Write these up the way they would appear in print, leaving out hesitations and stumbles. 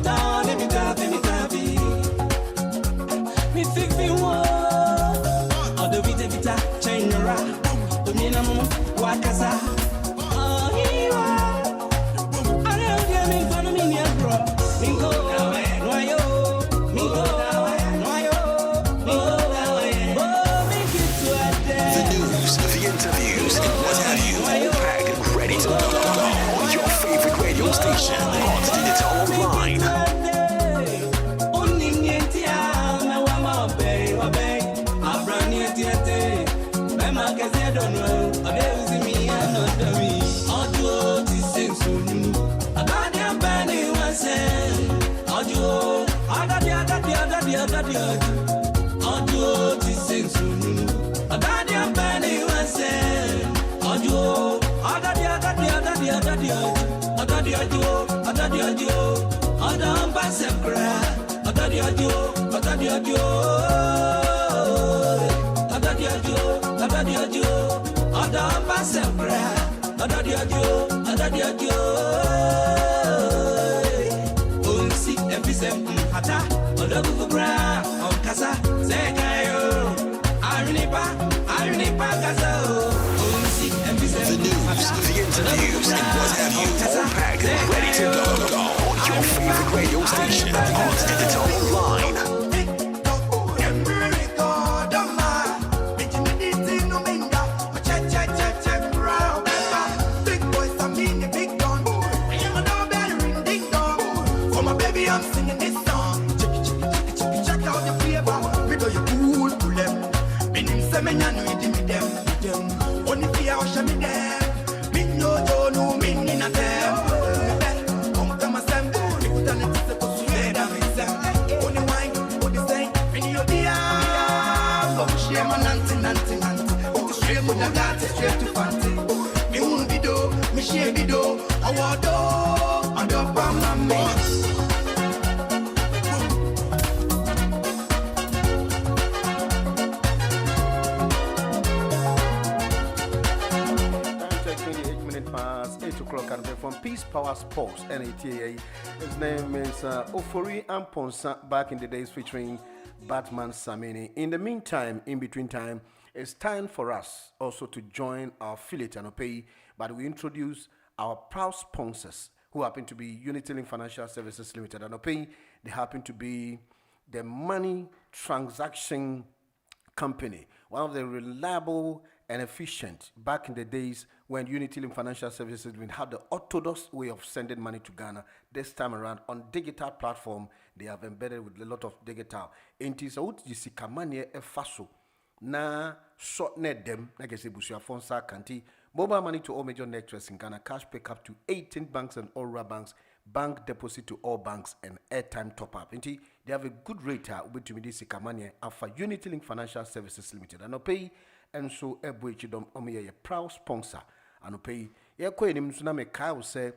down, let me tap, me fix me one. All the vita, chain around. The minimum, wakasa. Oh, here you are. I don't get me for me, bro. Mingo, noyo, mingo, noyo, mingo. Oh, make it to a day. The news, the interviews, and what have you, all packed and ready to go on your favorite radio station on Digital Online. The news, the interviews, and what have you, all packed and ready to go on your favorite radio station on Digital Online. From Peace Power Sports, NATA. His name is Ofori Amponsa, back in the days featuring Batman Samini. In the meantime, in between time, it's time for us also to join our affiliate and pay, but we introduce our proud sponsors who happen to be Unity Link Financial Services Limited and pay. They happen to be the money transaction company, one of the reliable and efficient back in the days when Unity Link Financial Services had the orthodox way of sending money to Ghana. This time around on digital platform, they have embedded with a lot of digital. And it is out the sikamanie efaso na shortnet them like I say Busia Fonsa Kanti. Mobile money to all major networks in Ghana, cash pickup to 18 banks and all banks, bank deposit to all banks, and airtime top up. They have a good rate with me this sikamanie for Unity Link Financial Services Limited. And pay and so Ebuchidom Omi a proud sponsor. And pay ye queen him tsunami Kyle say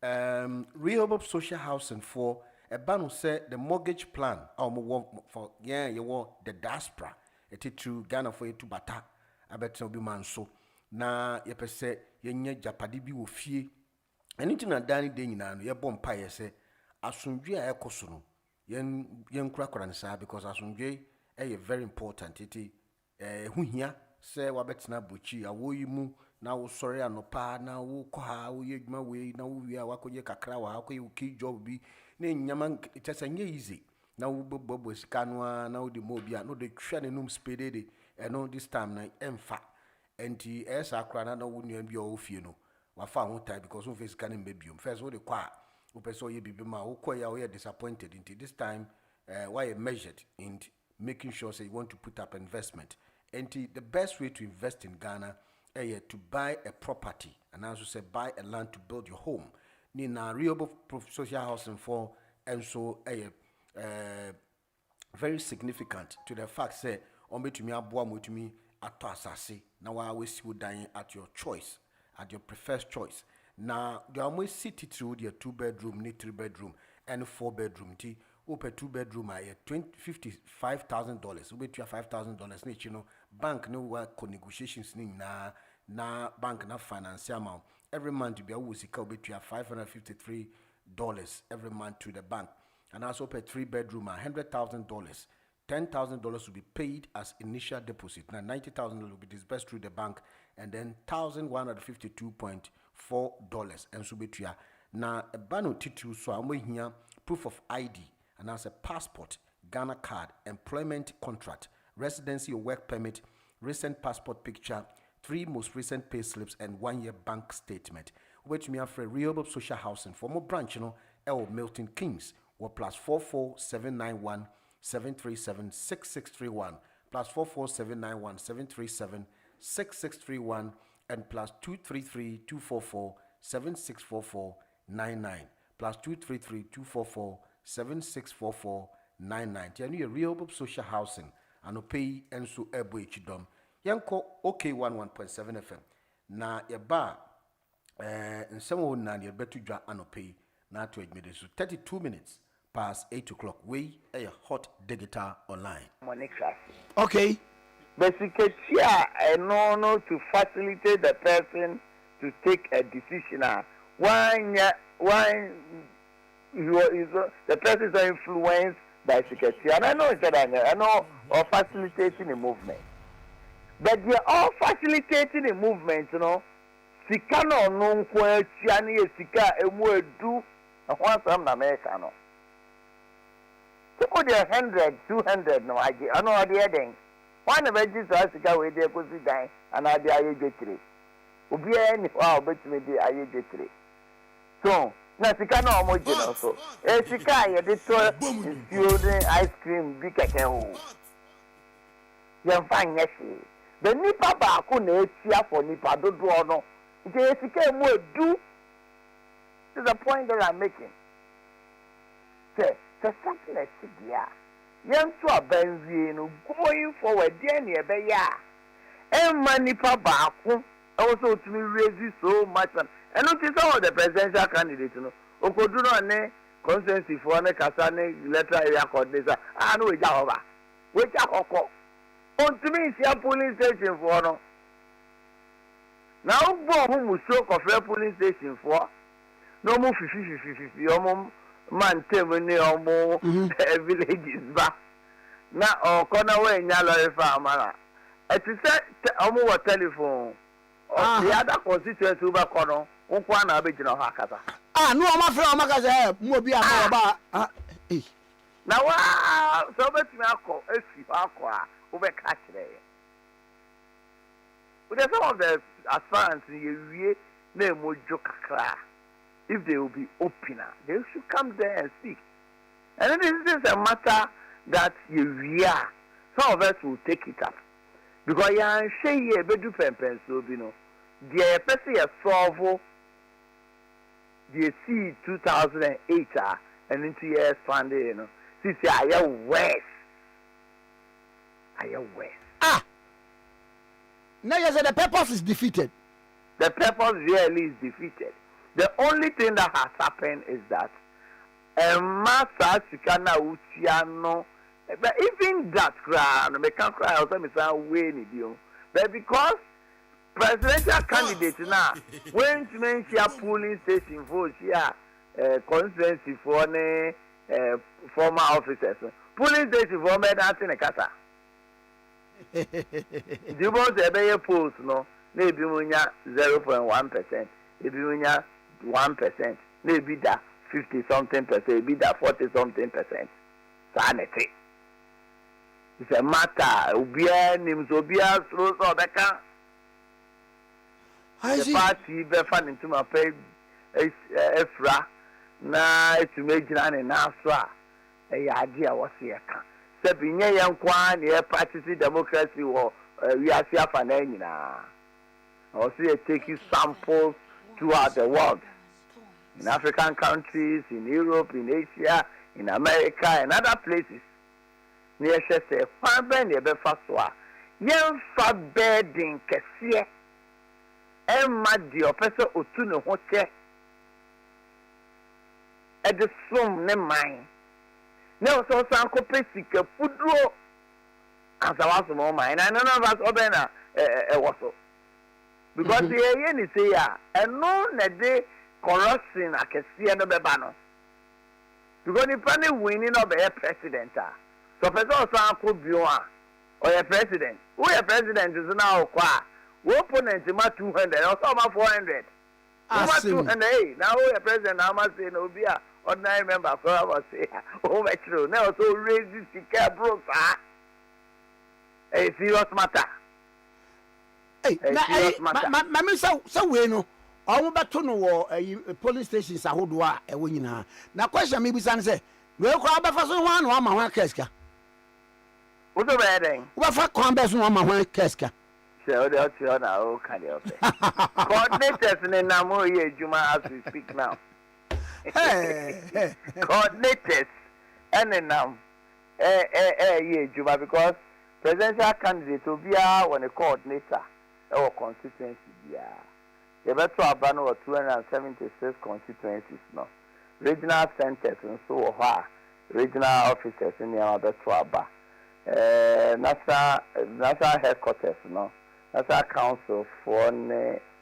Rehab Social Housing for a ban say the mortgage plan for you want the Diaspora. It is true Ghana for you to bata. I bet no be man so na ye per se ye nye japadi bi wo fie. Anything na dani de nyina no ye bom pa ye say asundwe a ekoso no yen kura kura nsa because asundwe very important. It hu hia say wabetena bochi awo yi mu na wo sori anopa na wo kɔ ha wo ye dwuma we na wo wi a wakoye kakra wa akoye wo ki job bi na nyama itasa nye easy na wo bobo sika no na wo de mo bia no de twa ne num speed de eno this time na emfa enti esa akra na wo nua bi o fie no wa fa ho time because wo face kan mbebiom first wo de kwa wo person ye bibi ma wo koya wo ye disappointed into this time why you measured in making sure say you want to put up investment. And the best way to invest in Ghana is to buy a property and also say buy a land to build your home. Nina Rehab Social Housing for and so very significant to the fact say on to me aboa to me at asase. Now I always see dying at your choice, at your preferred choice. Now they always sit it through their 2-bedroom, 3-bedroom, and 4-bedroom. Open 2-bedroom at $55,000. We bet you $5,000. You know, bank no work negotiations na bank na finance amount. Every month to be always bet you $553 every month to the bank. And also pay 3-bedroom, $100,000. $10,000 will be paid as initial deposit. Now $90,000 will be disbursed through the bank, and then $1,152.4 and so be to ya. Now a bano titu so I'm here proof of ID and as a passport, Ghana card, employment contract, residency or work permit, recent passport picture, 3 most recent pay slips, and 1-year bank statement. Which me for Rehoboth Social Housing for more branch, Milton Keynes, or +44 791 737 6631 +44 791 737 6631 and +233 244 7644 99 +233 244 7644 99. Tianu ye Rehoboth Social Housing and pay and so ebo echidom. Yanko OK 11.7 FM. Na ye ba in some na ye betu dwa anope na to admit so 32 minutes past 8 o'clock. We a hot digital online. Okay. Basically, no to facilitate the person to take a decision. The person is influenced by security. And I know it's that I know or facilitating a movement. But they are all facilitating a movement, Sika no nkwa chiani sika emu edu ahwa sam na America no. So they 100, 200 no I know the heading. One of the sika we dey kosi dan and I dey ayejetre. Obi any wa obetime dey ayejetre. So na sika no omo jina so. Sika ye dey to building ice cream bi keke ho. Ye fan yeshi. The nipa ba ko na etia for nipa dodo no. This is the point that I'm making. Say, something like this. Young to a benzine going forward, then you be ya. And money pa baku also to me raises so much. And notice all the presidential candidates, Okoduno ne consensus for ne kasane letter record this. I know it's over. Which are on to me, see a police station for no. Now, who show of a police station for no more 50, man, 10 more villages back. Now, or corner way in Yellow Farm. It is almost telephone. The other constituents who back on one original Hakata. No, my friend, Makaza, Mobia. Now, so much Marco, if you are over catch there. But there's some of the aspirants in your name would joke. If they will be opener, they should come there and speak. And this is a matter that some of us will take it up. Because you are saying you bedu pen so the person solve the C 2008 and into years funding, See, I am West. Now you said the purpose is defeated. The purpose really is defeated. The only thing that has happened is that Masa Sikana Uchiano, but even that cry, I can't cry out of the but because presidential candidates now, when you mention polling station for constituency for former officers, polling station for me that's in a kata. You want to be a post, no? Maybe when you're 0.1%, maybe when you're 1%, maybe that 50-something%, maybe that 40-something%. Sanity. It's a matter. Ubia names Ubia throws or Becca. The party be fan into my pay Efra. Na to make an answer. A idea was here. Sepinye young kwan ye practice democracy or we are here for na. Or see taking samples throughout the world. In African countries, in Europe, in Asia, in America, and other places. Near say, Fanben ye be faswa. Yen fa bedding kesiye. Emma di opesa otune hoche. E de sum ne mine. Ne so sanko pesike fudro. Ansa was mo mine. And none of us obena was so. Because the yen is say ya, and no ne de corruption akɛseɛ no bɛba no because nipa ne winning no bɛyɛ president so pɛ sɛ ɔsan akɔ bio a ɔyɛ president woyɛ president so na ɔkɔ a wo opponent ma 200 ɔsɛ ɔma 400 ɔma 200 hey na woyɛ president na ama say na obi a ordinary member for our say o bɛkyerɛ na ɔsɛ raise sika bro saa a serious matter. Hey, mami sa we no ọmụ beto no wọ police stations ahodo a ewo nyina na question me bisa ne say we kwa abefa so ho anu ama ho keska wo do be den wo fa kwa be so ama ho keska se o de o ti o na o kan de o fe coordinators ne na mo ye ejuma as we speak now coordinators and nam ye ejuma because presidential candidate obia when a coordinator our constituency bia e beto aba no 276 constituencies no regional centers nso wo ha regional officers in our beto aba national headquarters no national council for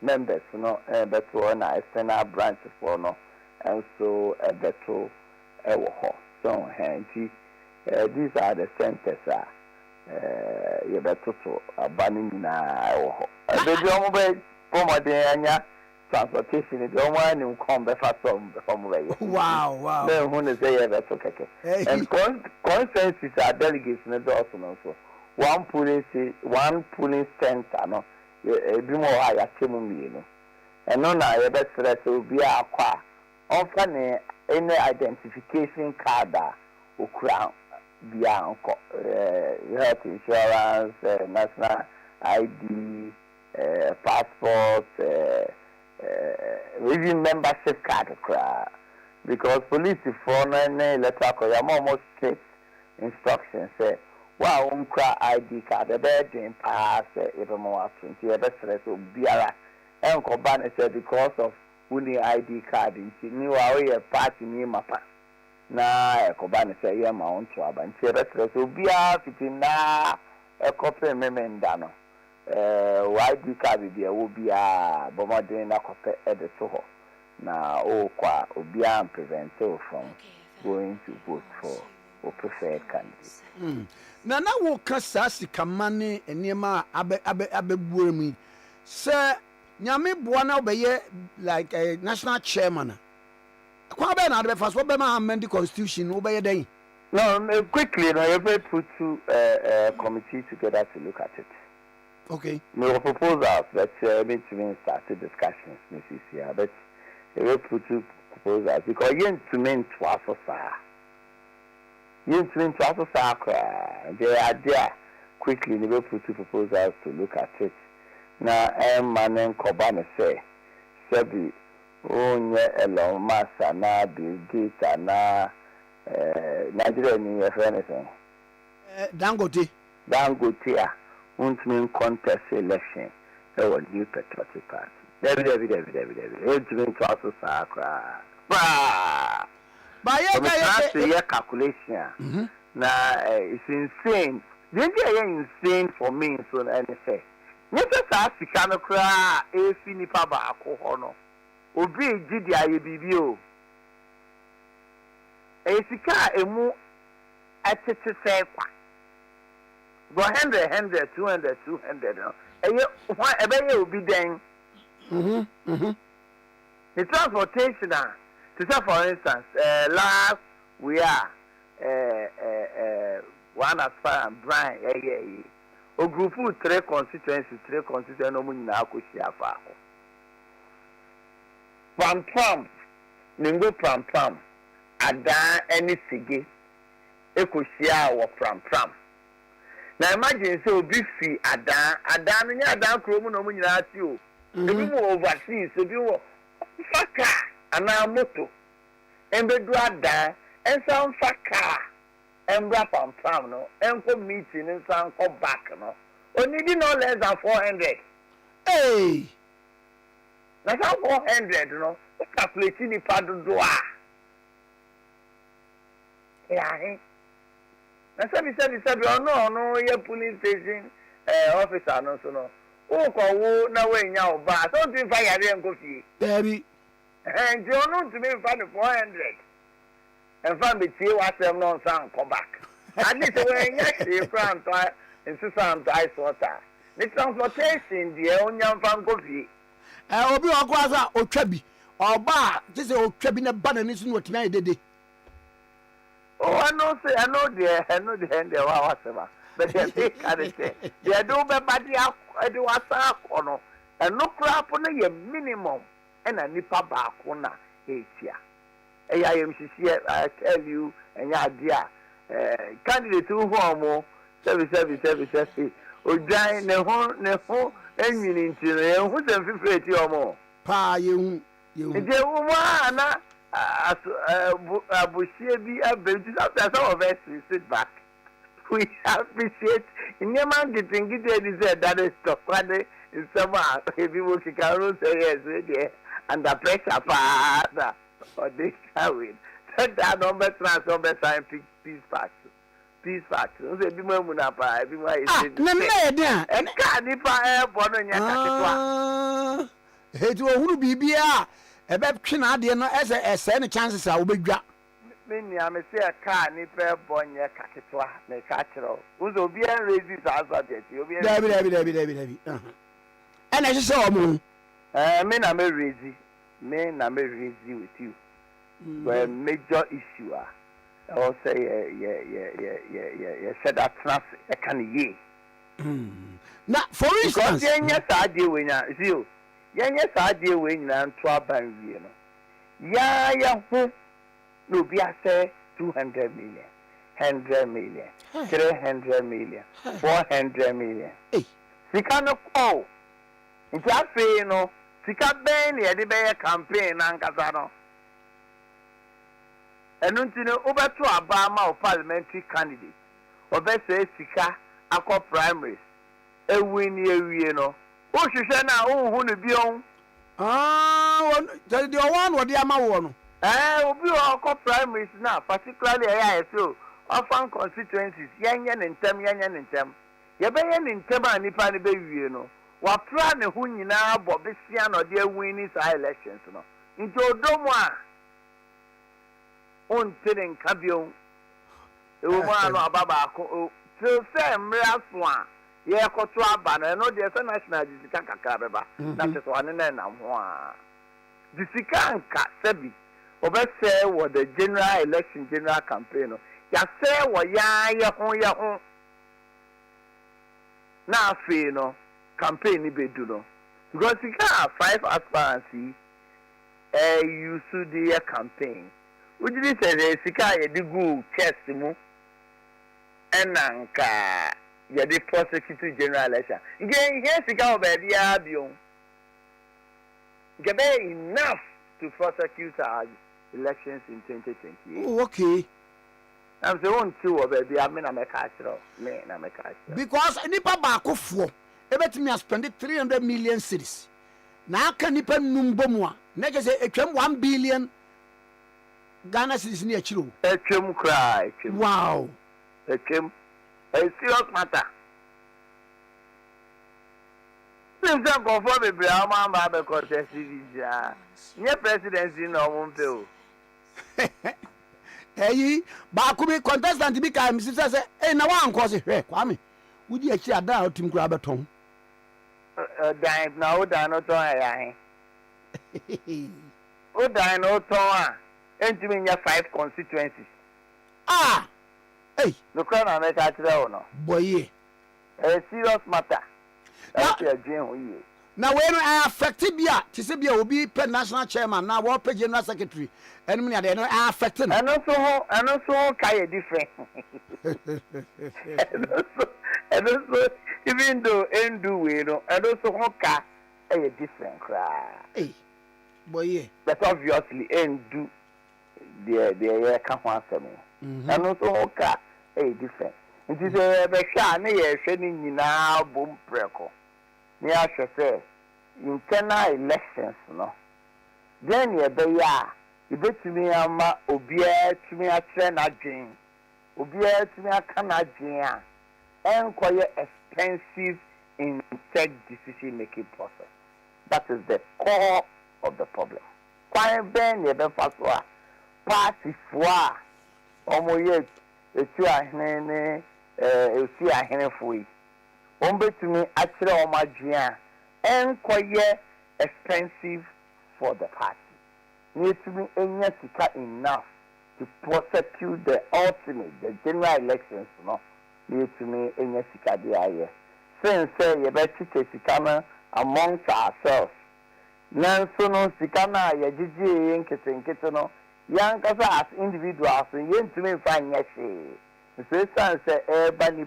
members no beto na external branch for no and so beto wo ho so handy these are the centers you better to abandoning now. Baby, I'm going to transportation. You don't want to come back from away. Wow. Then when they say that's okay. And consensus are delegates in the also. One police center, no, a bit more higher, no. And no, now you better to be a car. Often any identification card or crown. Beyond health insurance, national ID, passport, even membership card, because police for any letter, I'm almost strict instructions. Say, wow, ID card, the bed in pass, even more 20 years, so be a and Kobane said because of winning ID card, she knew how a party near my past. Na ekobane say ya ma onto aba nti ebetre so bia fitin na ekope memenda no ID card bia wo bia bomoden na kope ede to ho na o kwa obia prevent you from going to vote for or preferred candidate. Na wo kasa sikamane eniema abebuo mi se nyame boa na obeye like a national chairman. Kwa be na the first what be ma amend the constitution obey den. No, quickly no you put two committee together to look at it. Okay. No proposals that mean started discussions Mrs. here but you will put two proposals because you to mean twice or they are there quickly you will put two proposals to look at it. Now man Kobane say Sebi onye Elon Musk na Bill Gates na Nigeria ni anything. Dangote a won't mean contest election. That was new patriotic party. David. It's been to also sacra. But yeah, calculation. Now it's insane. Insane for me so anything. Nese sa sika no kra efi nipa ba akọ no obi gidi aye bibi o sika emu atete se kwa go 100 200 no eye ho ebe ye obi den the transportation to say for instance last we are one as far and Brian o group 3 constituency no mu nyina akoshi afa ako pam ningo pam ada any sige ekoshi a wo pam na imagine say obi fi ada no nya ada kromu no mu nyina ati o ebi mo overseas ebi wo faka ana moto embedu ada ensan faka embra pam no enko meeting ensan ko back no only no less than 400. Hey, na 400 no calculate ni padu do a ya na sabi no ye police station officer no so no o ko wo na we nya oba so tin fa yare enko fie baby And you know to me find 400. And find the tea was them non sound come back. At least when you crown and Susan ice water. The transportation, the onion from coffee. Obi okwaza otwabi. Oba, just say otwabi na ba na nisu no tina dede. Oh, I know the end there whatever. But they can't say. They do be body do wasa kono. And no crap on a minimum. And a nipa ba kona 8 year. I tell you, and ya dear, candidate to home, service. O dine ne ho, and you need to who's a 50 or more. Pa, you. The woman, Bushebi, after some of us, we sit back. We appreciate in your man getting it, that is the funny in summer. If you will kick out, say yes, under pressure, father. Or they can win. Set that number transfer sign peace patch. Peace patch. So say be more munapa. Everyone is saying. Ah, and can't if I have one on your hey, to a who be a between idea no as any chances I will be got. Many I may say a car nipper born your caketua, may catch it all. Who's will be a raising as I get you. David. And I just saw a moon. Men are raising. Men are raising with you. Where major issue are. I will say, yeah, said that traffic, I can ye. Now, for instance, yes, I deal with you. Yes, I deal with you and trouble, you know. Yeah, no, be I say 200 million, 100 million, 300 million, 400 million. She cannot call. It's a fair, you know. She can't ban the campaign and Casano. And until over to Obama or parliamentary candidate, or best say Sika, Aqua primaries, a win you know. Oh, she said now, who will be on? The one or the Amawon. Will be Aqua primaries now, particularly I feel, often constituencies, Yan and Tem. Yabayan in Tema and Nipani baby, you know. What plan a who now, Bobisian or dear winning elections, no. Into Domoa. On telling Cabion, a woman or Baba, to say Mraswan, yeah, Cotraba, and no, there's a national Disika Cababa, that is one and then one. Disika Sebi, or best say what the general election, general campaign, ya say what ya home. Now, no campaign, because you can't have 5 aspirancy, you should do a campaign. Would you say the Sika the good Kestimu and Nanka, you the prosecutor general election? Again, here's Sika by the Abion. Get enough to prosecute our elections in 2020. Oh, okay. I'm the one too, baby. I mean, I'm a catcher. Because Nipa Bakofo, every me spend 300 million cities. Now can Nipa Numbomwa, next say a 1 billion. Ghana is near Chilu. A chum cry. Wow. A chum. A serious matter. Since I conform with Brahma, Baba Cortes, your presidency no one bill. Hey, Bakumi contestant became Mrs. Say, no one cause it. Kwame, would you actually down Tim Grabaton? Dine now, Dino Toy. Oh, Dino Toy. Entering your 5 constituencies. Ah! Hey! The crown I make at the owner. Boy, a serious matter. That's your dream. Now, when I affected Bia, Tisibia will be national chairman, now what general secretary, and me, I don't affected. And also, Kaya different. And also, even though Endu, you know, and also Hoka, a different cry. Hey, boy, but obviously, Endu. The can't answer me. And also, Hoka, a different. It is a Bashani, sending now boom preco. Near say, internal elections, no. Then you be you bet me, Obia to me a train again, Obia to me a Canadian, and quite expensive in tech decision making process. That is the core of the problem. kwan ben ne be fa so a party fo a omoye etu ahene ne esi ahene fo yi ombetumi akire omadwea enkoye expensive for the party need to be enough to prosecute the ultimate, the general elections, no? Need to me sika de aye. Since say you better take sika amongst ourselves. Nanso no sika na ye gigi nkete no. Yan kasa as individuals, yen to me find yeshe. So say bani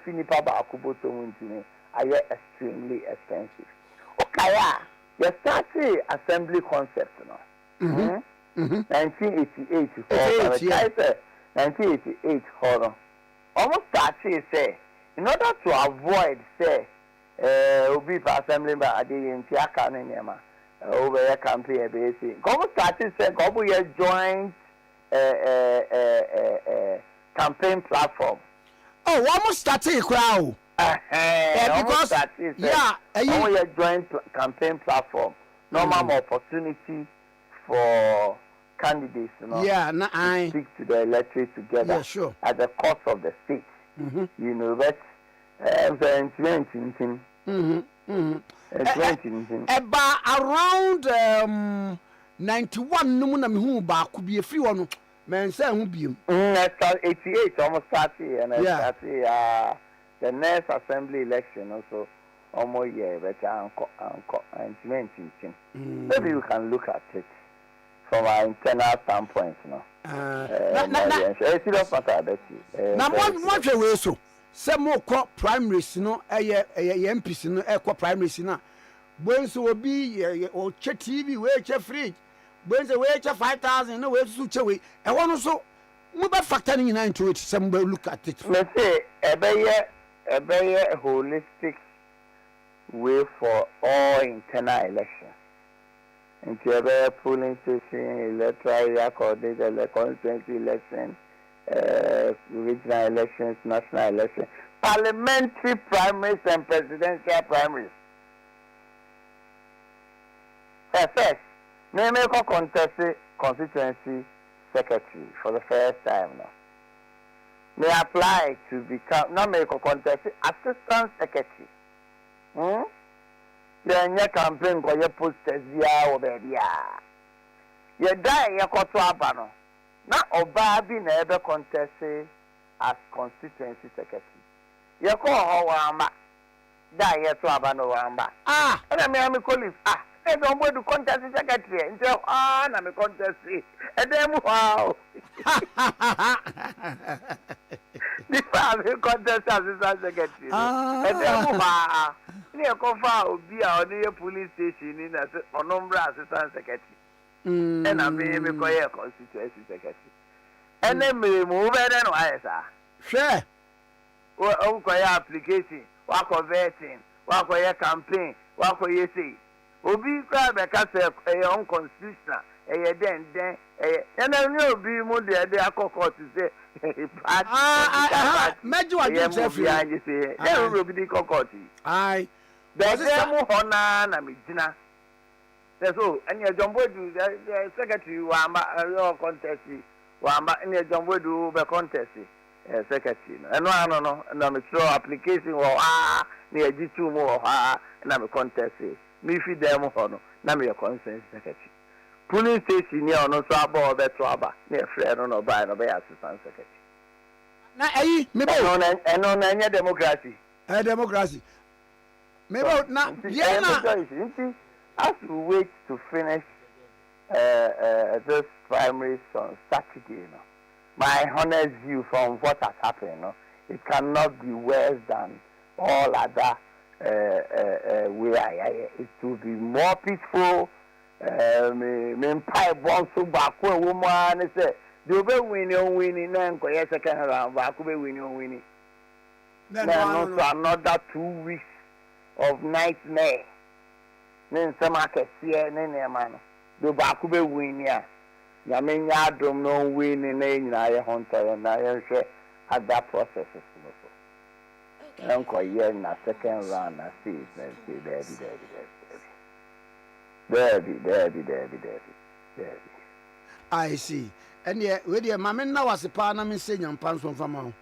fini pa ba akuboto muntini aye extremely expensive. Okay, you started assembly concept, no? 1988 1988 hold on. Almost started say in order to avoid say obi for assembly by ade aka na nyema over your campaign base almost started say go your joint campaign platform. Oh, almost started crowd. Because your joint campaign platform normal opportunity for candidates, you know, to speak to the electorate together at the cost of the state. You know, but around 91 no na me hu ba ku bi free one men say hu bi 88 almost 30 and the next assembly election also almost year but maybe you can look at it from our internal standpoint, no. Now, what way so? Some more crop primaries, no, MPs, no, primaries, no. When so will be or check TV, where check fridge, when the way 5,000, no way to switch away. I want also move back factoring into it. Somebody look at it. Let's say a very holistic way for all internal elections. Into a polling station, electoral coordinated constituency election, regional elections, national elections, parliamentary primaries and presidential primaries. First, may make a contested constituency secretary for the first time now. May apply to become not make a contested assistant secretary. Then your campaign for your posters ya or baby. You die your cotuabano. Now Obabi never contested as constituency secretary. You call Hawama. Die your tuabano wamba. And I mean colleagues. I don't want to contest the secretary. And so I'm a contest. And then wow. The family contest assistant secretary. And then wow. Near Kofa will be our near police station in as a number assistant secretary. And I'm being a constituency secretary. And then we move it and why, sir? Sure. Well, application, work of vetting, work for your campaign, work for your say. Obi crab a castle, a young constitutional, a den, and I know be more the court to say, Major, I behind you say, there will be the cocotti. Aye. There's a more honor, and Medina. That's all, and your Jumbo do the secretary, your contest, and your Jumbo do the contest, secretary. And no, and I'm a throw application or near G2 more, and I'm a contest. Me feed them on, now your consent secretary. Police station near no trouble or better trouble, near friend or by no assistant secretary. Now, maybe on any democracy. A democracy. Maybe not. As we wait to finish this primaries on Saturday, my honest view from what has happened, it cannot be worse than all other way. It will be more peaceful. Me pie bomb so back when woman say they be winning and go second round back be winning. Then another 2 weeks of nightmare. Then some market here, man. Do back be winning. Ya me nya drum no winning na ya hunter and I say at that process also. And go here na second round I see baby. I see. And yeah, with your mamma now was a partner, Miss Senior Pants from Famo.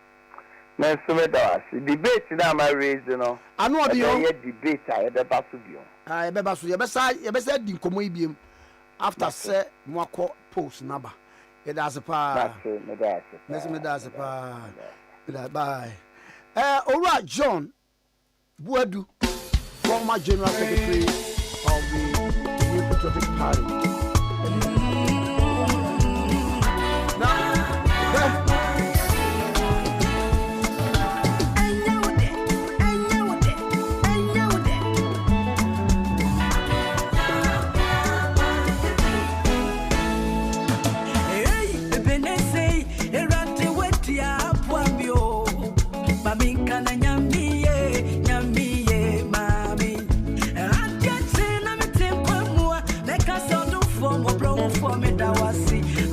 Next debate now my raise, you know. I know the debate I had about to be on. I remember so you best said in Comobium after say Mwako post number. It has a pa. That's a pa. Bye. All right, John Buadu, former General Secretary of the New Patriotic Party.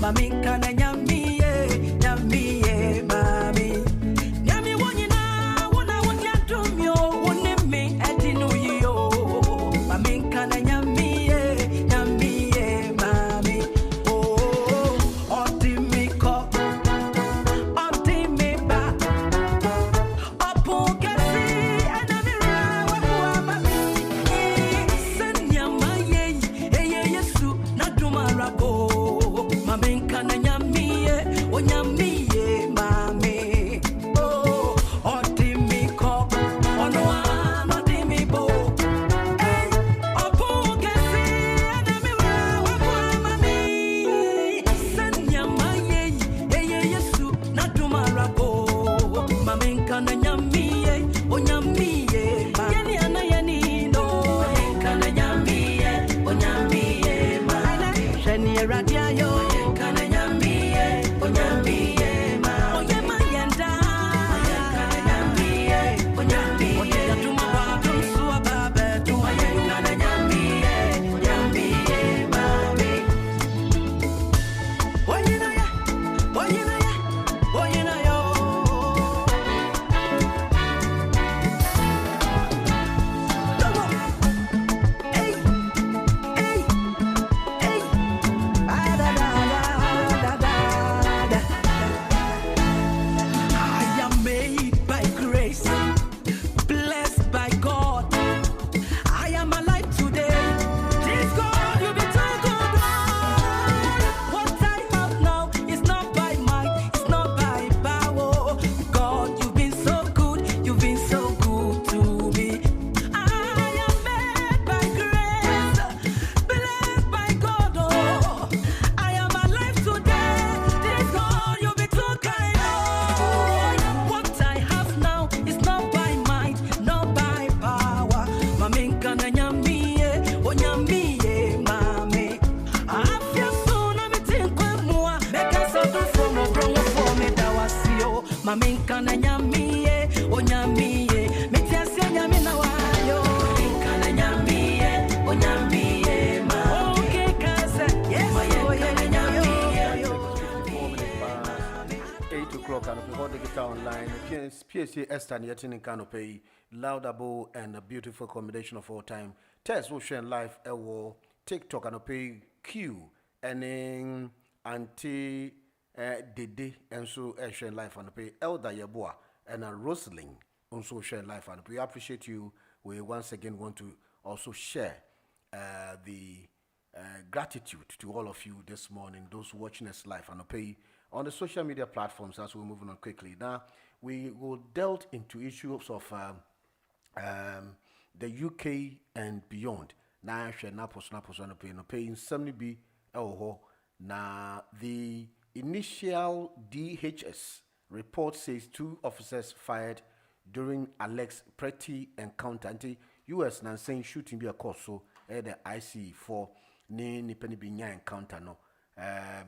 Mami kana nyamie nyamie mami nyami wonyina wona wonya dumyo woneme edinu yo mami kana nyamie nyamie mami oh otimiko otimiba opugasi anamira wa mami senya maye eye yesu na dumarago Kana nyamie, o nyamie, mami. Oh, otimiko, onoa, matimibo. Hey, opugesi, adamiwa, wakwa, mami. Senya maye, eye yesu, natumarago. Mami kana nyamie, o nyamie, mami. Yani ana yani no. Kana nyamie, o nyamie, mami. Shani radia yo. Mami kana nyamie, o nyamie, metiasia nyami na wayo. Kana nyamie, o nyamie, ma. Okay, kaza, yes, o nyamie. 8 o'clock and before the guitar online, PSC Esther and Yatin Canopy, laudable and a beautiful combination of all time. Test will share live TikTok and pay Q and in anti. Dede and so share life and pay Elder Yeboah and a Rosling also share life and we appreciate you. We once again want to also share the gratitude to all of you this morning, those watching us live and pay on the social media platforms as we're moving on quickly. Now we will delve into issues of the UK and beyond. Now share napos on paying 70B now the initial DHS report says 2 officers fired during Alex Pretty encounter. Anti-US now saying shooting be a cause so the IC4 ni nipa ni binya encounter no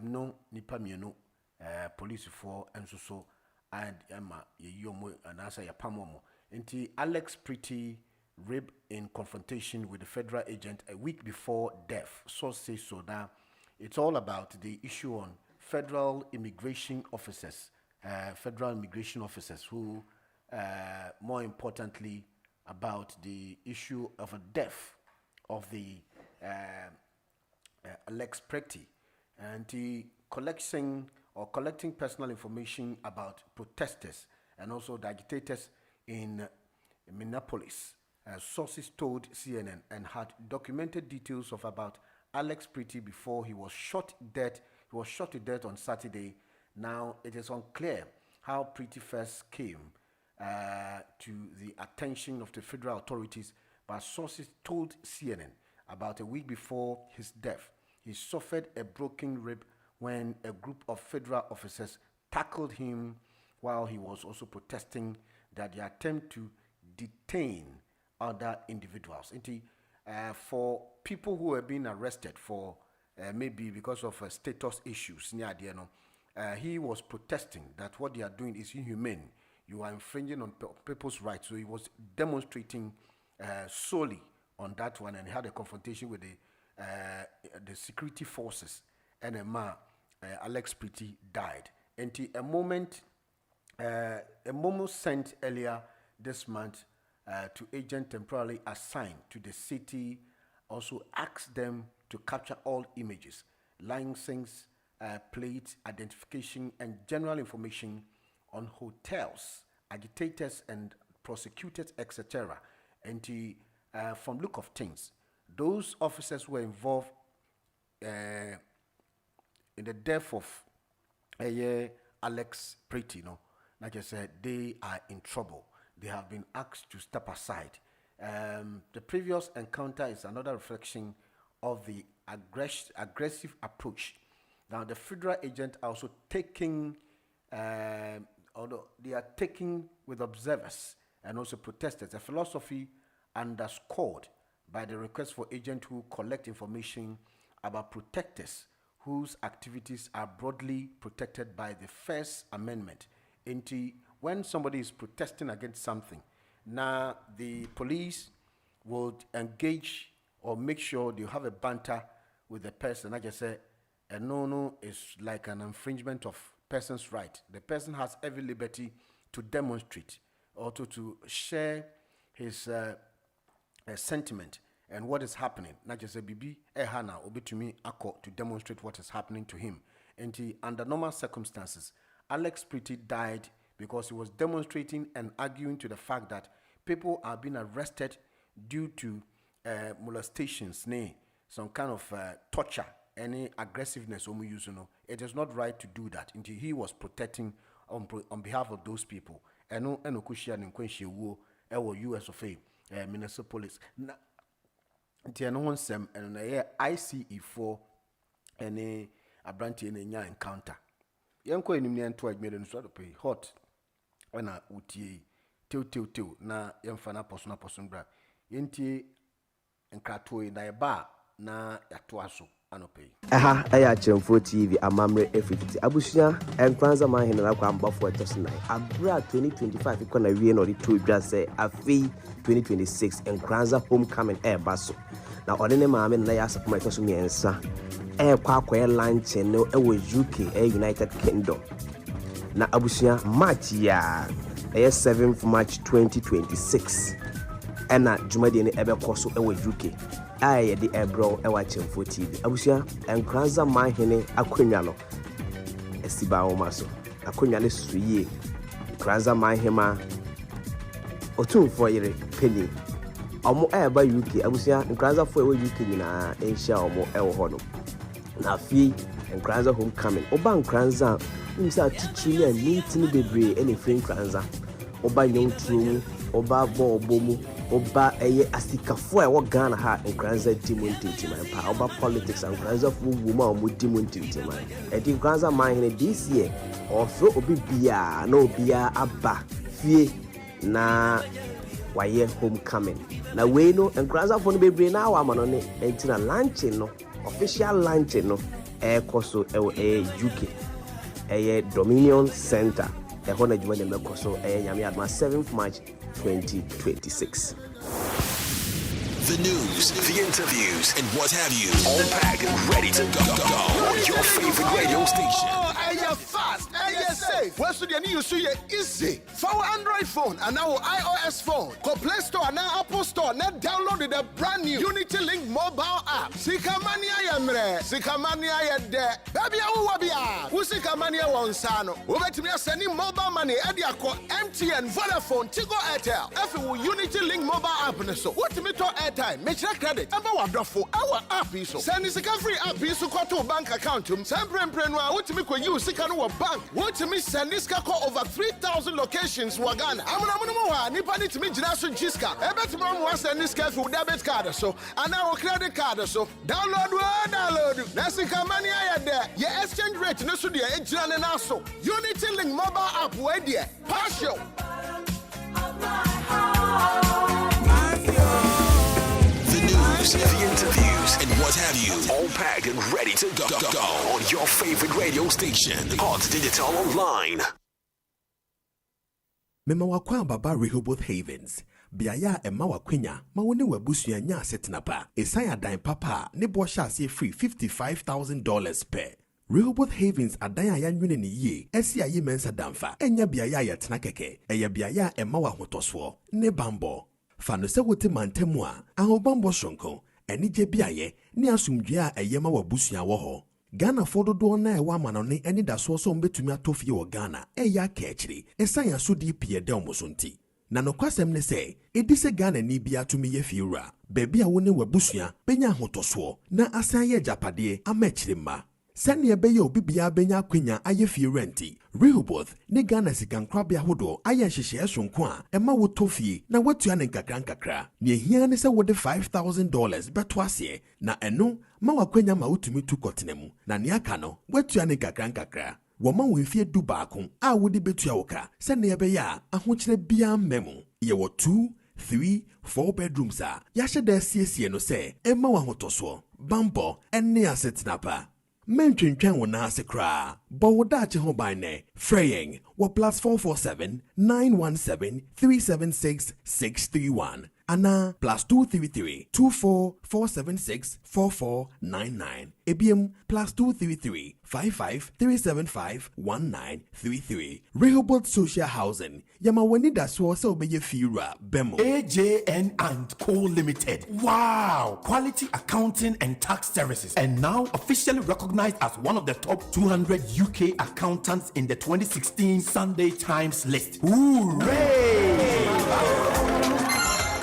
no nipa mienu police for and so and Emma yomo and answer ya pamomo. Anti Alex Pretty rib in confrontation with the federal agent a week before death. Source says so. Now it's all about the issue on federal immigration officers who, more importantly, about the issue of a death of the Alex Pretty. and he collecting personal information about protesters and also the agitators in Minneapolis. Sources told CNN and had documented details of about Alex Pretty before he was shot dead. He was shot to death on Saturday. Now it is unclear how Pretty first came to the attention of the federal authorities, but sources told CNN about a week before his death, he suffered a broken rib when a group of federal officers tackled him while he was also protesting that the attempt to detain other individuals. For people who have been arrested for maybe because of status issues, he was protesting that what they are doing is inhumane. You are infringing on people's rights. So he was demonstrating solely on that one, and he had a confrontation with the security forces, and Alex Pretty died. And a moment sent earlier this month to agent temporarily assigned to the city also asked them to capture all images, license plates, identification, and general information on hotels, agitators, and prosecutors, etc. And from look of things, those officers were involved in the death of Alex Pretty. Like I said, they are in trouble. They have been asked to step aside. The previous encounter is another reflection of the aggressive approach. Now, the federal agents are also taking, although they are taking with observers and also protesters, a philosophy underscored by the request for agents who collect information about protesters whose activities are broadly protected by the First Amendment. When somebody is protesting against something, now the police would engage or make sure they have a banter with the person. Like I said, a no is like an infringement of person's right. The person has every liberty to demonstrate or to share his sentiment and what is happening. Not just a bibi ehana obi to me ako to demonstrate what is happening to him. And under normal circumstances, Alex Pretty died because he was demonstrating and arguing to the fact that people are being arrested due to molestations, some kind of torture, any aggressiveness. It is not right to do that. Until he was protecting on behalf of those people. And US of A, Minnesota Police. ICE4 and a branch in a encounter. Yanko in hot when I uti till na yamfana person bra yenti nkrato na eba na yatoaso anope eya chemfo TV amamre F50 abusua enkranza man hinna kwa mbafo etosina abra 2025 ikona wie no de to dwa say afi 2026 enkranza homecoming baso na odene maame na ya sapoma etoso miensa kwa lunch no UK United Kingdom na abusia match ya 7th March 2026 ena jumadi ni koso UK aye de ebro Chemfo TV abusia enkranza mahene akonwa no esiba omaso akonwa ne suye enkranza mahema otumfo yire penny omo eba UK abusia enkranza fo UK nyina enhia omo ho no na fi enkranza homecoming oba enkranza nimsa titiri a meeting bebre ene free enkranza oba nyontrum oba bomu oba asikafo e wo Ghana ha enkranza dimuntinti man pa oba politics enkranza fu wuma omo dimuntinti man edi enkranza man ne this year ofro obi bia na obia aba fie na waye homecoming na we no enkranza fo no bebre na wa mano ne entina lunch no official lunch no koso UK Dominion Center hona juma dem koso nyame adma 7th March 2026. The news, the interviews, and what have you, all packed and ready to go on your favorite radio station. Oh, fast, safe. What's the new easy? For our Android phone and our iOS phone, go Play Store and Apple Store. Now download the brand new Unity Link mobile app. Sikamania yamre, Sikamania yede. Baby awabia, Usikamania wansano. Ubetimia sending mobile money Ediako MTN, Vodafone, Tigo Airtel. If you Unity Link mobile app so what me to airtime, make sure credit. Amba wadofo our app iso. Send this free app iso to bank account. Sempre prenwa what me ko use sikano bank. What me send this call over 3,000 locations wagana. Amuna nipa ni timi jina so jiska. Ebet mom was send this for debit card so and our credit card so download. Nasika money I there. Your exchange rate no so dia ejina na so. Unity Link mobile app where there. Partial. The news, the interviews, and what have you, all packed and ready to go on your favorite radio station, Hot Digital Online. Mema wakwa baba Rehoboth Havens. Biaya ema wakwenya ma woni wabusua nya asetenapa. Esaya dan papa ne bo sha ase free $55,000 per. Rehoboth Havens adan a yanwene ne ye esi aye mensa damfa. Enya biaya yetena keke. Eye biaya ema wa hotoso ne bambo. Fano se wote mantemu a ahobambo shonko. Eni je biaye ne asumdwe a eye ma wabusua wo ho. Ghana fododo na ewa manone eni da so so mbetumi atofie wo Ghana eya kechiri esanya so di pie de omosonti na no kwasem ne se edise Ghana ni bia tumi ye fiura bebi a woni wabusua benya hotoso na asan ye japade amachiri ma sane ebeye obi bia benya kwenya aye fiurenti Rehoboth ne Ghana sikankrabia hodo aye hyehye sonko a ema wo tofie na watua ne nkakra ne ehia ne se wode $5,000 beto ase na eno ma wakwenya ma utumi tu kotenemu na ne aka no watua ne nkakra woma wo mfie du baako a wode betua woka sane ebeye a ahokyere bia mmemu ye wo 2, 3, 4 bedrooms a ya hyede siesie no se ema wa hotoso bambo enne asetenapa mentwentwan wo na ase kra bo wo dache ho ban ne fraying wo +447 917 376 631 ana +233 24 476 4499 ebiem +233 55 375 1933 Rehoboth Social Housing yama wani da so se obeye fiura bemo AJN and Co Limited. Wow, quality accounting and tax services, and now officially recognized as one of the top 200 UK accountants in the 2016 Sunday Times list. Hooray!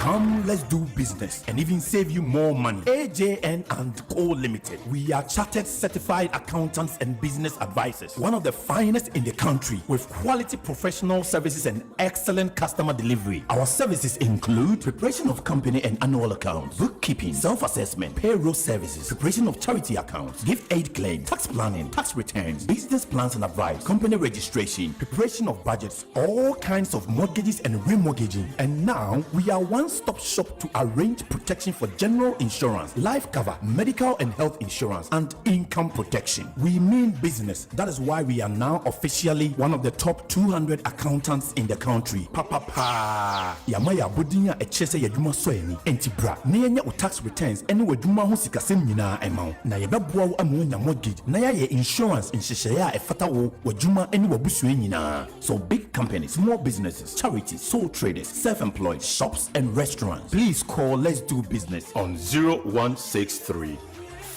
Come, let's do business and even save you more money. AJN and Co Limited. We are chartered certified accountants and business advisors. One of the finest in the country with quality professional services and excellent customer delivery. Our services include preparation of company and annual accounts, bookkeeping, self-assessment, payroll services, preparation of charity accounts, gift aid claims, tax planning, tax returns, business plans and advice, company registration, preparation of budgets, all kinds of mortgages and remortgaging. And now we are one-stop shop to arrange protection for general insurance, life cover, medical and health insurance, and income protection. We mean business. That is why we are now officially one of the top 200 accountants in the country. Papa Yamaya Budinya Echese Yaduma Soeni, Entibra, Nenya tax returns, and Waduma Husikasim Yina amount. Na Yababwa Amunya mortgage, Naya insurance in Shishaya Efatawo, Wajuma and Wabusuenina. So big companies, small businesses, charities, sole traders, self-employed, shops, and restaurants. Please call Let's Do Business on 0163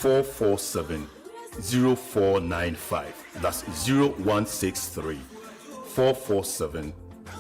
447 0495. That's 0163 447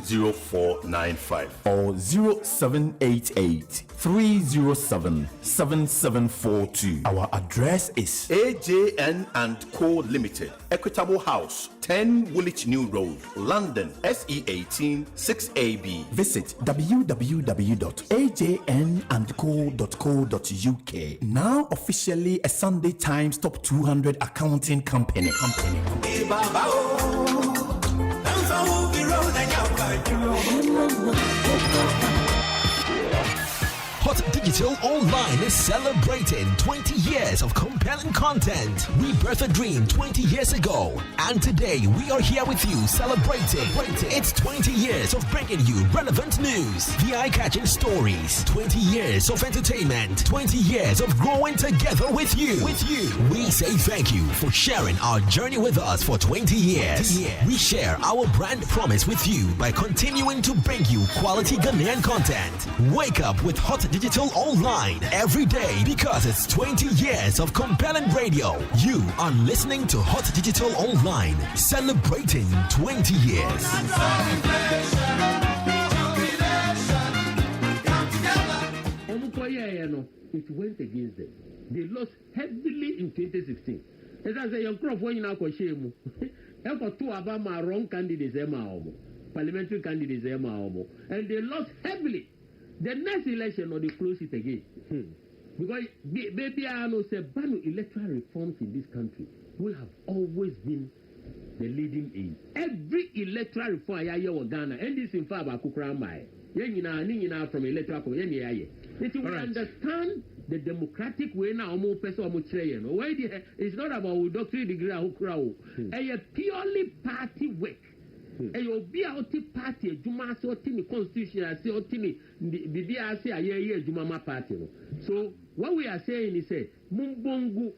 0495 or 0788 307 7742. Our address is AJN and Co Limited, Equitable House, 10 Woolwich New Road, London, SE18 6AB. Visit www.ajnandco.co.uk. Now officially a Sunday Times Top 200 accounting company. Hot Hot Digital Online is celebrating 20 years of compelling content. We birthed a dream 20 years ago, and today we are here with you celebrating. It's 20 years of bringing you relevant news, the eye-catching stories, 20 years of entertainment, 20 years of growing together with you. We say thank you for sharing our journey with us for 20 years. We share our brand promise with you by continuing to bring you quality Ghanaian content. Wake up with Hot Digital Online every day because it's 20 years of compelling radio. You are listening to Hot Digital Online, celebrating 20 years. It went against them. They lost heavily in 2016. As I say, your crop when you now go shame. For two Obama wrong candidates, parliamentary candidates, and they lost heavily. The next election, or they close it again. Because baby, I know say ban electoral reforms in this country will have always been the leading aim. Every electoral reform I hear in Ghana, and this in Faba Kukramai. From electoral community. If you understand the democratic way now, it's not about doctorate degree. It's purely party work. You'll be out party, Juma Sotini constitution, I say Otini, Bidia say a year Jumama party. So what we are saying is say Mumbongu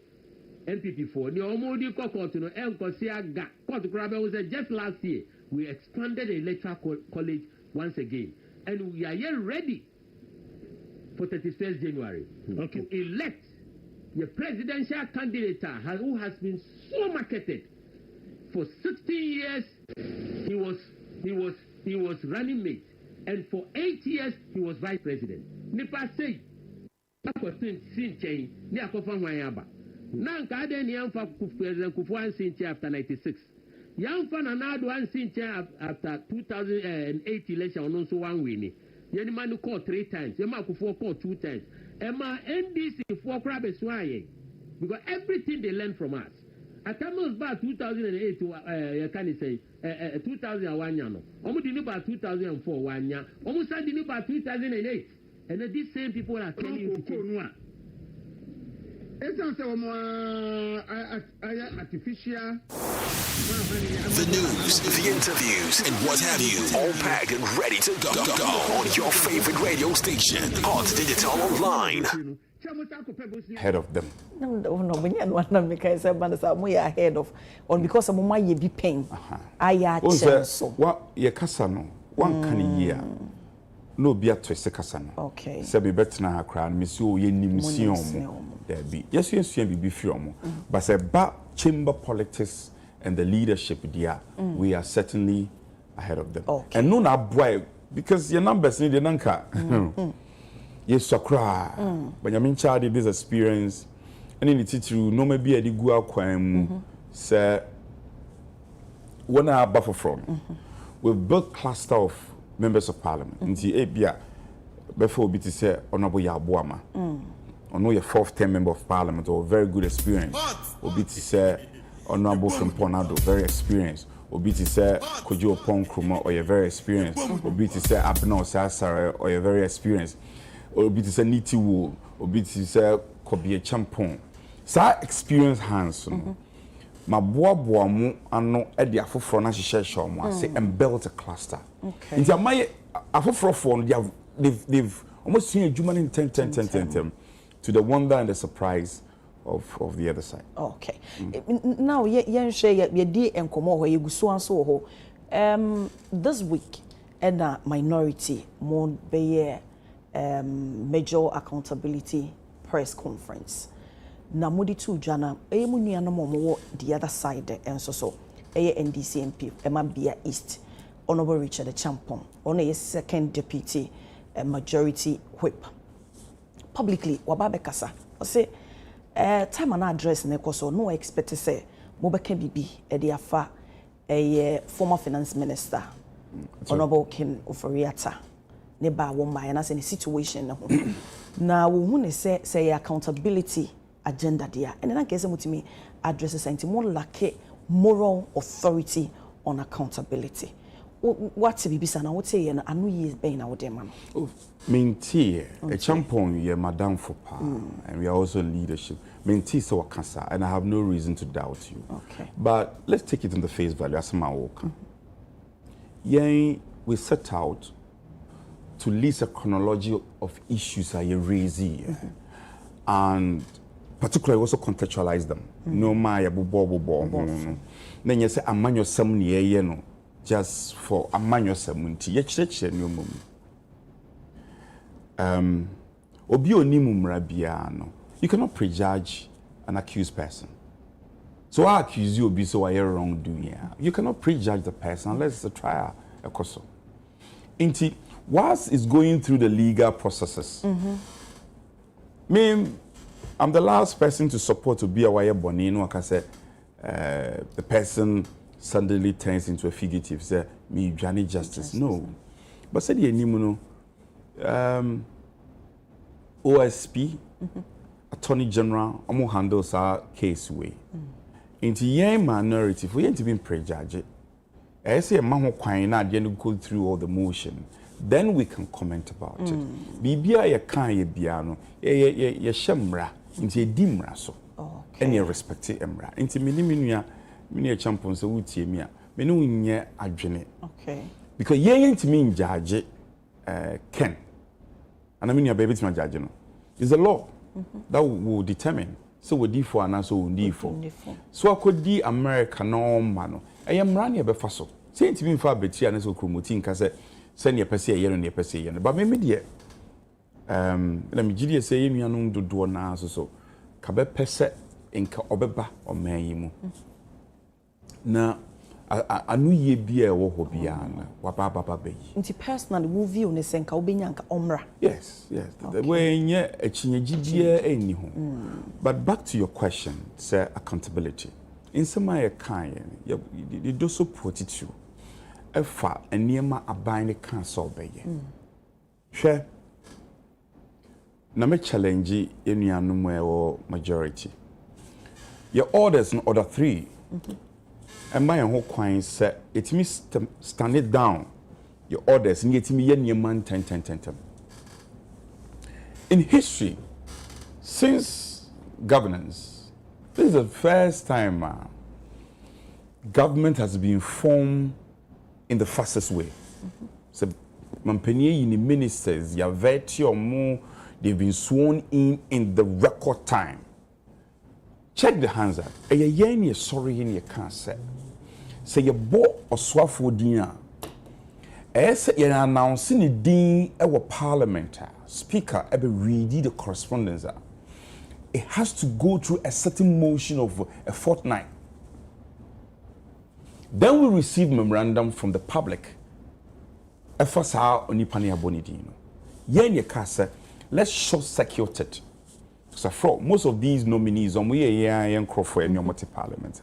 MPP4, the Omodi Kokotuno, El Kosia Kotukrabe was just last year. We expanded the electoral college once again. And we are yet ready for 31st January to elect the presidential candidate who has been so marketed for 16 years. He was running mate, and for 8 years he was vice president. Nipa say, sin chain ni akofa wanyaba. Na nka ade ni amfa president Kufuor sin after 96. Yamfa na nado an sin after 2008 election on so one winning. Yeni man call 3 times. Yema Kufuor call 2 times. Ema NDC for crabbe swaye. Because everything they learn from us. At times about 2008 to can say 2001 yano. Almost did about 2004 1 year. Almost did about 2008. And then these same people are telling you to change. Artificial. The news, the interviews, and what have you, all packed and ready to go on your favorite radio station, Hot Digital Online. Head of them. No, ahead of, or because of my be pain. I so. What ye casano, 1 can year. No be at Casano. Okay. Sabi better crown, Monsieur ye mission. There be. Yes, be from. But say back chamber politics and the leadership there, we are certainly ahead of them. Okay. And no na boy because your numbers need the nanka. Yes, so cry. But I mean, child did this experience, and in the teacher, no maybe a digua crime. Say, when I buffer from, we've built cluster of members of parliament. In the ABA, before we say, Honorable Yabuama, or no, your 4th term member of parliament, or very good experience. Or be to say, Honorable from Ponado, very experienced. Or be to say, Kojo Pon Kruma, or you're very experienced. Or be to say, Abno Sasara, or you're very experienced. Or be to say, Niti Wool, or be to say, Kobie Champon. So experience hands. My boa mu ano e de afoforo na hye hye mo ase and built a cluster. Okay. Nti amaye afoforo for they've almost seen a human in 10 to the wonder and the surprise of the other side. Okay. Now yen share ye di enkomo ho ye gusu anso ho. This week and a minority more be major accountability press conference. Na modi tu jana mu nua no mo the other side and so NDC MP Emabia East Honorable Richard Champon on a second deputy majority whip publicly wababe kasa o say time and address na ekoso no expect say mo beka bibi e de afa former finance minister Honorable Ken Oforiata ne ba wo ma na say the situation na ho na wo hu ne say accountability agenda there and then I guess mutimi addresses and more lack moral authority on accountability what's a bibisa na wote ye na anu ye be na wode ma no Minty a champon ye madam for pa and we are also in leadership. Minty so cancer and I have no reason to doubt you. Okay. But let's take it in the face value as my work. We set out to list a chronology of issues I raise here. And particularly also contextualize them. No my bo. Then you say a man yourself near no just for a man yourself no obi onimu mrabia no you cannot prejudge an accused person. So I accuse you obi so why wrong doing. You cannot prejudge the person unless it's a trial ekoso. Inti whilst is going through the legal processes. Me I'm the last person to support to be a wire bonino. Like I said, the person suddenly turns into a fugitive. Say me Johnny justice. No, but said the no. OSP, Attorney General, Omo handles our case way. Into young minority, for you to be prejudged. I say a man who go through all the motion. Then we can comment about it. Bibia ya kan ye biano, ye shemra, into a dimra so. Any respected emra. Into mini champion so wuti emia. Menu nye adwene. Okay. Because ye ain't mean judge Ken. And I mean your baby to my judge no. It's the law that will determine. So we D for and so we D for. So I could D America no man. I am running a befaso. Say to me for betty and so promoting case send your per se yen and your per se yen. But maybe dear let me GD say you know do na so kabe pese inka obeba o mayimu. Na anu ye bia wo ho bia na wa baba be nti personally wo view ne senka wo benya nka omra. Yes the way nye achinyegidie eni ho. But back to your question, say accountability in some way kan you do support it you efa eniema aban ne kan so be ye hwe na me challenge enuanum e majority your orders in order 3 and my whole coin said it means stand it down your orders and yet me yen man 10 in history since governance this is the first time government has been formed in the fastest way. So mampenie in the ministers ya veti or more they've been sworn in the record time. Check the hands up. A yen sorry in your cancer. Say your bo or swafo dinner. As you announcing the dean our parliament, speaker ever read the correspondence. It has to go through a certain motion of a fortnight. Then we receive memorandum from the public. First, onipani abonidino. Yen your cancer. Let's short circuit it. So for most of these nominees on we for any parliament.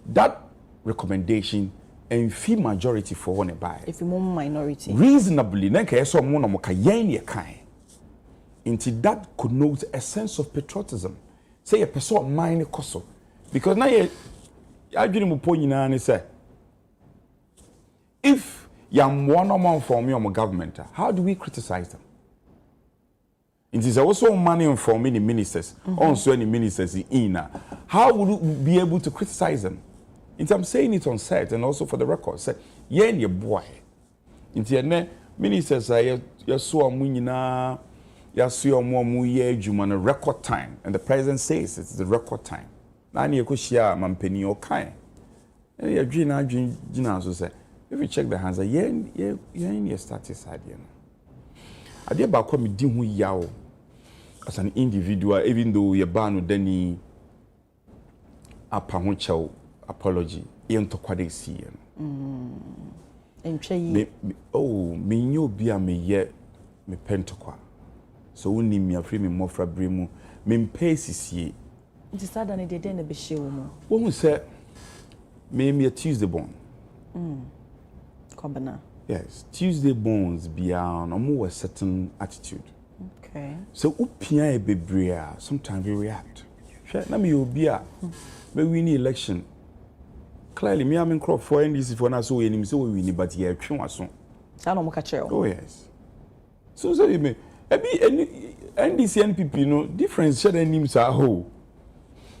That recommendation and fee majority for one buy. If you more minority. Reasonably, nenka so mo na mo ka yen ye kan. Into that connotes a sense of patriotism. Say a person mind koso. Because now you adwene mo po nyina ne say if yam one man from your government, how do we criticize them? It is also money for many ministers, also any ministers in. How would we be able to criticize them? I'm saying it on set and also for the record. Say, yeah, your boy. Into ministers are you saw munina, you saw more muye juman a record time, and the president says it's the record time. Nani kushia mampeni okay. And you dream so say if you check the hands, yeah, status idea. I did about come di hu yawo as an individual, even though you ban with any apology, even to quite see. Oh, me you be a me ye me pentaqua. So we need me a free me more fra brimu, me paces ye. It is sad and it didn't be show. When we say, me a Tuesday born. Combina. Yes, Tuesday bones beyond a more certain attitude. Okay. So upia bebrea, sometimes we react. Let me be a we win the election. clearly me am crop for NDC for na so we nim so we win but ye twe waso I no mo ka kire oh yes so me ebi NDC NPP no difference share nim sa ho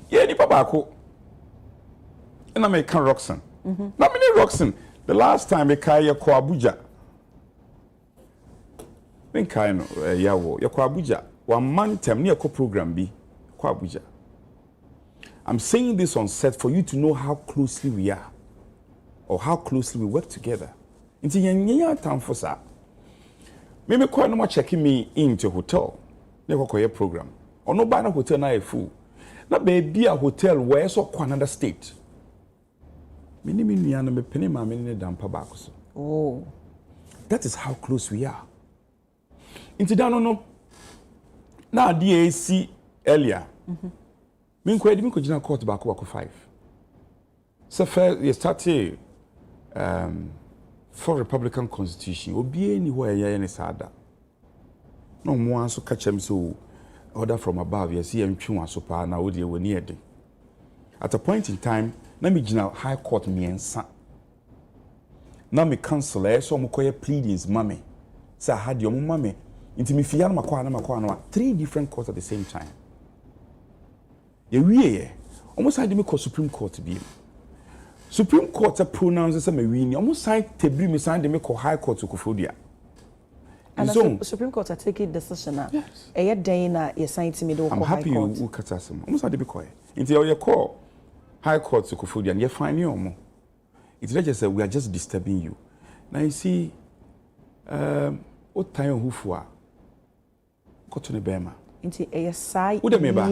ye ni papa ko na me kan Roxanne na me ni Roxanne the last time me kai ye ko Abuja me kai no yawo ye ko Abuja one man term ne ko program bi ko Abuja. I'm saying this on set for you to know how closely we are or how closely we work together. Inti yenya time for sa. Me call no checking me into hotel. Ne ko koye program. Or no buy no hotel na e full. Na baby a hotel where so ko another state. Me ni me nua na me pene ma me ne dampa ba ko so. Oh. That is how close we are. Inti da no. Na DAC earlier. Me ko jina court back 5. So first you started for Republican Constitution. Obi any where ya any sada. No more so catch him so order from above. You see him tune so pa na odi we near de. At a point in time, na me jina high court miensa. Na me counsel so mo koye pleadings mame. Say had your mame. Inti me fia na makwa na 3 different courts at the same time. Ye almost had me call Supreme Court be. Supreme Court pronounces me win. Almost side tebri me sign me call High Court to Kofodia. And the Supreme Court are taking decision now. Yes. A day na you sign to me do I'm happy you cut us. Almost had be quiet. Until you call High Court to Kofodia and you find you more. It's not just that we are just disturbing you. Now you see what time who for got to the Bema. Inti ASI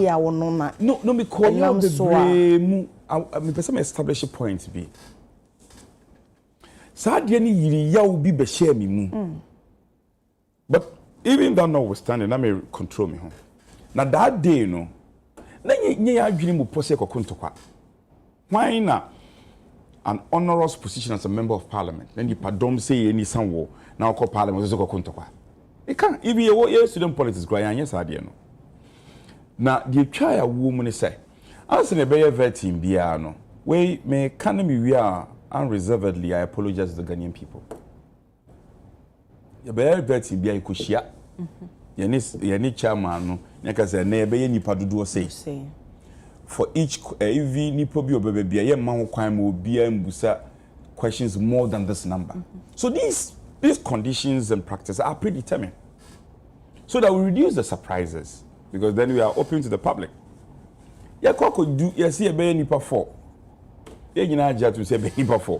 ya wonona no me call you the mu me person establish a point be sa de ni yiri ya obi be share me mu but even that notwithstanding na me control me home na that day no na nye ya adwini mu pose kokontokwa why na an honorous position as a member of parliament then you pardon say any sanwo na call parliament so kokontokwa e kan even ye student politics go yan yes ade no na the try a woman say as ne be vetting bia no we me can me we are unreservedly I apologize to the Ghanaian people. You be vetting bia ikohia ye ni chairman no na ka say na be nipa dodo say for each every nipa bi obebe bia ye man kwan ma obia mbusa questions more than this number. So these conditions and practices are predetermined so that we reduce the surprises. Because then we are open to the public. Ya koko do ya see be nipa 4. Ya nyina aja to say be nipa 4.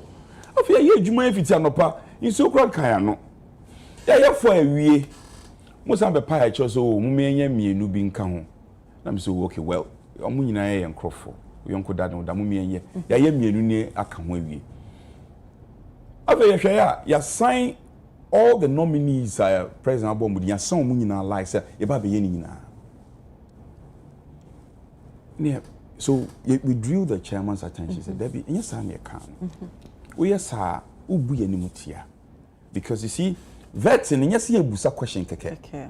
Afia ye adwuma efiti anopa, nso kra kan no. Ya 4 awie. Mo san be pa ya cho so mo menya mienu bi nka ho. Na me so okay well, omo nyina ye nkrofo. Yonko da no da mo menye. Ya ye mienu ni aka ho awie. Afia hwe ya sign all the nominees President Abomudi ya san mo nyina like say e ba be ye ni nyina. Yeah. So we drew the chairman's attention. Said, Debbie, yes, I'm we yes, ubu ye nimutia. Because you see, vets and yes, you busa question keke. Okay.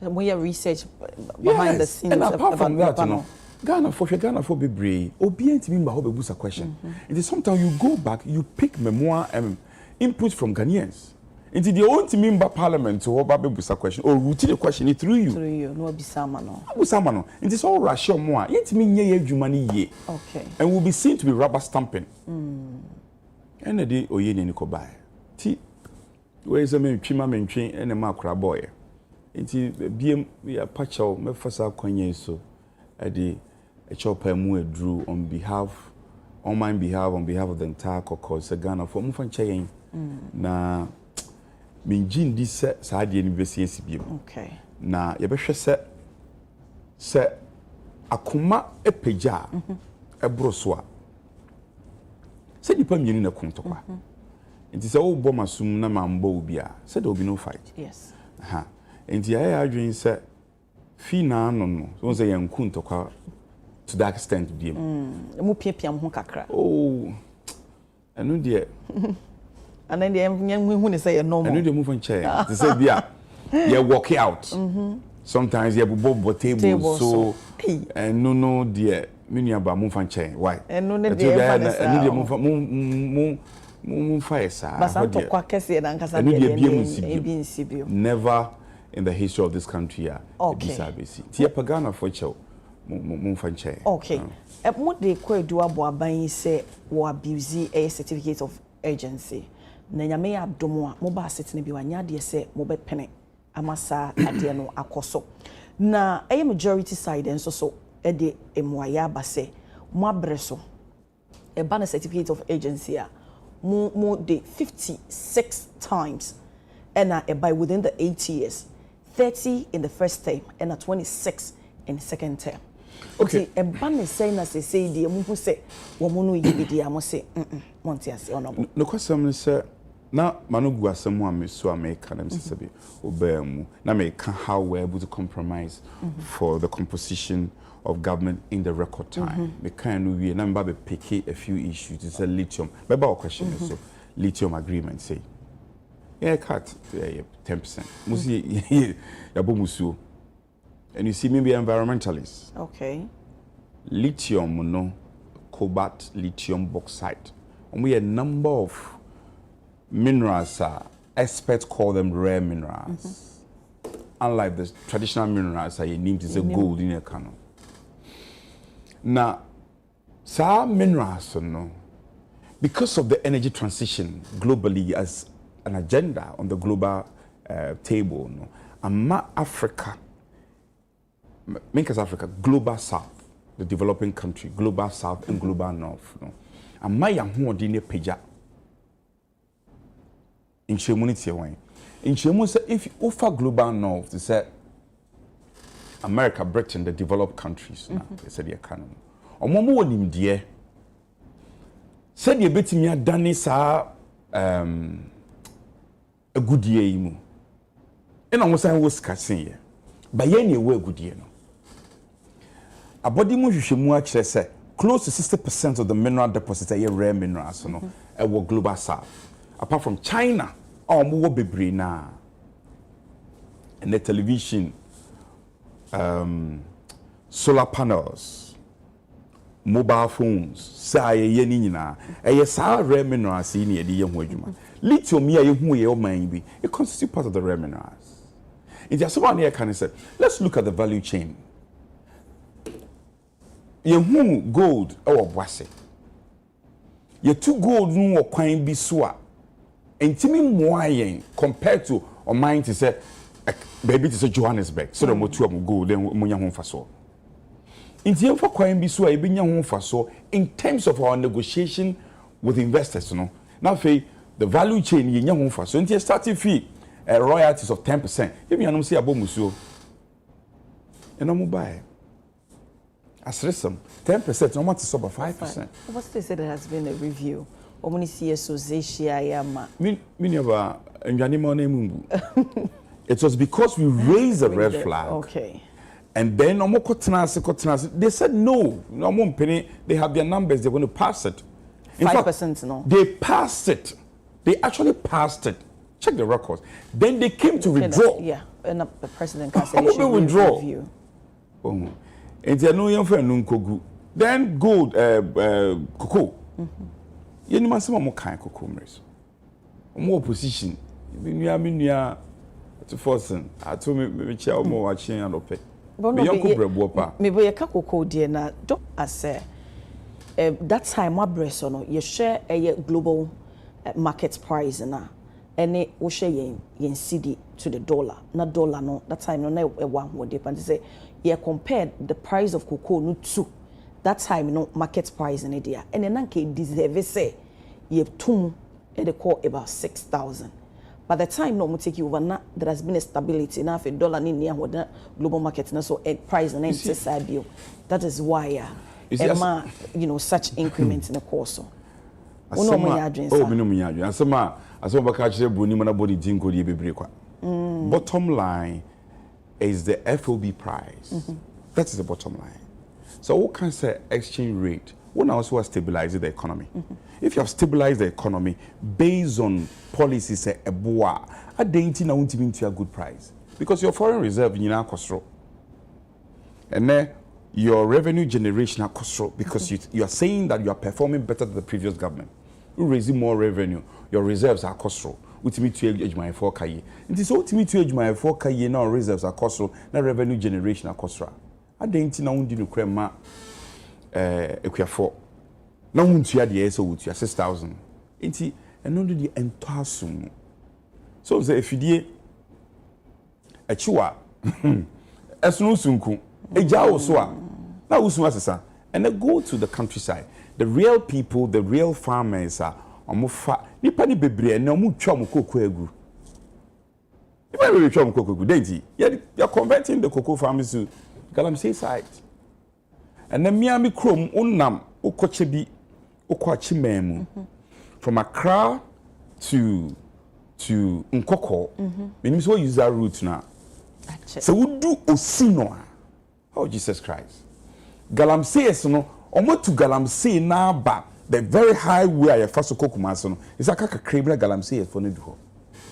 We have research behind the scenes. And apart from that, you know, Ghana for be brave. Obedient to me, but busa question. It is sometimes you go back, you pick memoir and input from Ghanaians. Into the own member parliament to oba busa question or routine question it through you. Through you, no bisama no. Bisama no. It is all ration more. Yet me nye adwuma ye. Okay. And will be seen to be rubber stamping. And the day oye ni ko buy. Ti where is a me twima me ntwen and ma kra boy. Nti biem ya pacho me fasa kwanye so ade a chopper mu edru on my behalf on behalf of the entire caucus Ghana for mu fanche yen. Na minjin di se saadie ni besiensi biem. Okay. Na ye behwe se akoma epeja ebroso a se nipa mienu na kuntokwa. Nti se wo bo masum na mambo obi a se there will be no fight. Yes. Aha. Nti ya adwin se fi na no so say yan kuntokwa to that extent biem. Mu piapia ho kakra. Oh. Anu de and then the who say you're normal. I know they move on chair. They say, yeah, you walk out. Sometimes you have a table, so and no, dear, Mini aba mumfa nkyɛn. Why? Eno ne de ɛfa ne saa. Eno de mumfa yesa. Basanto kwa kɛse na nkasa de ebi nsibio. Never in the history of this country okay. Tia pagana for chew mumfa nkyɛn. Okay. Mo de ko edu abo aban se wo abuse a certificate of agency. Na nyame ya domo a mo ba setene bi wanya de se mo be pene amasa ade no akoso. Na a majority side enso so e de emwaya ba se mo abreso e ba na certificate of agency a mo de 56 times and e by within the 8 years, 30 in the first term and 26 in the second term. Okay, e ba na say na say de mo hu say wo mo no yibidi am say monte ase onobo. No kwasam say na manogu asem a me so America na mse be obemu na me can how we're able to compromise for the composition of government in the record time. Me can no we na me ba be pick a few issues. It's a lithium. Me ba question so lithium agreement say. Yeah, cut 10%. Musi ya bo musuo. And you see me be environmentalist. Okay. Lithium no cobalt, lithium bauxite. And we a number of minerals experts call them rare minerals. Unlike the traditional minerals you need to say gold in a canon. Now, some minerals no, because of the energy transition globally as an agenda on the global table, no, and Africa, make us Africa, global south, the developing country, global south and global north, no, and my young who didn't pay in Chemunity way. In Chemunity, if you offer global north, they say America, Britain, the developed countries, now they said the economy. Or more than dear, said you bet me a Danis a good year. And almost I was casting by any way good year. A body much say close to 60% of the mineral deposits are rare minerals, no, global south. Apart from China, or more bebre na, and the television, solar panels, mobile phones, say yenina, a rare minerals in the young woman. Lithium, it constitutes part of the rare minerals. In just one year, can say, let's look at the value chain. You gold or wase. You two gold no or coin be swa. And Timmy Moyen compared to or mine to say, baby, to say Johannesburg, so the motu of gold, then Munya home for so. In the for coin be swa, be home for so, in terms of our negotiation with investors, no. Now, the value chain in home for so, and the starting fee, royalties of 10%. If you don't see a bomuso, and no buy. As resum, 10%, no matter sub 5%. What's they said there has been a review. Omni CSO Zeshia Yama. It was because we raised the red flag. Okay. And then they said no. No penny. They have their numbers. They're going to pass it. 5% no. They passed it. They actually passed it. Check the records. Then they came to withdraw. Yeah. And the president can say withdraw. Review. And they no young friend nunkogu. Then gold cocoa. You must have more kind cocoa more opposition. You to force I told me chair more watching and open. Maybe a cocoa dear na do as that time my breast no you share a global market price na any we share yen CD to the dollar. Not dollar no that time no na one more depend say you compared the price of cocoa no to that time no market price in India and then nanke deserve say you tum and they call about 6,000. By the time no take you over now there has been a stability now for dollar in near what global market now so a price and then that is why you know such increments in the course. Bottom line is the FOB price. That is the bottom line. So what can say exchange rate? One also stabilize the economy. If you have stabilized the economy based on policies, a boa, a dainty na won't even to a good price because your foreign reserve in your control. And then your revenue generation cost because you are saying that you are performing better than the previous government. You raising more revenue, your reserves are cost. Ultimately to age for kaye. It is ultimately to age my 4 kaye now reserves are cost, now revenue generation are cost. I didn't know undi no crema equiafo. Now unti ya the SO with your 6,000. Inti and only the entire sum. So if you a chua as no sunku a jao soa now usuma and then go to the countryside. The real people, the real farmers are omofa nipa ni bebre na omu twa mo cocoa egu. Nipa be twa mo cocoa egu denti. You're converting the cocoa farmers to Galamsey side. And then Miami Chrome unam ukoche bi ukwachi memu. From Accra to Nkoko. Meaning so use that route now. So we do osino. Oh Jesus Christ. Galamsey is no omo to Galamsey na ba the very high way I first cook mason is a crabble Galamsey for no.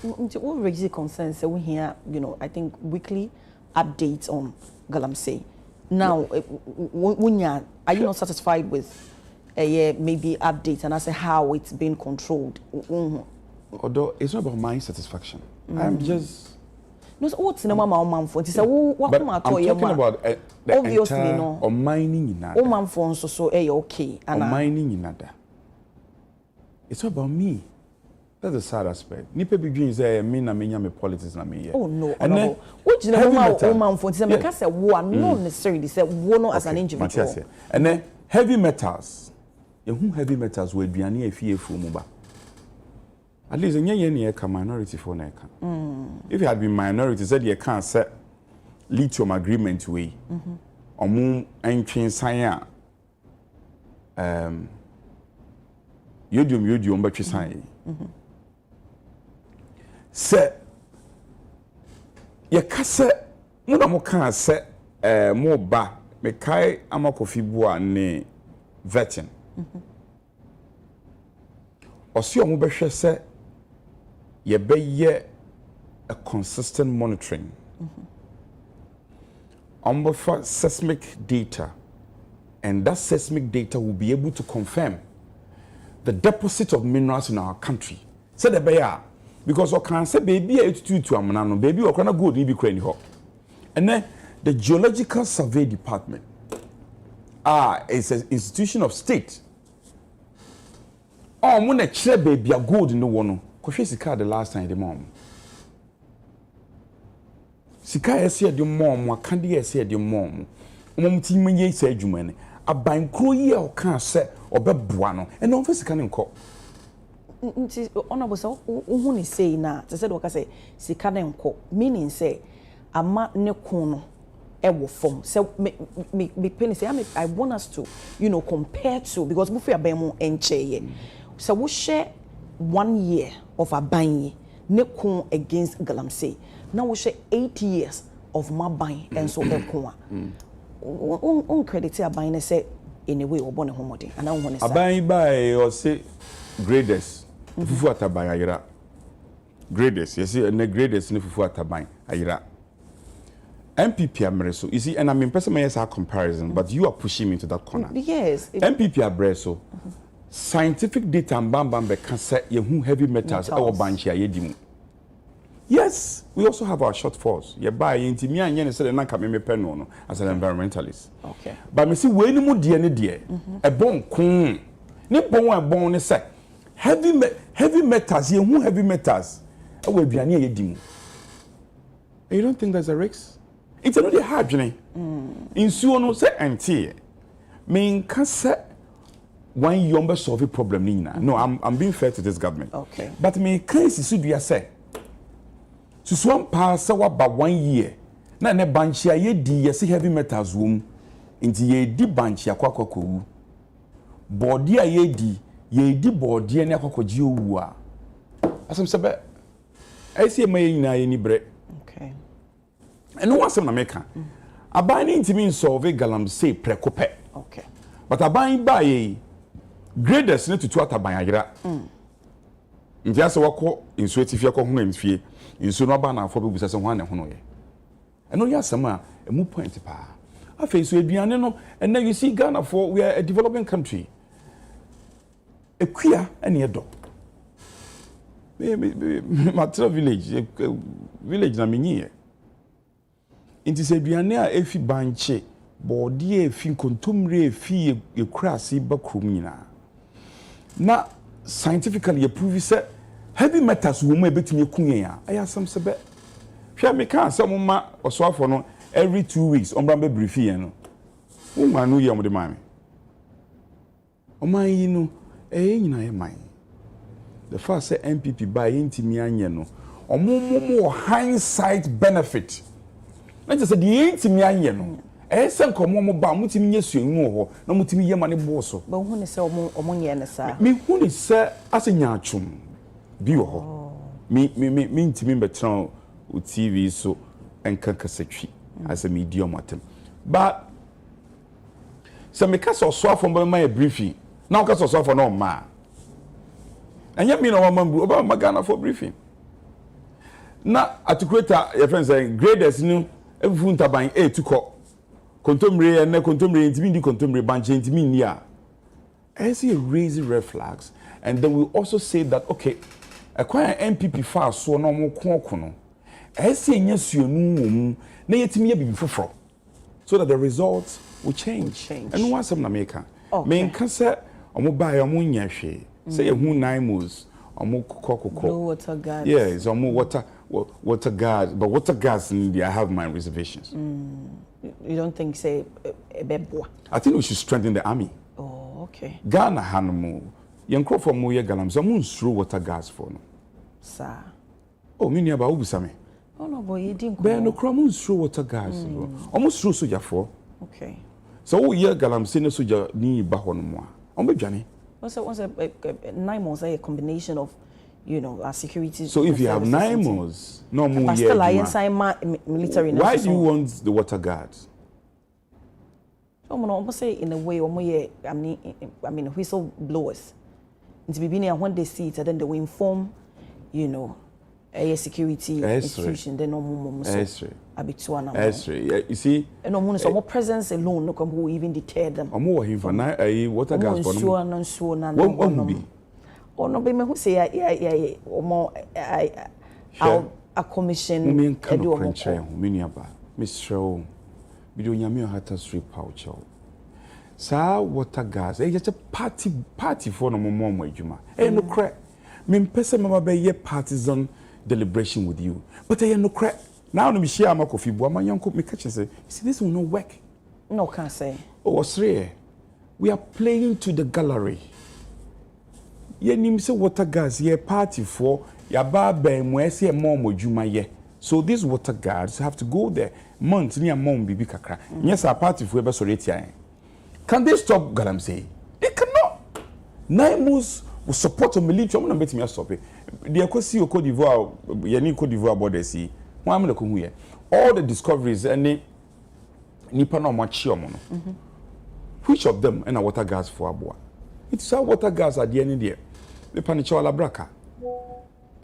All raise concerns we hear, I think weekly updates on Galamsey. Now, are you not satisfied with maybe updates and I say how it's being controlled? Although it's not about my satisfaction. I'm just. No, what's the mama for? It's a what I'm talking about the obviously no. Or mining in that. Man for so okay. Or mining in that. It's not about me. That's the sad aspect. Nipe begin say me na me politics na me. Oh no. And then which the man for? It's because say war not necessarily say war as an individual. And then heavy metals. Who heavy metals we aduane afiefu mu ba. At least any minority for neka. If it had been minority, said you can't set lithium agreement way. Omu entwin san yodium betwe san. Se ye kase mo kan se mo ba me kai amakofi bua ne vetin. Osi omu behwe se ye be a consistent monitoring. For seismic data, and that seismic data will be able to confirm the deposit of minerals in our country. Say the bear because I can say baby 82 to amanano baby or kana good ni bi kra ni ho. And then the Geological Survey Department is an institution of state. Oh, mo na kire baby a gold no wono. Kohwe sika the last time the mom. Sika ese de mom, akande ese de mom. Omom ti menye se adwuma ne. Aban kro yi a o kan se obeboa no. E no sika ne nko. Nti honorable say who ni say na, they said waka say sika ne nko. Meaning say ama ne kun no e wo form. So me penny say I want us to, compare to because we aban mo enche ye. So we share 1 year of aban ne kun against Galamsey. Now we share 8 years of maban and so ekun on credit aban ne say anyway obone homode and I want to say aban by or say graders fufu ataban ayira graders you see and graders ne fufu ataban ayira MPP amreso you see and I mean person may say comparison but you are pushing me into that corner. Yes, MPP abreso scientific data mbamba be can say ye hu heavy metals e wo banchi ayedimu. Yes, we also have our shortfalls. You buy into me and you say na ka me pen no as an environmentalist. Okay. But me see we ni mu die ne die. E bon kun. Ni bon e bon ne say heavy metals, you hu heavy metals. E we aduane ayedimu. You don't think there's a risk? It's another hard journey. Insuo no say anti. Me can say one yombe solve a problem ni na. No, I'm being fair to this government. Okay. But me can see do say to swam pass about 1 year. Na ne banchi aye di yesi heavy metals wom. Inti ye di banchi akwakoko wu. Body aye di ye di body ne akwakoji owu a. Asem sebe ese maye nyina ye ni bre. Okay. Eno wasem na meka. Aban ni intimi solve Galamsey prekope. Okay. But aban ba ye graders ne tutu ataban ayira. Nti ase wako insuo tifie ko ho enfie. Insuo no ba na afọ be busa se ho na ho no ye. Eno ya asem a emu point pa. I face with Bianino, and now you see Ghana for we are a developing country. A queer and a dog. Matra village, village na minye. Inti se Biane a efi banche, body e fi kontumre fi e krasi bakrumina. Na scientifically prove say heavy metals wo ma betumi kunye ya. Aya sam sebe. Hwa me kan say moma osoafo no every 2 weeks on brambe briefi yen no. Wo ma no ye mo de mame. O man yi no nyina ye man. The first say MPP by intimi anye no. Omo hindsight benefit. Na just say the intimi anye no. Sen komo mo ba mutimi nye suenu ho na mutimi ye mane bo so. Ba hu ne say omo nye ne sa. Me hu ne say asenya atwom bi wo ho. Me intimi betran o TV so enka kasatwi as a medium atem. But so me ka so so afọ ma briefing. Na ka so so afọ no ma. And yet, me no mambu about Magana for briefing. Na atikweta your friends say graders no everything taban e to call. Contemporary and contemporary intimi di contemporary banche intimi nia. I see a raising red flags, and then we also say that okay, acquire MPP fast so no more kono. I see nyasuonu na yetimi bibi foforo. So that the results will change. And once I'm na make. Me nka say omo ba ya omo nya hwe. Say who nine moves, omo kokoko. Blue water gas. Yeah, it's omo water gas, but water gas in India I have my reservations. You don't think say ebeboa? I think we should strengthen the army. Oh, okay. Ghana hanu yankro for mo ye galam so mo through water gas for no. Sir. Oh, me niaba obusa me. Oh no, boy, you didn't. Be no kro mo through water gas. Almost through soja for. Okay. So wo ye galam say no soja ni ba ho no mo a. Omo dwane. Once a 9 months, a combination of, you know, our security. So if you have 9 months, no more year. Military. Why do you want the water guards? I'm say in a way, I mean, whistle blowers. It's beginning when they see it, and then they will inform, you know, a security institution. Then no more. You see, and no more presence alone. No come who even deter them. I'm more him for water gas for no. What would be? Oh no, be me who say yeah. More a commission. Me can no crunch. Me aba. Miss Show. We do nyame hata strip pouch. Sa water gas. Just a party for no more adwuma. No crack. Me pese mama be ye partisan deliberation with you. But no crack. Now let me share my coffee. Boy, my young cook me catch and say, see, this will not work. No, can't say. Oh, Sri, we are playing to the gallery. Ye nim say water gas ye party for ya barbe mwesi e mom ojuma ye. So these water guards have to go there. Months near mom bibi kakra. Yes, our party for ebe soreti. Can they stop Galamsey? They cannot. 9 months will support a military. I'm not betting me stop it. The Ecosi Cote d'Ivoire, Yanni Cote d'Ivoire border see. All the discoveries and nipa no machi omo no. Which of them and a water gas for aboa? It's our water gas at the end there. The panichola braka.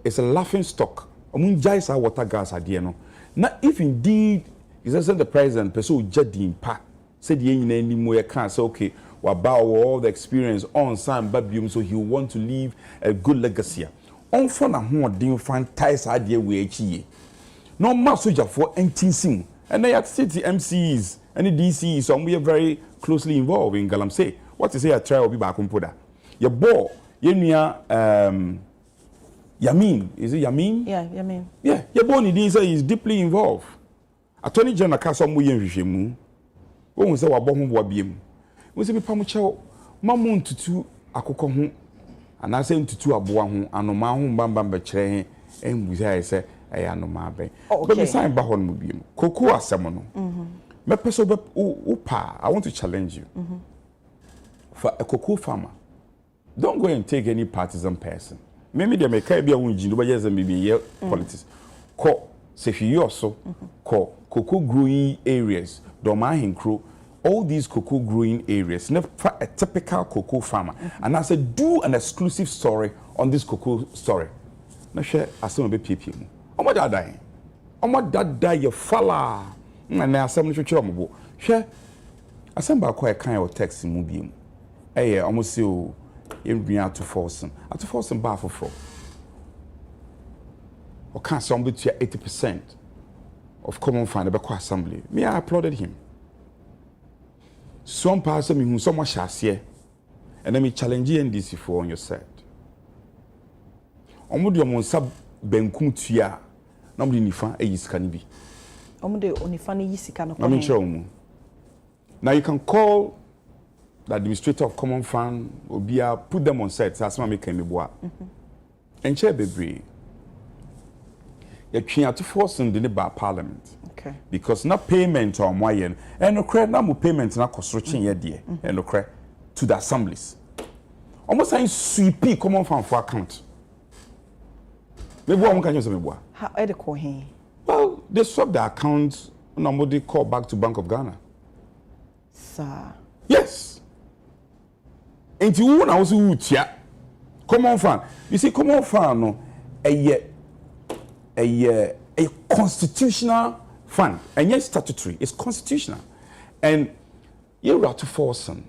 It's a laughing stock. Omun jais our water gas at the end. Now if indeed is the president person jadi pa said the any more can say okay, we about all the experience on Sam Babium, so he want to leave a good legacy. On for na ho den fan ties idea we echi. No mass soldier for NTC. And they had city MCs and the DCs, so we are very closely involved in Galamsey. What is say a try will be back on Poda? Your boy, Yamin, is it Yamin? Yeah, Yamin. Yeah, your boy is deeply involved. Attorney General Kasam William Rijimu. When say wabɔ ho biem. We say me pamucho mamu ntutu akokɔ ho anase ntutu aboa ho anoma ho mbamba be kyerɛ he embuza say ɛyɛ anoma bɛn. But me sign ba hɔ no biem. Koko asɛm no. Me person be upa. I want to challenge you. For a cocoa farmer, don't go and take any partisan person. Maybe they may carry be a wunji no be maybe politics. Ko se fi also ko cocoa growing areas. Crew, all these cocoa growing areas, never a typical cocoa farmer. And I said, do an exclusive story on this cocoa story. Now share as some be people. Oh my dad dying. Oh my dad die your fella. And now some little trouble. hwɛ asɛm baako a ɛkan wɔ text mu bi mu ɛyɛ ɔmo se o yɛnwia ato forcing baa foforɔ ɔka sɛ ɔmo betua 80% of common fund ɛbɛkɔ assembly. Me, I applauded him. Some person who so much aseɛ and then me challenge NDC for on your side. Ɔmo de ɔmo nsa benkum tua na ɔmo de nifa eyi sika ni bi. Ɔmo de onifa ne yi sika no. Na me kyerɛ ɔmo. Now you can call the administrator of common fund obia put them on set as ma make me boa. Enche bebree. Yɛtwe ato forcing de ne ba parliament. Okay. Because na payment or mo ayen and no credit na mo payment na kosrochen ye de and no credit to the assemblies. Almost saying sweep common fund for account. Maybe one can use me boa. How are they call him? Well, they swept the account nobody call back to Bank of Ghana. Sir. Yes. And you na also utia common fund. You see common fund no a constitutional fund and yes statutory, it's constitutional. And you have to force them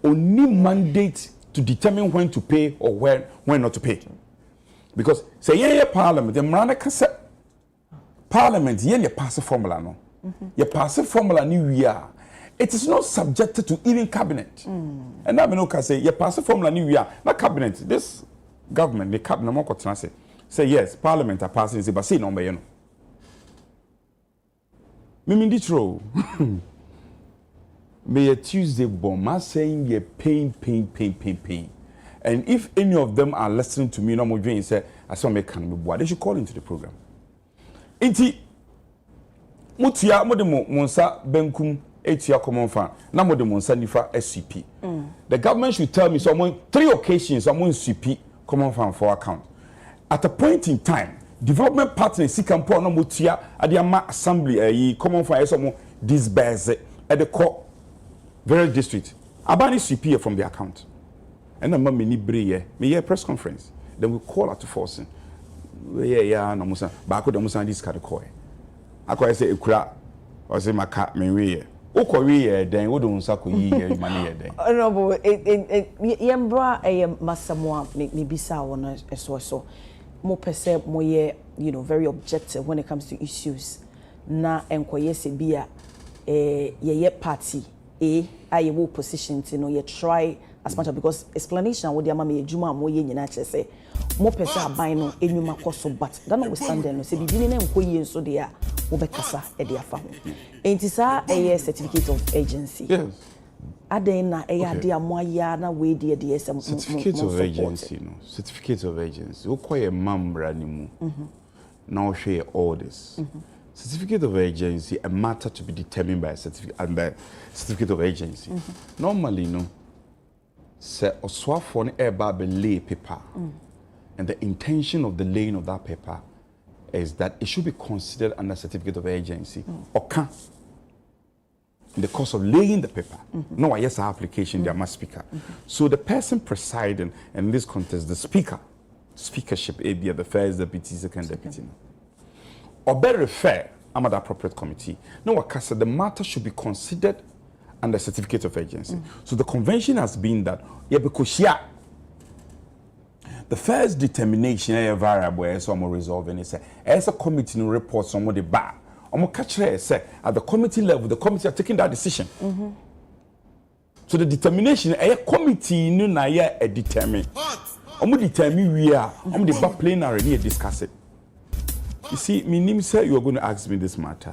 only mandate to determine when to pay or when not to pay. Because say yeah parliament, the Marana Kasa Parliament, you pass a formula no. You pass a formula new year. It is not subjected to even cabinet. And now I can say you pass a formula new year, not cabinet. This government, the cabinet more say yes, parliament are passing, but say no, you know. Mimi ditro. May a Tuesday bomb saying ye pain. And if any of them are listening to me, no more doing say, I saw me can be boy. They should call into the program. Inti Mutia Modemo Monsa Benkum Etia Common Fund, na Modemo Nifa SCP. The government should tell me someone 3 occasions someone CP Common Fund for account. At a point in time, development partners see can pour no mutia at the assembly common fund some disburse at the court very district. Abani CPA from the account. And then many breye me press conference. Then we call out to forcing. Yeah, no musa. Bako the musa this card call. I say ekura or say maka me we. Okori then we don't sako yi money then. No, but yembra masamwa me bisa wona so. More per se, more very objective when it comes to issues. Na enkoye se bia ye party I will position to you try as much because explanation what the mama juma mo ye nyina che say more per se aban no enwuma koso but that notwithstanding no say bibini na enkoye nso de a wo bekasa e de afa ho. Entisa certificate of agency. Yes. Adena ade amoya na we de DSM certificate of agency no certificate of agency wo koye mambra ni mu now share all this certificate of agency a matter to be determined by a certificate of agency normally no say oswafo no eba be lay paper and the intention of the laying of that paper is that it should be considered under certificate of agency or in the course of laying the paper. No, yes, our application, there must speaker. So the person presiding, and in this context, the speakership, AB, the first deputy, second deputy. Or better refer, I'm at the appropriate committee. No, the matter should be considered under certificate of agency. So the convention has been that, because the first determination, a variable, as I'm resolving, is as a committee no report, somebody back. Say at the committee level, the committee are taking that decision. So the determination, a committee no na a determine. Determine we are. The plenary here discuss it. You see, me name say you are going to ask me this matter.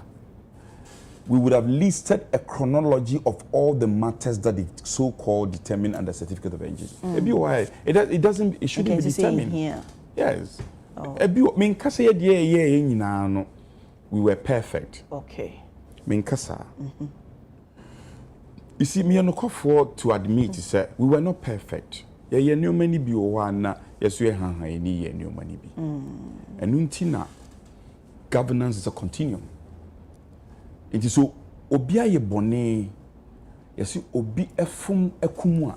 We would have listed a chronology of all the matters that the so-called determined under certificate of agency. It doesn't. It shouldn't be determined here. Yes. We were perfect. Okay. Minkasa. You see, me and Okofo to admit say we were not perfect. Yeah, no many be one. Yes, we have any no money be. And untina governance is a continuum. It is so obia ye bone. Yes, obi efum ekumwa.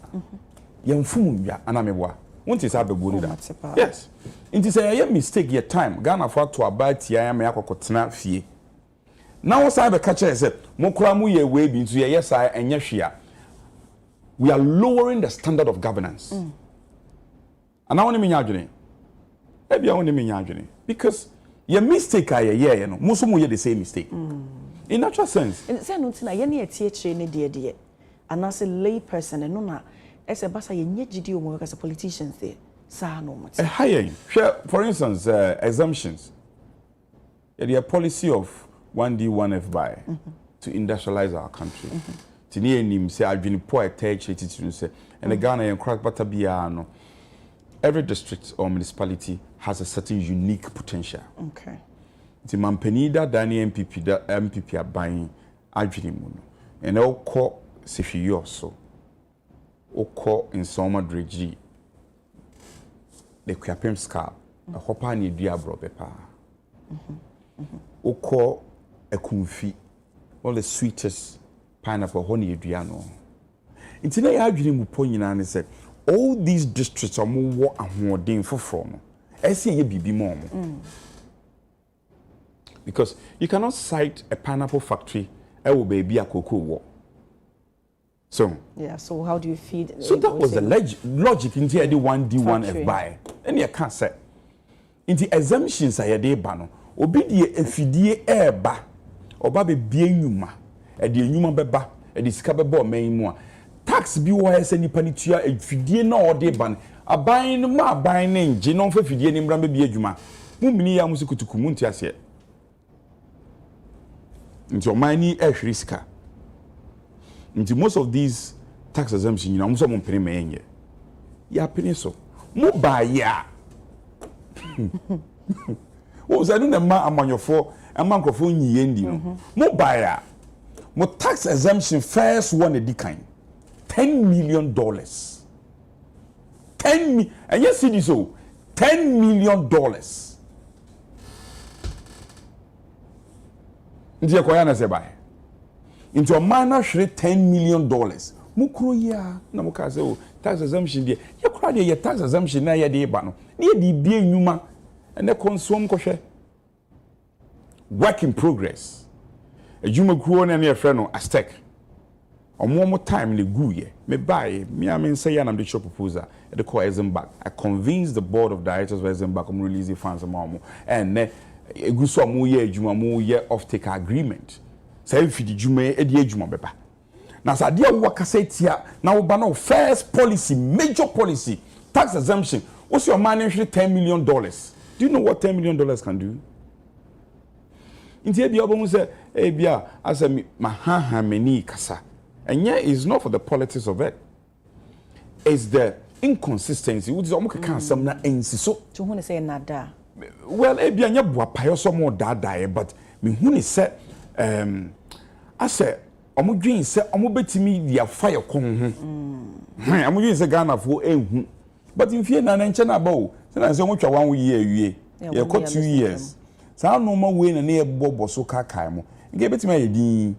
Yemfum ya anamebwa. Won't is have a good that? Yes. It is a mistake your time. Ghana for to abide here, I may have fee. Now cyber catcher said mokra mu ye we bi ntu ye yes I enye hwea. We are lowering the standard of governance. And I want to mean adwene. Maybe I want to mean adwene because your mistake are you know most of the same mistake. In natural sense. And say no tina ye na tie ne de and as a lay person and no na as a basa ye nye gidi o mo as a politicians there. Sa no mate. Higher. For instance, exemptions. The policy of 1D 1F buy to industrialize our country. Tini nim say adwene po attach it to say and the Ghanaian crack batabiano. Every district or municipality has a certain unique potential. Okay. The Mampenida Dani MPP are buying adwene mu no. And all call Sefiyo so. O call in Soma Dreji. The Kwapem Scar, a hopa ni diabro bepa. O call a kumfi, all the sweetest pineapple honey duano. In today, I dream with Poyina and said, all these districts are more and more doing for from. I see you be more. Because you cannot cite a pineapple factory, I will be a cocoa war. So yeah, so how do you feed? So that was the logic in the 1D 1F buy. And you can't say. In the exemptions I had a bano, obedi efidie eba, oba be bienuma, e de enuma beba, e de sika beba o menmu. Tax bi wo ese nipa ni tua efidie na o de ban. Aban no ma aban ne nje no fa fidie ni mra be bi adwuma. Mu mini ya musu kutuku mu ntia se. Nti o mani e hwiri sika. Nti most of these tax exemptions, you know, most of them pay me. Ya penny so. Mo buy ya. What was I doing? The man among your four, a microphone yendi no. Mo buy ya. Mo tax exemption first one a decline. $10 million. 10 million. And yes, it is so. $10 million. Nti ya kwa se buy. Into a minor shred $10 million. Mukro ya na muka say tax exemption there. You cry there tax exemption na ya de ba no. Na de bie nyuma and the consume kohwe. Work in progress. Ejuma kuro na na friend no Aztec. Omo time le gu ye. Me buy me am say ya na the shop proposal. The call Eisenberg. I convinced the board of directors of Eisenberg to release the funds amount and egu so mo ye ejuma mo ye off take agreement. Say if the jume edi ejuma beba. Na sa dia wo kasetia na wo ba no first policy, major policy, tax exemption. What's your money $10 million? Do you know what $10 million can do? Inti ebia obo say ebia as a mahaha meni kasa. And yeah, it's not for the politics of it. It's the inconsistency. Which is almost can some na ensiso. To who say nada. Well, ebia nya bua payo so more dada but me hu ni say I said, omo dwin se omo betimi dia fire kon ho. Omo dwin se Ghana fo ehu. But in fear na nche na ba o. Se na se omo twa 1 year awie. Ye ko 2 years. Sa no ma we na e bobo so kakai mo. Nge betimi ayedin.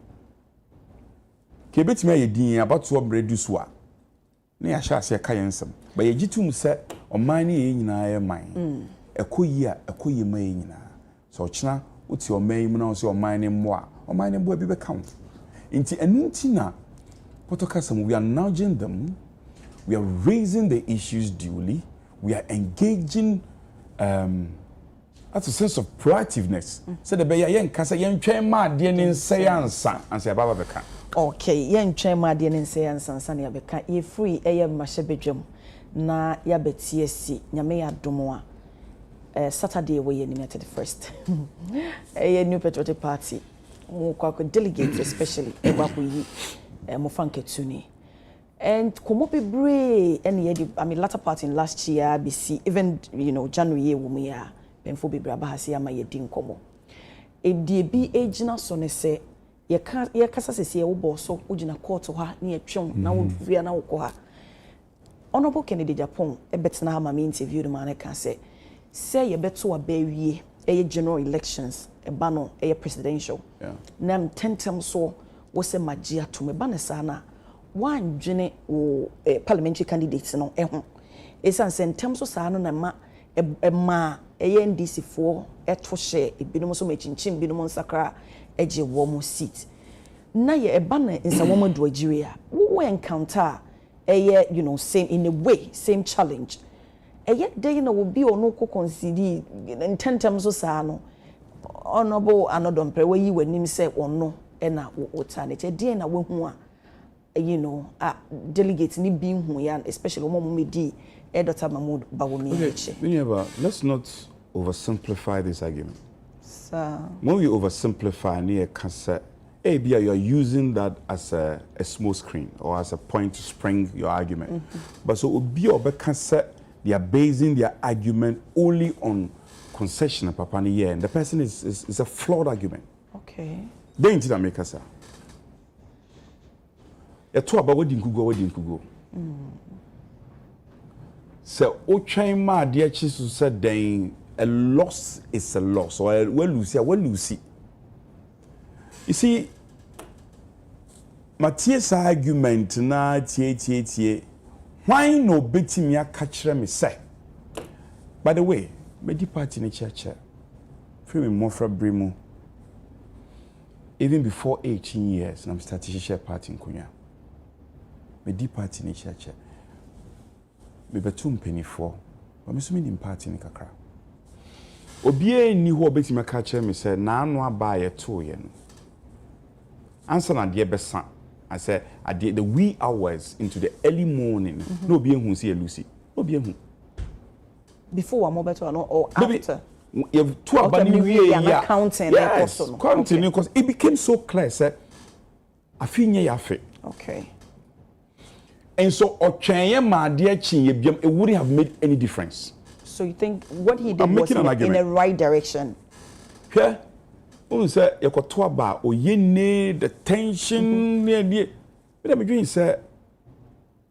Ke betimi ayedin about to reduce wa. Na ya sha se ka yensem. Ba ye gitum se oman ne ye nyina ye man. Ekoyi a ekoyi ma ye nyina. So china uti oman mu na so oman ne mmoa. Oman ne mboa bi be count. Inti enuntina potokasam we are nudging them. We are raising the issues duly. We are engaging that's a sense of proactiveness. So the beya yen kasa yen twen ma de ne nsayansa ansa baba beka. Okay, yen twen ma de ne nsayansa ansa ne beka. Ye free eye mahye na ya betie si nyame ya domo a Saturday we ye ni 31st. Eye New Patriotic Party. Kwa delegates especially ebakuyi mofanketuni. And Kumope Bray and latter part in last year BC even January wumia penfo bebra bahasi ama yedin komo. E die bi ejina so ne se ye kasa sese ye wo boso ujina court ha na yetwon na wo via na wo ko ha. Honorable Kennedy Japan ebetna ha ma me interview ma na kan say ye beto abawie eye general elections eba no eye presidential. Yeah. Nam tentem so wo se magia to me ba ne sana one dwene wo parliamentary candidates no ho esan sentem so saa no na ma NDC for eto hye ebinom so machinchim binom nsakra eje wo seat na ye eba na nsa wo do Nigeria wo encounter same in a way same challenge dey na wo bi ono ko consider in terms of sa no honorable anodom pre we yi wanim say ono na wo target dey na wo hu a delegate ni bi hu ya especially wo mo medi Dr. Mahmoud Bawomi. Let's not oversimplify this argument. Sir. When we oversimplify near cancer, you are using that as a small screen or as a point to spring your argument. But so be over cancer, they are basing their argument only on concession papa ni and the person is a flawed argument. Okay. They into that make us. You talk about what didn't go. So, Ochima, dear Chisu said, then a loss is a loss, or a well, Lucy. You see, Matthias' argument na tie. Why no betting me a catcher me say? By the way, me di party in the church. Free me more from Brimo. Even before 18 years, I'm starting to share party in Kunya. Me di party in the church. Me betum penny for, but me so me party in kakra. Obie ni ho obeti me catcher me say na anu aba ye to ye no. Answer na de besa. I said at the wee hours into the early morning. No be hu see Lucy. No be hu. Before one mobile to or after. You have two about the counting. Yes, counting because it became so clear. Said, I feel near okay. And so, it wouldn't have made any difference. So you think what he did was in the right direction? Yeah. When say you got to about or you need the tension near. But I'm doing say,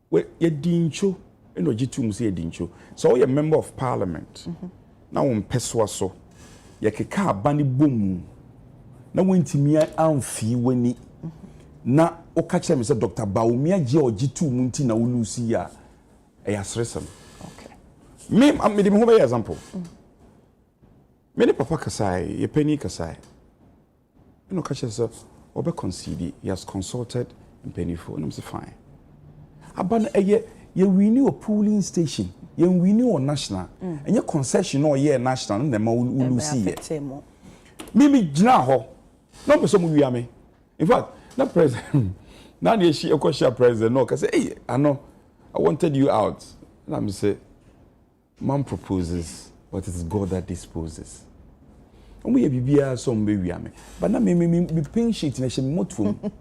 well, you didn't show. You know, you say didn't show. So you're a member of parliament. Now on Peswaso, you can car bandy boom. Now when Timia amfi when na o catch them say Dr. Baumia G2 munti na ulusi ya asresem. Okay. Me am me dem ho be example. Me ne papa kasai, ye penny kasai. You know catch say obe concede, he has consulted in penny for, and I'm say fine. Aban ye renew a polling station. You renew on national and your concession or ye national and the ma ulusi ye. Me jina ho. No be so mu wi ame. In fact, that president, now the she a president, no, because hey, I know, I wanted you out. And I'm say, man proposes, but it's God that disposes. And we be some baby, but now me pink sheet in a shemotful.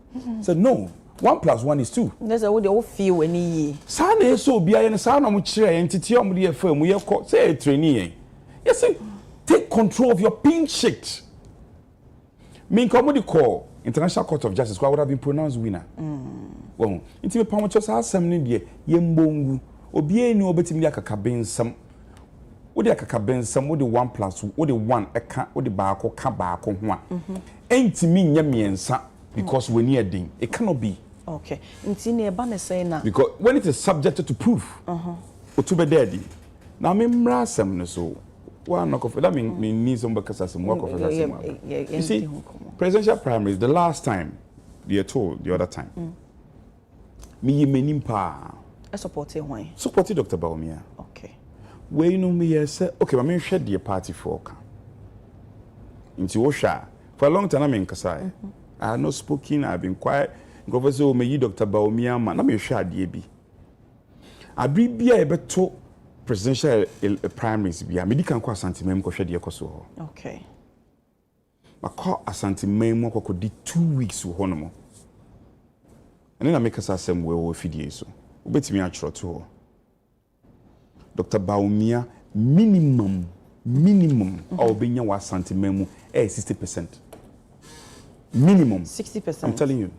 Said no, 1 + 1 is 2. That's what they all feel when he. Sana so be and sana much entity on the firm. We have say a trainee. Yes, take control of your pink sheet. Me comedy call. International Court of Justice, who would have been pronounced winner. Well, it's a power just has some India, Yembongu, Obie no betting like a cabin some. What the cabin some, what the 1 + what the 1 a cat, what the barco cabako one. Ain't to me, yummy and sa because we're near ding. It cannot be. Okay. It's in a banner saying now. Because when it is subjected to proof, or to be daddy. Now, me mrasam so. One knock off. That means some because some work of you see, presidential primaries, the last time, they are told the other time. Me menimpa. I support you why? Support Dr. Baumia. Okay. Where you know me say, okay, but me share the party for. Into Osha. For a long time I'm in Kasai. I have not spoken, I've been quiet. Go say, oh, me Dr. Baumia man, me share the AB. I be able to presidential primaries be a medical asante mem ko hwede ekoso. Okay. Makọ asante mem mo ko di 2 weeks wo no mo. Ene na make us asem we wo fidie so. Obetimi a chiro to. Dr. Baumia minimum obenya wa asante mem 60%. Minimum 60%. I'm telling you.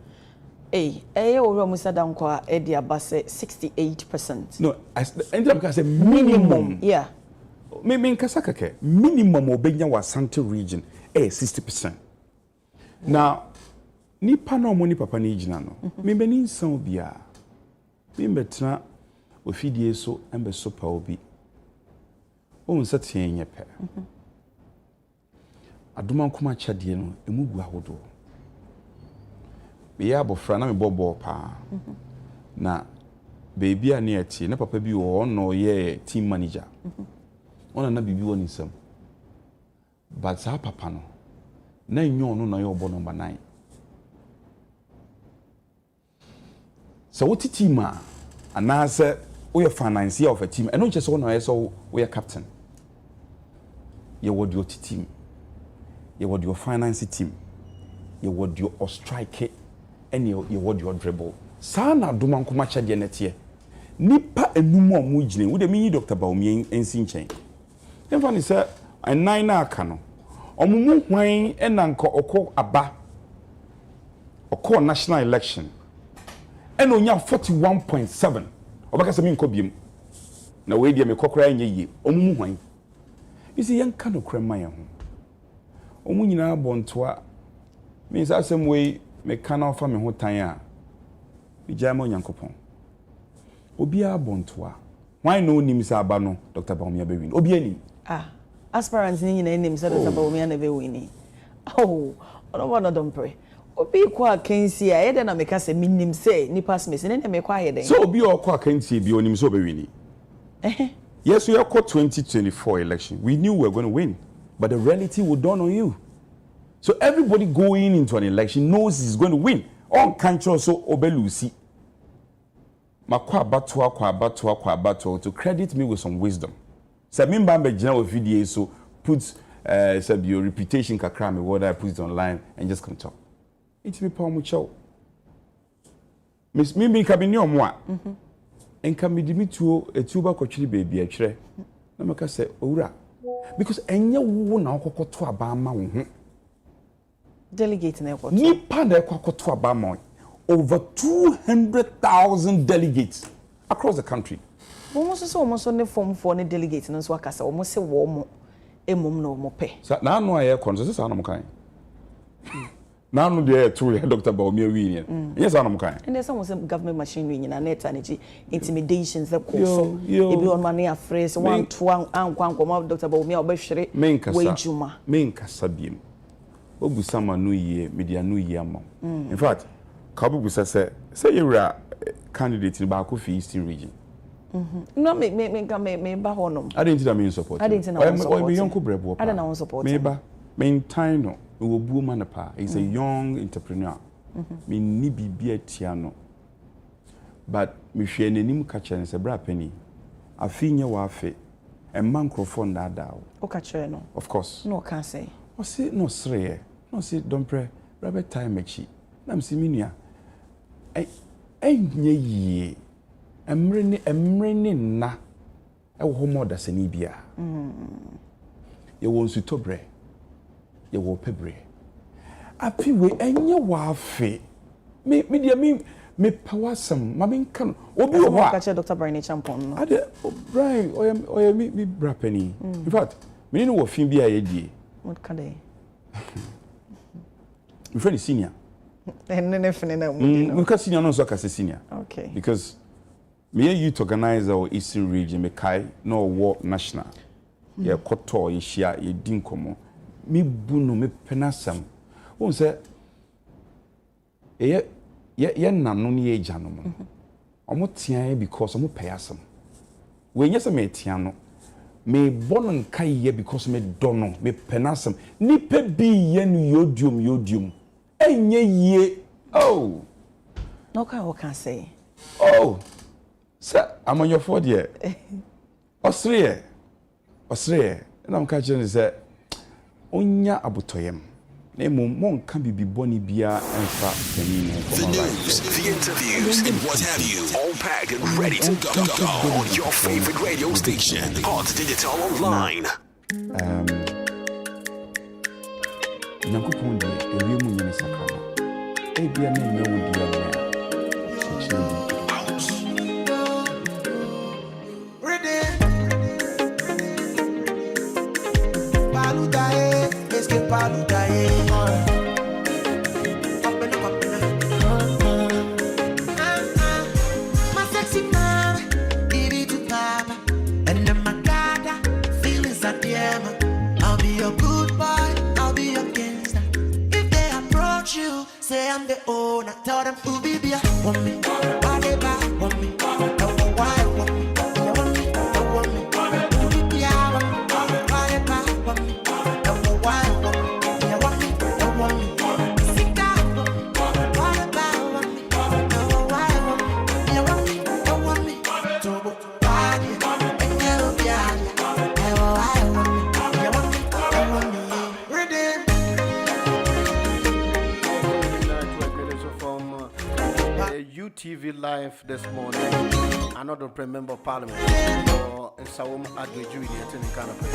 Over Musa Dankwa, Edia Basse 68%. No, I say minimum. Yeah. Me Kasakake, minimum obenya wa Santo region 60%. Now, nipa no money papa ni jina no. Me beni nsan obia. Me betra ofidie so embe so pa obi. O nsa tie nye pe. Adoma kuma chadie no emu gu ahodo. be able for na me bobo pa na baby a near tea na papa bi wo no ye team manager ona na bibi woni sam but sa papa no na nyo no na ye obo number 9 so what team and as we are financier of a team and not just one so we are captain you what your team you what your finance team you what your strike and you what your dribble sana duma nkoma cha de netie nipa enum a mu gine wo de mi Dr. Baumie ensin chen emfa ni say nine na aka no omumu hwan enanka okọ aba okọ national election and onya 41.7 obaka se mi nko biem na we dia me kokora enye yi omumu hwan isi yanka no krema ya ho omu nyina bontoa me say asem we me kana ofa me ho tan a ijama onyankopon obi abontoa why no nim say aba no Dr. Baumie be win obi ani aspirants ni nyina nim say Dr. Baumie na be win ono don pray obi kwa akansi a yede na meka se minim say nipa smith ne me kwa yede so obi okwa akansi bi onim so be win yes we are 2024 election we knew we were going to win but the reality will dawn on you so everybody going into an election knows he's going to win on control so obelusi makwa bato to credit me with some wisdom say me mbambe gina with video so put say your reputation kakra me what I put it online and just come talk it me pa mu chow miss me kabini omwa enka me dimituo etuba kwatwiri baby a kire na maka say owura because enye wo na okokoto aba ma wo ho delegate na ekoto ni pa na ekokoto aba ma over 200,000 delegates across the country almost ne form for ne delegates no so akasa almost say wo mo emom na wo pe na no aye konso say na mo kan na no dey to Dr. Baumie wi ni yes na mo kan and there's some government machinery nyina net energy intimidations that cause ebi on money afraid one to one ankwankom Dr. Baumie obehwere we juma menkasa biem obusama no yie media no yie ama in fact ka obusa say you candidate in Baako for Eastern region no me ba honom I didn't that mean support I didn't know support I young brebo I don't know support me ba maintain no we bu man pa he's a young entrepreneur me ni bibia tia no but me hwe nanim ka kire se bra penny afinye wa afi e man microphone da da o ka kire no of course no can say o say no sre no say don't pray rabbit time echi na me minia enye yi emre ni na e wo mo da sani bia ye won su tobre ye wo pebre api we enye wa afi me dia me pawasam ma me kan obi o ha ka Dr. Brian Champon no ade Brian oya mi brapeni in fact me ni wo fin bia ye die what can they me friend senior and then if na because senior no so ka senior okay because me a youth organizer or Eastern region me kai no war national ye koto ye shia ye dinkomo me bunu me penasam won say ye nanu ne ye janom omo tian because omo payasam we nyese me tian no me bonon kai ye because me dono me penasam nipa bi ye no yodium enye ye oh no can say oh sir I'm on your foot here Australia and I'm catching say onya abotoyem na mon kan bibi boni bia enfa penino the news the interviews and what have you all packed and ready to go on your favorite radio station Hot Digital Online Nyankopon de ewie mu nyene sakana ebia na nyawo dia na so my sexy man, give it to Papa, and then my God, feelings are damn. I'll be your good boy, I'll be your gangster. If they approach you, say I'm the old. phone, I tell them who be there. Want me, why they back? Want me, don't know why. Want me, you want me, don't want me. Who be there? Want me, why they back? Want me, don't know why. Want me, you want me, don't want me. Sit down, want me, why they back? Want me, don't know why. Want me, you want me, don't want me. Tobo, why they back? And you be there. Why want me, you want me, don't want me. Ready? From UTV Live this morning, another member of Parliament or Sawum Adweju in the Canopy.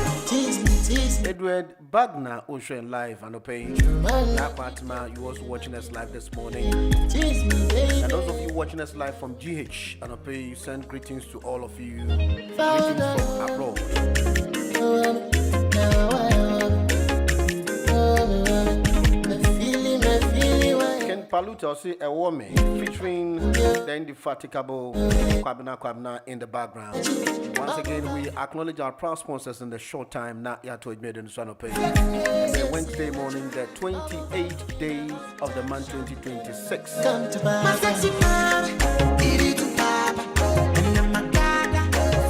Edward Bagner Ocean Live and paying that partner. You was watching us live this morning. And those of you watching us live from GH and pay, send greetings to all of you. Greetings from abroad. Paluta say a woman featuring the indefatigable Kwabena in the background. Once again, we acknowledge our proud sponsors in the short time now yet to admit in the Swano page. Wednesday morning, the 28th day of the month 2026. Come to my sexy mama, give it to Papa, and then my God,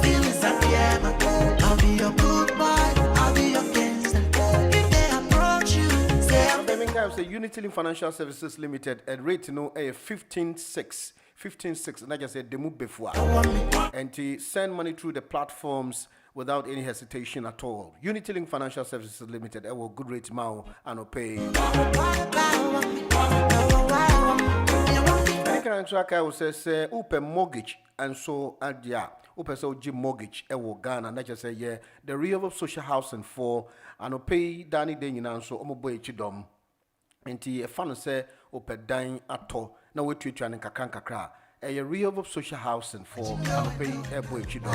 feel is a piano. I'll be your good boy, I'll be your gangster. If they approach you, say I'm the Unity Link Financial Services Limited at rate no a 15.6 and I just said the move before and to send money through the platforms without any hesitation at all. Unity Link Financial Services Limited I will good rate now and pay. I can track I will say open mortgage and so and yeah open so G mortgage I will Ghana and I just say yeah the real social housing for and pay Danny Dane and so boy chidom. Enti a fan say open dying ato na we treat and kakra a real social housing for pay a boy chido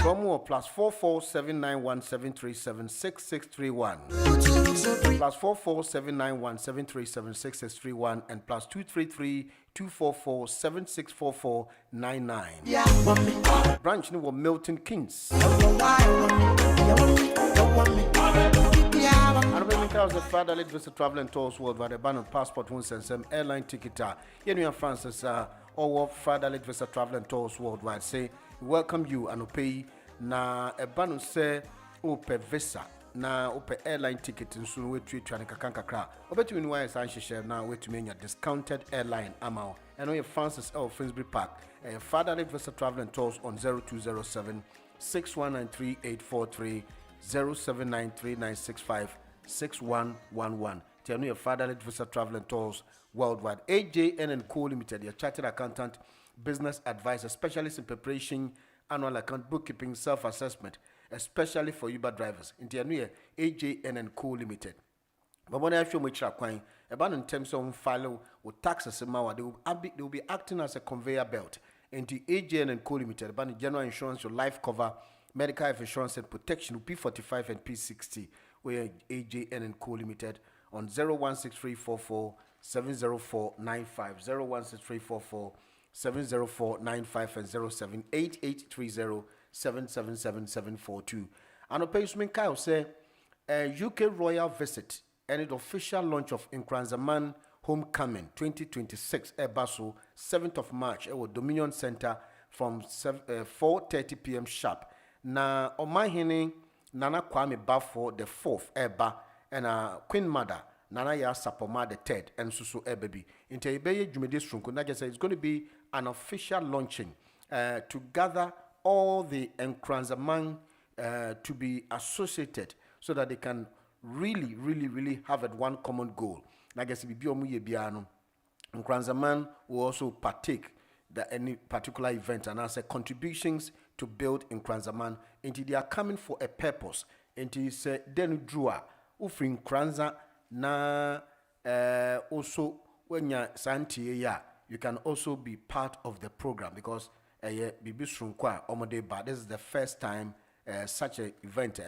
from plus 44791737661 plus 44791737661 and plus 233-244-764499 branch no Milton Keynes. And remember, the father led Visa Travel and Tours Worldwide, a ban on passport ones and some airline ticket. Here Francis, all father led Visa Travel and Tours Worldwide say, welcome you and pay na a ban say, ope visa, na ope airline ticket, and soon we treat you and Kakanka. Over to why is share now, wait to mean your discounted airline amount. And on your Francis L. Finsbury Park, a father led Visa Travel and Tours on 0207 6193 0793965611. Tell me your father-led Visa Travel and Tours Worldwide. AJN and Co Limited, your chartered accountant, business advisor, specialist in preparation, annual account, bookkeeping, self-assessment, especially for Uber drivers. Tell me AJN and Co Limited. But when I show me Chakwain, about in terms of follow with taxes, they will be acting as a conveyor belt. Into AJN and Co Limited, about general insurance, your life cover, medical health insurance and protection, P45 and P60, where AJN and Co Limited on 016344 70495, 016344 70495 and 078830 777742. And a payment Kyle say UK Royal Visit and the official launch of Nkranzaman Homecoming 2026 Basso 7th of March at Dominion Center from 4:30 p.m. sharp. Na Omahini Nana Kwame Bafo the 4th Eba and Queen Mother Nana Ya Sapoma the 3rd and Susu Ebaby. Into Ebeye Jumedis Runku, Naja says it's going to be an official launching to gather all the Nkranzaman to be associated so that they can really have at one common goal. Naga says Biomu Yebiano. Nkranzaman will also partake the any particular event and answer contributions to build in Nkranzaman. Until they are coming for a purpose. Until say then drua ufring Nkranza na also when you santi ya you can also be part of the program because bibi srunkwa omode ba this is the first time such a event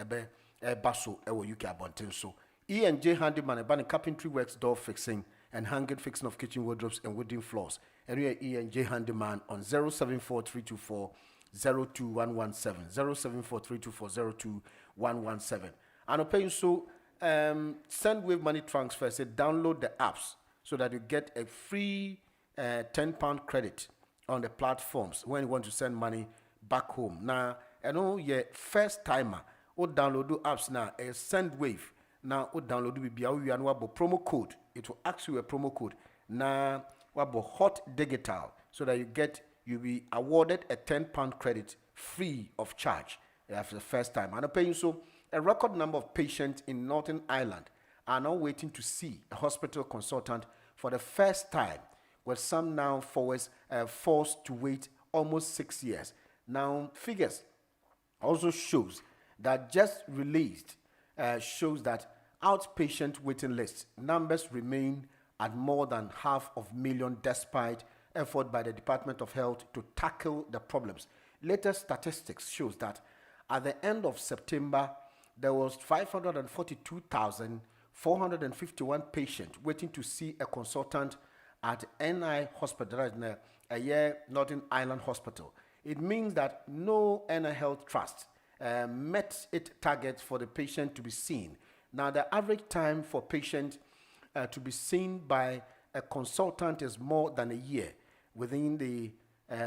baso ewo UK abonten so E&J Handyman about carpentry works, door fixing and hanging fixing of kitchen wardrobes and wooden floors. And we are E&J Handyman on 074324 02117 074324 02117. And paying so send wave money transfer say download the apps so that you get a free £10 credit on the platforms when you want to send money back home. Now, I know your first timer, or download the apps now, a send wave. Now, or download the promo code. It will ask you a promo code. Now, hot digital, so that you'll be awarded a £10 credit free of charge after the first time. And I'm paying so a record number of patients in Northern Ireland are now waiting to see a hospital consultant for the first time, with some now forced to wait almost 6 years. Now, figures also shows that just released shows that outpatient waiting list numbers remain at more than 500,000 despite effort by the Department of Health to tackle the problems. Latest statistics shows that at the end of September, there was 542,451 patients waiting to see a consultant at NI Hospital, Northern Ireland Hospital. It means that no NI Health Trust met its target for the patient to be seen. Now, the average time for patient to be seen by a consultant is more than a year, within the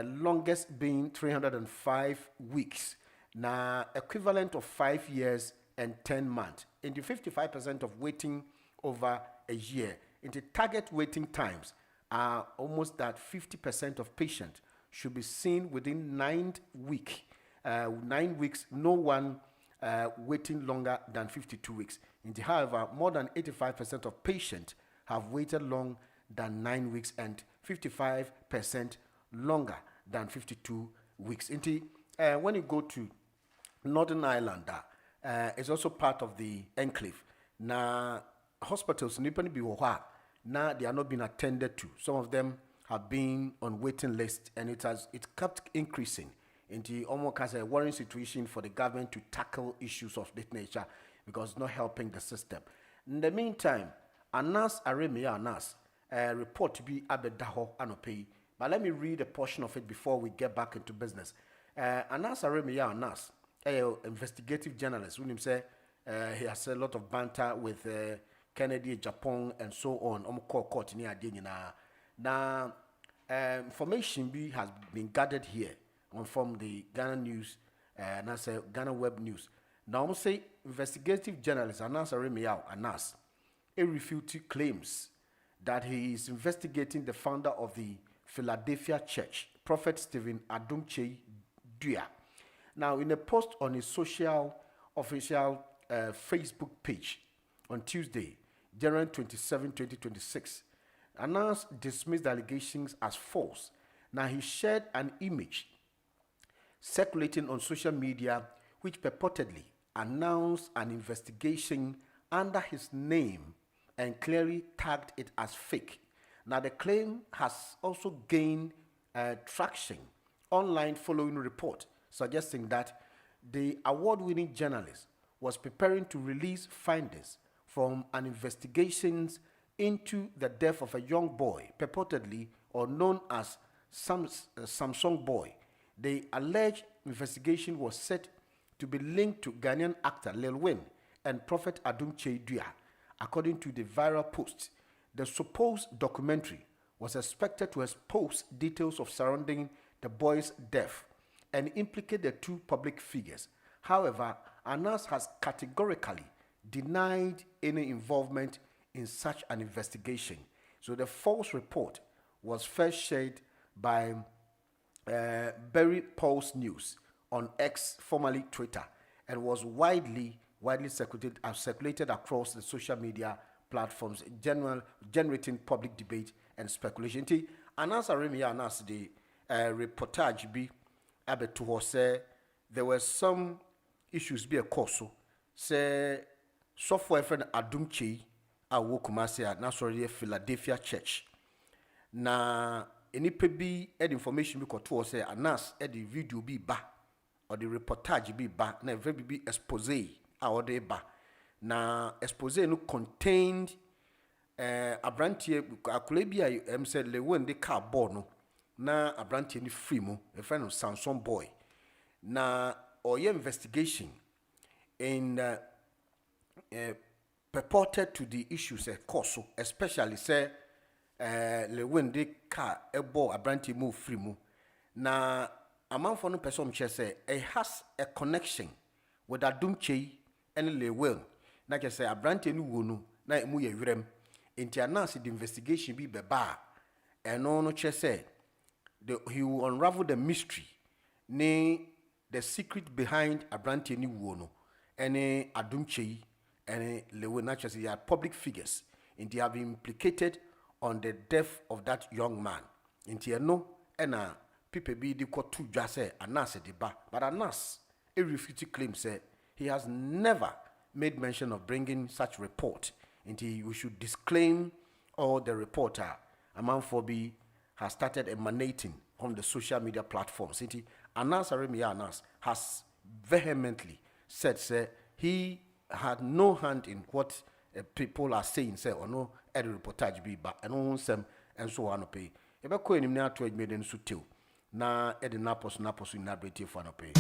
longest being 305 weeks. Now, equivalent of 5 years and 10 months. Into 55% of waiting over a year. Into target waiting times are almost that 50% of patients should be seen within 9 weeks. 9 weeks, no one waiting longer than 52 weeks. However, more than 85% of patients have waited long than 9 weeks and 55% longer than 52 weeks. When you go to Northern Ireland, it's also part of the enclave. Now, hospitals, now they are not being attended to. Some of them have been on waiting list, and it kept increasing into almost as a worrying situation for the government to tackle issues of this nature, because it's not helping the system. In the meantime, Anas Aremia Anas report to be Abedaho Anope. But let me read a portion of it before we get back into business. Anas Aremia Anas, an investigative journalist, when he say he has a lot of banter with Kennedy, Japan, and so on. Court now, information has been gathered here from the Ghana News, and I say Ghana Web News. Now, I'm say investigative journalist Anas Aremia Anas refuted claims that he is investigating the founder of the Philadelphia Church, Prophet Stephen Adumche Dua. Now, in a post on his official Facebook page on Tuesday, January 27, 2026, Anas dismissed the allegations as false. Now, he shared an image circulating on social media which purportedly announced an investigation under his name and clearly tagged it as fake. Now, the claim has also gained traction online following a report suggesting that the award-winning journalist was preparing to release findings from an investigation into the death of a young boy, purportedly or known as Samsung Boy. The alleged investigation was said to be linked to Ghanaian actor Lil Wayne and Prophet Adumche Dua. According to the viral post, the supposed documentary was expected to expose details of surrounding the boy's death and implicate the two public figures. However, Anas has categorically denied any involvement in such an investigation. So the false report was first shared by Barry Pulse News on X, formerly Twitter, and was widely circulated across the social media platforms, generating public debate and speculation. Anas Aremia Anas the reportage be abeto say there were some issues be a course say software friend Adumche a wo Kumasi na sorry Philadelphia Church na enipa bi information bi koto say Anas the video bi ba or the reportage bi ba na very be expose a ode ba na expose no contained abrantie akule bi a said le when the car ball no na abrantie ni free mu a friend of Samsung Boy na oye investigation in purported to the issues cause, especially say le win de car ebo abranti move free mu na amanfo no person che say it has a connection with Adumche and le will na che say abranti no wo no na emu ye werem enti announce the investigation bi beba eno no che say he will unravel the mystery ne the secret behind abranti ni wo no ene Adumche and le will na che say they are public figures and they have been implicated on the death of that young man. Inti no ena people be the court to just say Anas de ba, but Anas a refute claim say he has never made mention of bringing such report. Inti we should disclaim all the reporter among Fobi has started emanating on the social media platforms. Inti Anas Aremia Anas has vehemently said say he had no hand in what people are saying say or no edit reportage be ba and on sem and so on pay e be ko enim na to adwede nso tew na edit napos na brete for no pay.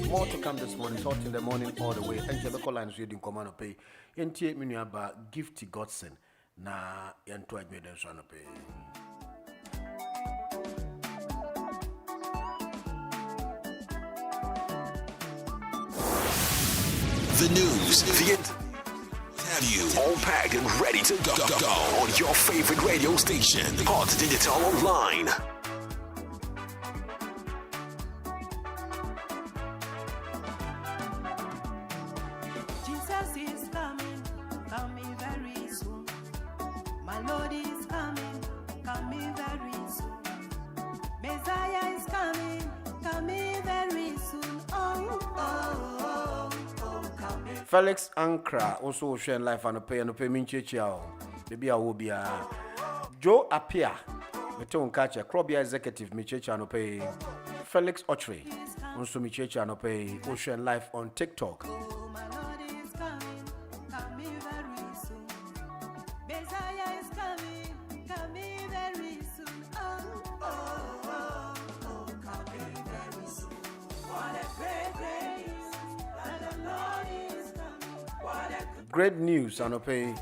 More to come this morning, Thought in the Morning all the way. Angelical lines reading command of pay. Yentie Minuaba Gifty Godson na Yanto Admeden Son of pay. The news, have you all packed and ready to go on your favorite radio station, Hot Digital Online. Jesus is coming very soon. My Lord is coming very soon. Messiah is coming very soon. Oh, coming. Felix Ankra also sharing life and pay minchechia. Maybe I will be Joe Apia. Meton catcher, Crobia executive Michecha no pay. Felix Ochre. Also Michecha no pay. Ocean Life on TikTok. Great news on pay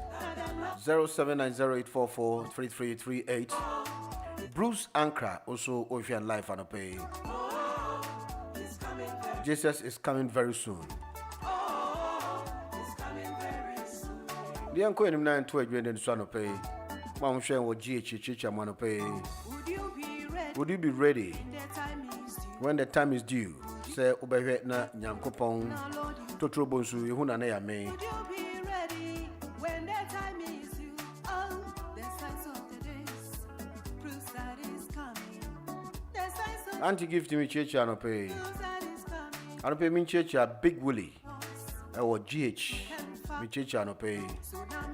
0790844338. Bruce Ankra also Ocean Life on pay. Jesus is coming very soon. The uncle in 9 to a grand and son of pay. Mom Shen or GH man pay. Would you be ready when the time is due? Say Ubehetna Nyankopong Totrobonsu Yhuna Nea May. Auntie gift me church and pay. I don't pay me church a Big Willie. Or GH. Me church and pay.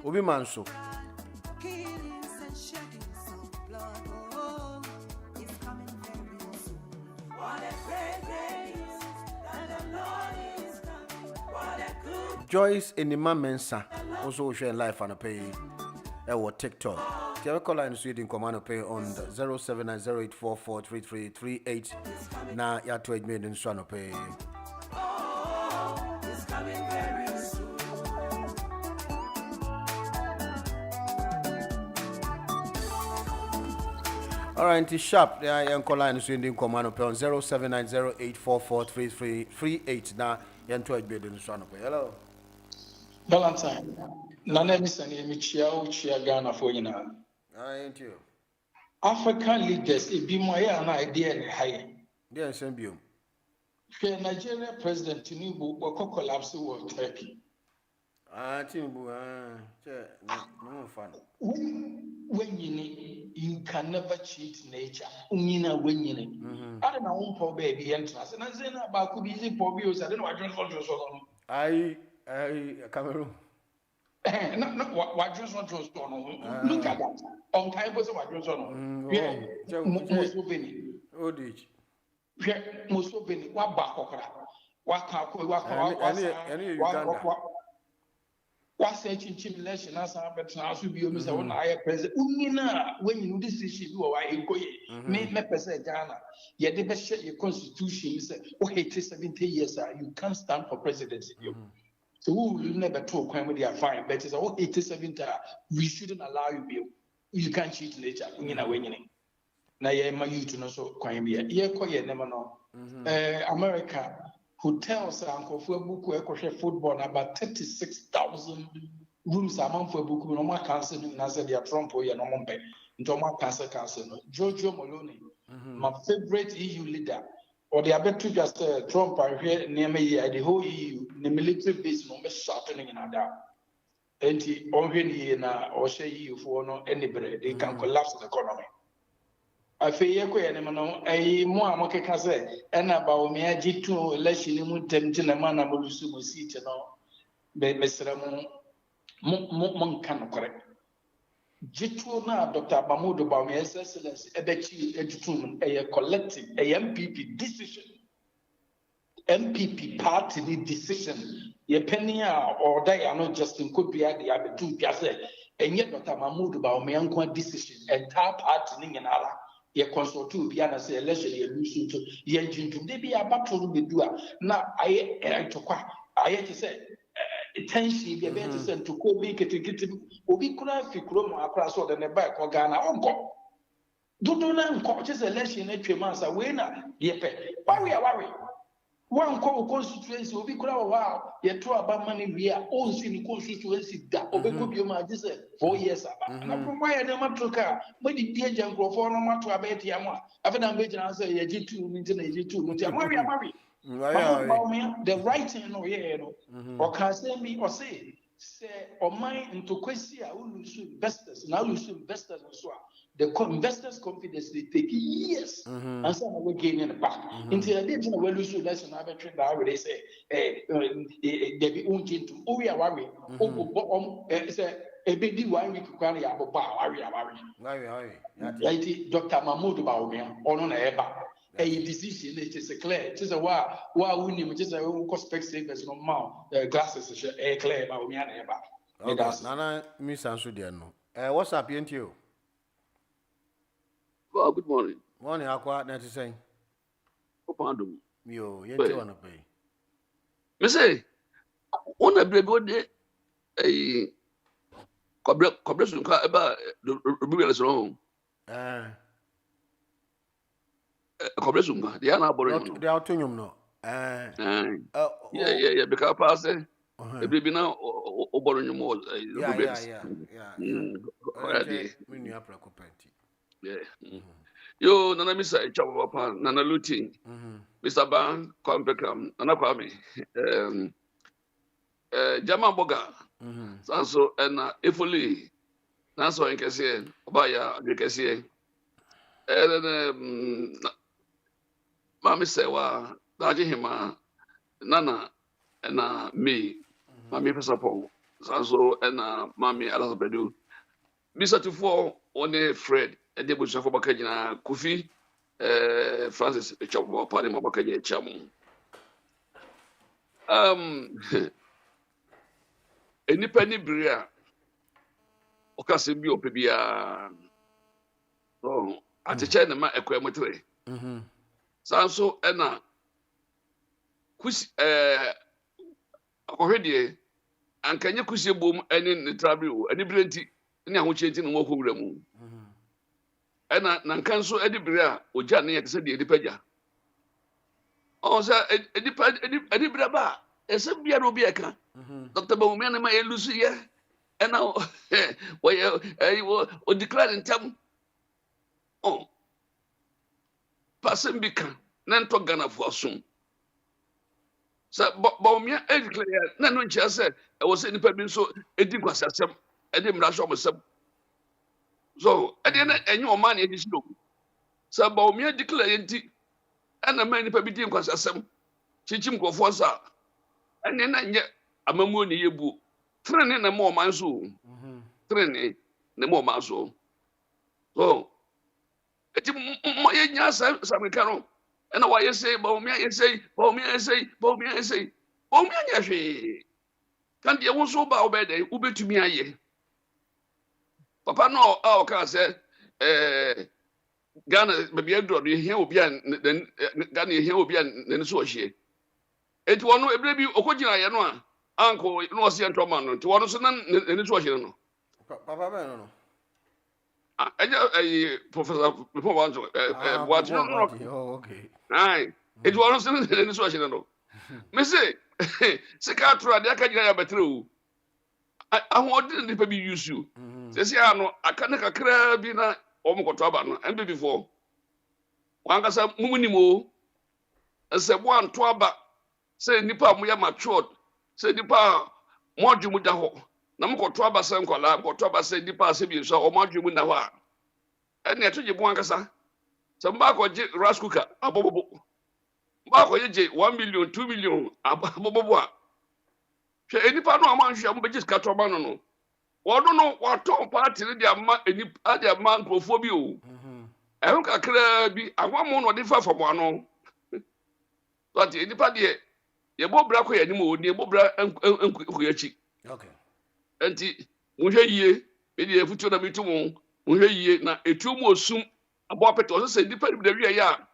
Obi Manso. Joyce in the Mensa also share life and pay our TikTok. Tell call line Sweden command pay on 079084433338. Now ya 12 million swan pay. All right, it's sharp. There I call line Sweden command pay on 079084433338. Now ya 12 million swan pay. Hello. Valentine, Nana Missani, Michia, Chia Ghana for you now. I ain't you. African leaders, it be my idea and high. There is some you. Nigeria President Tinubu will collapse with Turkey. Tinubu, no fun. When you need, you can never cheat nature. When you need. I don't know, poor baby entrance. And I say, about could be easy poor bills. I don't know, I don't want to. Cameroon. No, what just want to look at that. On time was what just on. Yeah, Musovini. Oh, did yeah, Musovini. What back? What searching simulation as I bet now should be almost one higher president. When you this issue, you are in Koye. May Ghana. Yet the best share your constitution is 70 years. You can't stand for presidency. So we will never talk when they are fine, but it's all 87 we shouldn't allow you. You can't cheat nature. Now, my youth know so quite be a never know. America hotels and for book football about 36,000 rooms among for book no more cancer and said they are Trump or no more pay into more cancer. Giorgio Maloney, my favorite EU leader. Or the other two just Trump are here near me, the whole EU, the military base, no sharpening in Ada. And he already or say EU for no anybody, they can collapse the economy. I feel a more Moka say, and about me, I did two election, tempting a man, I'm going to see it, Mr. Monk correct. Jitu na Dr. Bamudo Bami Excellency Ebechi Ejutum a collective a MPP decision. MPP party decision. Ye penny or they are not just in could be at the other two piazza. And yet Dr. Bamudo Bami decision entire party in Allah. Ye consult to piano say election ye lose to ye jintum. They be a battle with do. Now I took I had to say tension be able to send to go big to get him obi kura fi kuro across so the back or Ghana onko do na nko just election na twema sa we na ye pe why we are worry one constituency obi kura wa ye to aba mani we are all see constituency da obi ko bi ma just 4 years aba na why na matroka mo di die jankrofo no mato aba etia mo afena mbe jina say ye G2 ni na G2 mo tia worry the writing no yeah no or can say me or say or mine into question investors now lose investors so the investors confidence they take years and some are gaining the back until they didn't well lose lesson have a trend that they say they be unkin to we are worry say a big one week can ya worry Dr. Mahmoud Baumia on eba a decision it is a clear it is a why we need just a prospect savers no more glasses a clear about me and eba Nana Miss Ansudiano. What's up into you? Well, good morning. Morning, Aqua, that is saying. Pardon. You want to pay. You say, on a brigade, a corporation about the rebellious wrong. Corporation, they are not boring. They are to you, no. Yeah, because past it be now or boring more. Yeah. Yo, Nana Misa, Chapa, Nana Lutin, Mr. Ban, Compecam, Nana Kwame, Jama Boga, Sanso, and Ifuli, Nanso and Cassie, Baya, the Cassie, Mami say wa daji hima nana na me mami pesa po so na mami alabedu bisa tufo one Fred e de busa fo baka nyina Kofi Francis Echabo pale mabaka nye chamu enipa ni bria okase bi opebia so ateche na ma ekwa motre sanso na kusi akohwedie ankanye kusi bom ene ne travel o ene brenti ne ahochenti no woko wura mu na nkanso ede bere a ogya ne yete se de edipagya o sa edipra ba ese bia no bia ka Dr. Bawumia ne ma elusu ye ena o declare ntam o pasem bika na nto Ghana fo asom sa Bawumia declare na no ntia se e wo se nipa bi nso edi kwasasem edi mra so msem so edi na enye o man edi sino sa Bawumia declare nti ana man nipa bi di kwasasem chichim kofo sa ene na nye amamu ni yebu trene na mo man so trene na mo man so so eti mo ye nya samekano ena wa yesei Bawumia yesei Bawumia nya hwe kan de won so ba obede ubetumi aye papa no a o ka se Ghana be bia do ye hia obi an Ghana ye hia obi an ne so ohie eti wono ebre bi okogina ye no a anko no o se ntoma no eti wono so na ne so ohie no papa be no Professor before one what okay ai eti wono so ne so ohie no me say sekatra de aka gina ya betre o ahodi nipa bi use you sesi ano aka ne kakra bi na omokoto aba no embe before wankasa mumunimo ese bo anto aba se nipa mo ya matured se nipa mo adwumu da ho na mokoto aba se nkola mokoto aba se nipa se bi so o mo adwumu na ho a ene etoje bo wankasa se mba ko je rice cooker abobobo mba ko je 1 million 2 million abobobo a hwe nipa no amanhwe mo beji ska to ba no wodo no wato party de ama enipa de ama nkrofo bi o ehun kakra bi agwamo no de fa famo ano so ati enipa de ye bobra ko ye ni mo ni bobra enku yachi okay enti mohwe yie me de futu na mitu mo mohwe yie na etu mo osum abo apeto so se enipa de wi ya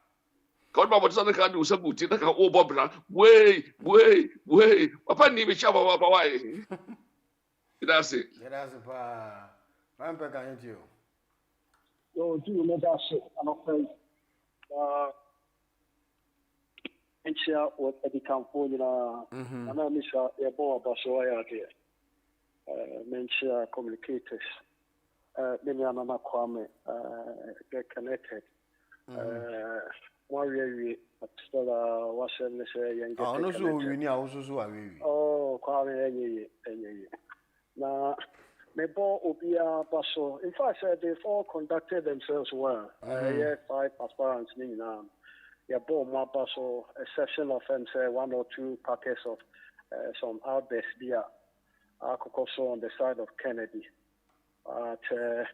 ka ba boto na ka de usabuti na ka o bobra we papa ni bi cha baba wai that's it. That's it. I'm back on you. Yo, do you know that's it? I'm afraid. And share what Eddie Campo, and I miss a boy about so I are there. Mention communicators. Many are not Kwame, get connected. Warrior, still was in young. Oh, no, so we need also so are we. Oh, Kwame, Now, Mebo Obia Basso, in fact, they've all conducted themselves well. 5 aspirants, yeah, Boma Basso, exception of say 1 or 2 packets of some outbursts there, also on the side of Kennedy. The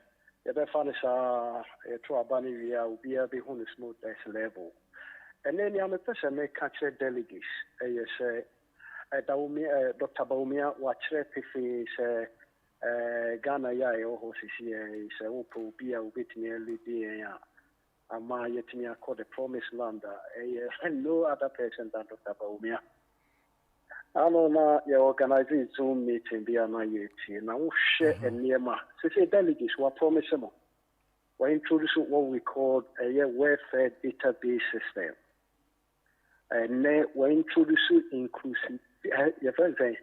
fun is to a bunny, we will be able to smooth level. And then you have a person may catch delegates, say. Dr. Bawumia watchere pefe se Ghana ya ho sisi se upo bia ubetimi lead ya ama yetimi akọ the promised land no other person than Dr. Bawumia. Ano na ya organize Zoom meeting bia na yeti na wo share enema sisi delegates were promise mo we introduce what we call a welfare database system and we introduce inclusive your friend saying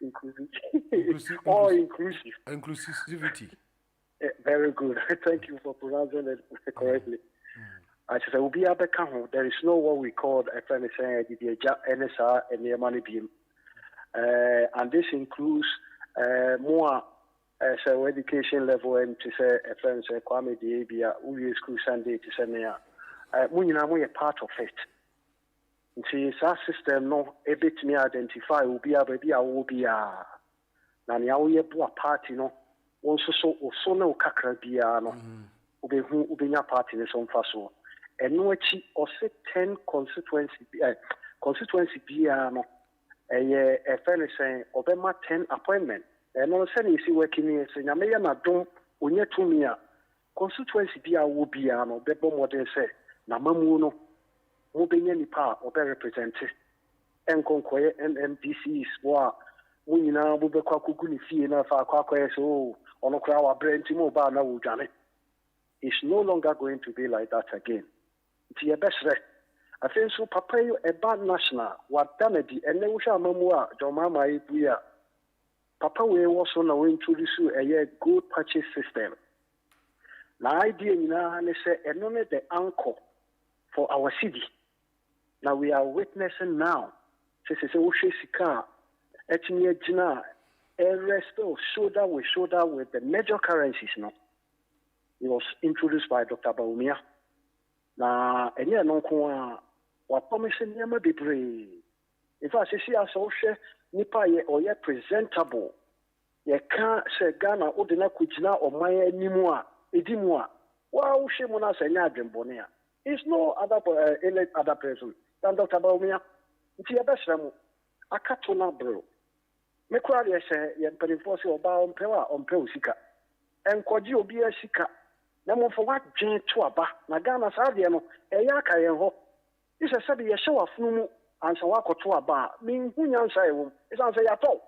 inclusivity. Very good. Thank you for pronouncing it correctly. I said, will be able to count. There is no what we call a friend saying the NSR and the money beam. And this includes more so education level and to say a friend say Kwame the Abia, who is school Sunday to say, we are part of it. nti saa system no ebetumi identify obi a baabi a wo bi a na nea woyɛ boa party no wo nso so oso ne wo kakra biara no wobɛhu wobɛnya party ne so mfa so ɛno akyi ɔse 10 constituency biara no ɛyɛ ɛfɛ ne sɛn ɔbɛma 10 appointment ɛno sɛne ɛsi waki ne sɛ nyame yɛ n'adom onyɛ tumi a constituency biara wo biara no bɛbɔ mmɔden sɛ n'amamuo no mobɛnya nipa a ɔbɛrepresente ɛnkɔnkɔyɛ NMDCs wo a mo nyinaa mobɛkɔ akɔgu ne fie na afa akɔakɔyɛ sɛ ɔno koraa wabrɛ nti ma ɔbaa na wɔdwane. It's no longer going to be like that again. Nti yɛbɛserɛ afei nso papa yi ɛba national wada no di ɛnɛ wohwɛ amamu a dɔmama ɛbui a papa wei wɔ so na wɔintroduce ɛyɛ gold purchase system. Na idea nyinaa ne sɛ ɛno ne the anchor for our city. Now we are witnessing now. Sɛ wohwɛ sika a ɛtumi agyina rest shoulder with the major currencies no. It was introduced by Dr. Baumia. Na ɛnyɛ no nko a wapromise nneɛma bebree. In fact, sisi asɛ wohwɛ nipa yɛ ɔyɛ presentable. Yɛka sɛ Ghana wode na kɔgyina ɔman anim a ɛdi mu a woahwɛ mu no asɛ ɛnyɛ adwembɔne a it's no other any other person than Dr. Baumia. Nti yɛbɛsrɛ mu akato no aberɛ. Me koraa deɛ sɛ yɛ mpanimfoɔ sɛ ɔbaa ɔmpɛ a ɔmpɛ wo sika. Ɛnkɔgye obiara sika. Na mo for what gen to aba na Ghana saa deɛ no ɛyɛ aka yɛn hɔ isɛ sɛ bi yɛhyɛ wafunu mu ansa wakɔto aba me hu nyansa ɛwɔ isɛ sɛ yɛatɔ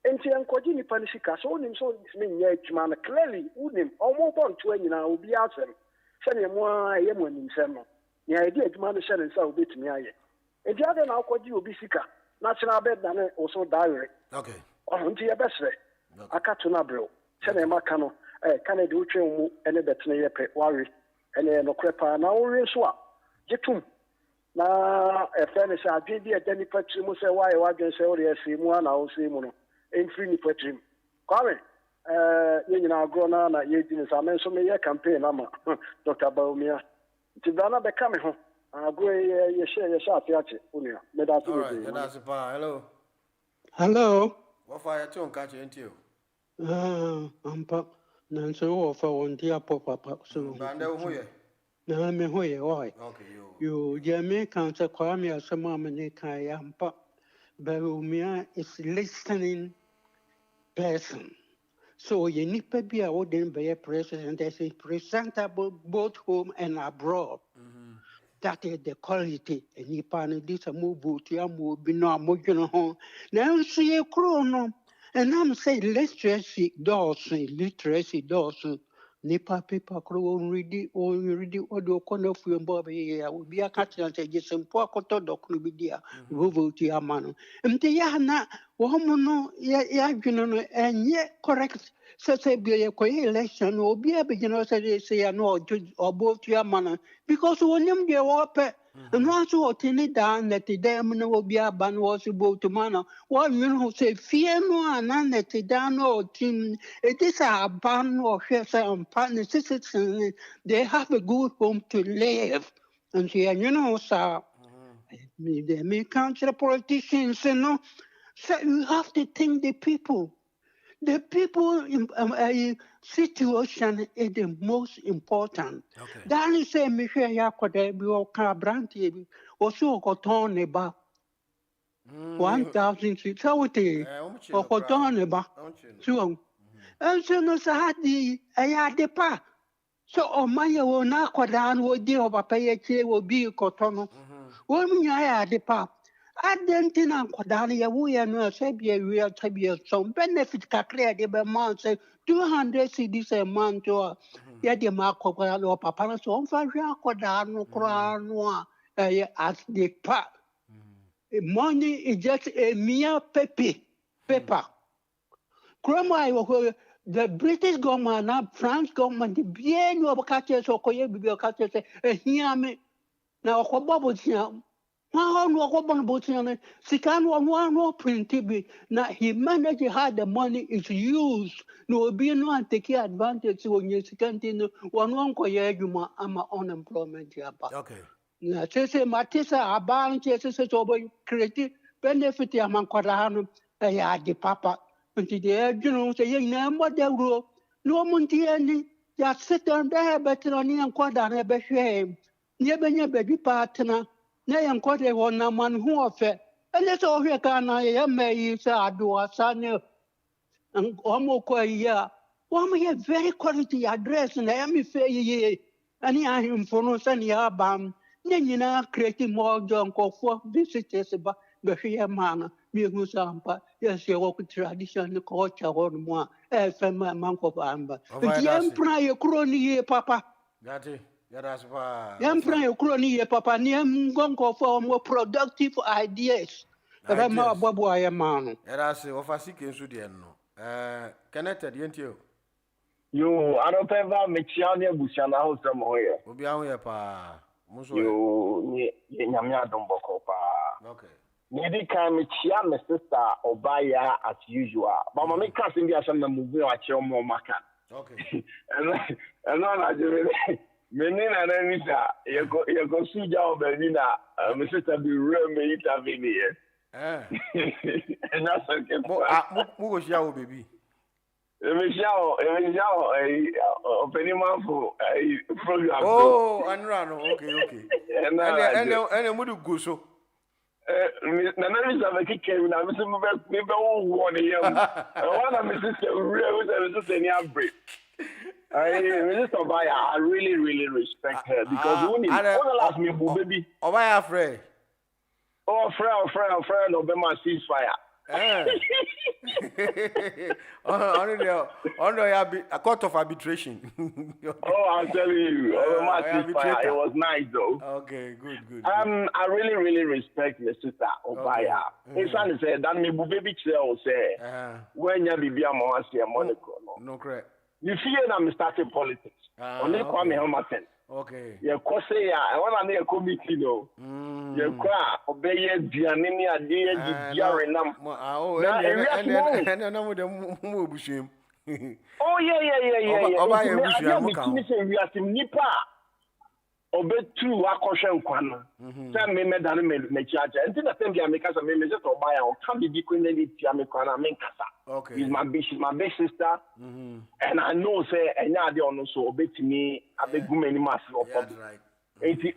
enti ɛnkɔgye nipa no sika so onim so me nyɛ adwuma no clearly unim ɔmo bɔ nto anyina obi asɛm sɛnea mo a ɛyɛ mo animsɛm no nea ɛde adwuma no hyɛ ne nsa obɛtumi ayɛ enti ade na akɔgye obi sika na kyena bɛdane wo so daawere okay ɔho nti yɛbɛserɛ akato no abrɛw sɛnea maka no Canada wotwe mu ene betene yɛ pɛ ware ene no krepa na wo nso a getum na ɛfɛ ne sɛ adwe bi ɛda nipa tiri mu sɛ wayɛ wadwen sɛ wo yɛ se mu ana wo se mu no ɛmfiri nipa tiri mu kwame yɛ nyina agorɔ na yɛdi ne sa me nso meyɛ campaign ama Dr. Baumia nti bana bɛka me ho agorɔ yɛhyɛ ate akye onua meda so hello what fire to catch you ampa nanso wo fa won dia papa so bande wo ye na me ho ye why okay yo je me kan se kwa me asema me ne kan ya ampa Baumia is listening person so ye nipa bi a wo den be president is presentable both home and abroad that is the quality nipa no dis mo botu am bi no amodwene ho nanso ye kro no. And I'm saying literacy dawson. Nipa paper crow already audio corner of your bobby. I will be a catcher and say, yes, and poor cotton dog will be there. Vote to your man. And the yana, woman, ya, and yet correct. Such a be a election or be a beginner, say, no, or both your man. Because when you go up, and once you attend it down that the damn will be a ban was about to manner. Well, you know, say, fear no, and that the down or team, it is a ban or share some partner citizens, they have a good home to live. And see, you know, sir, they may counsel politicians, you know, so you have to think the people. The people in situation is the most important. That is say Michelle Yakode be or Cabranti or so coton about 1,600 or coton about so. And so no sahadi ayade pa. So o my own aquadan would deal of a paye will be cotono. One ayade pa. Adentina Quadania, we are no Sabia real Tabia, some benefit clear the amount, say 200 CDs a month or Yadi Marco or Papa, so on for Quadano, Cranoa, as the pa. Money is just a mere paper. Croma, the British government, France government, the bien of catches or Koya catches, hear me. Now, what bubbles here? Now he managed to have the money is used. No be no and take advantage when you second in one unemployment. Okay. na sese matisa aban sese so bo create benefit ya man kwada no ya di papa nti de adwunu se ye na mo dawro no mo nti ani ya sit on there better ni an kwada na be hwe ni benya be partner na yan kwada wona man hu ofe ele so hwe ka na ye me sa ado asane omo ko ya omo ye very quality address na ya mi fe ye ani ahemfo no sani abam ne nyina create more john kofo visitors ba behwe mana mi hu sampa yes ye wo tradition culture on mo fema man ko bamba nti empra ye kro ni ye papa Gati, that's why. empra ye kro ni ye papa ni ngonko for more productive ideas ebe ma bobo aye manu That's ofasi kensu de no. Connected yentio. Yo, I don't ever make sure you bushana house from here. Obi ahu ye pa. Muso. Yo, ni nyamia don boko pa. Okay. Maybe can me chia my sister Obaya as usual. But my make us in the asem na move wa che mo maka. Okay. And no na je me ni na na ni sa ye go suja obani na my sister be real me intervene here. And that's okay. Mo go share o baby. Michelle, opening man for program. Oh, Anrano, okay. And mudu go so. Nana is a kick came now. Maybe one year. One of my sister real was a break. Mr. Baya, I really respect her because when you ask me, baby, Obaya afraid. Oh, friend, Obama ceasefire. Under a court of arbitration. Oh, I'm telling you, it was nice though. Okay, good. I really respect the sister Obaya. His son said that me baby child say when you be a Monaco. No correct. You fear that I'm starting politics. Only call me Homerton. Okay. You cause I want to a committee though. You cry, obey Giannini, a dear Giarinam. Oh, we are some Nipa. Obey two Akoshan Kwana. Send me Madame Mechaja. And then I think I make us a message or buy or come be equally Tiamekwana Menkasa. Okay. She's my big sister. And I know, say, and now they also obey to me. I beg many massive of right.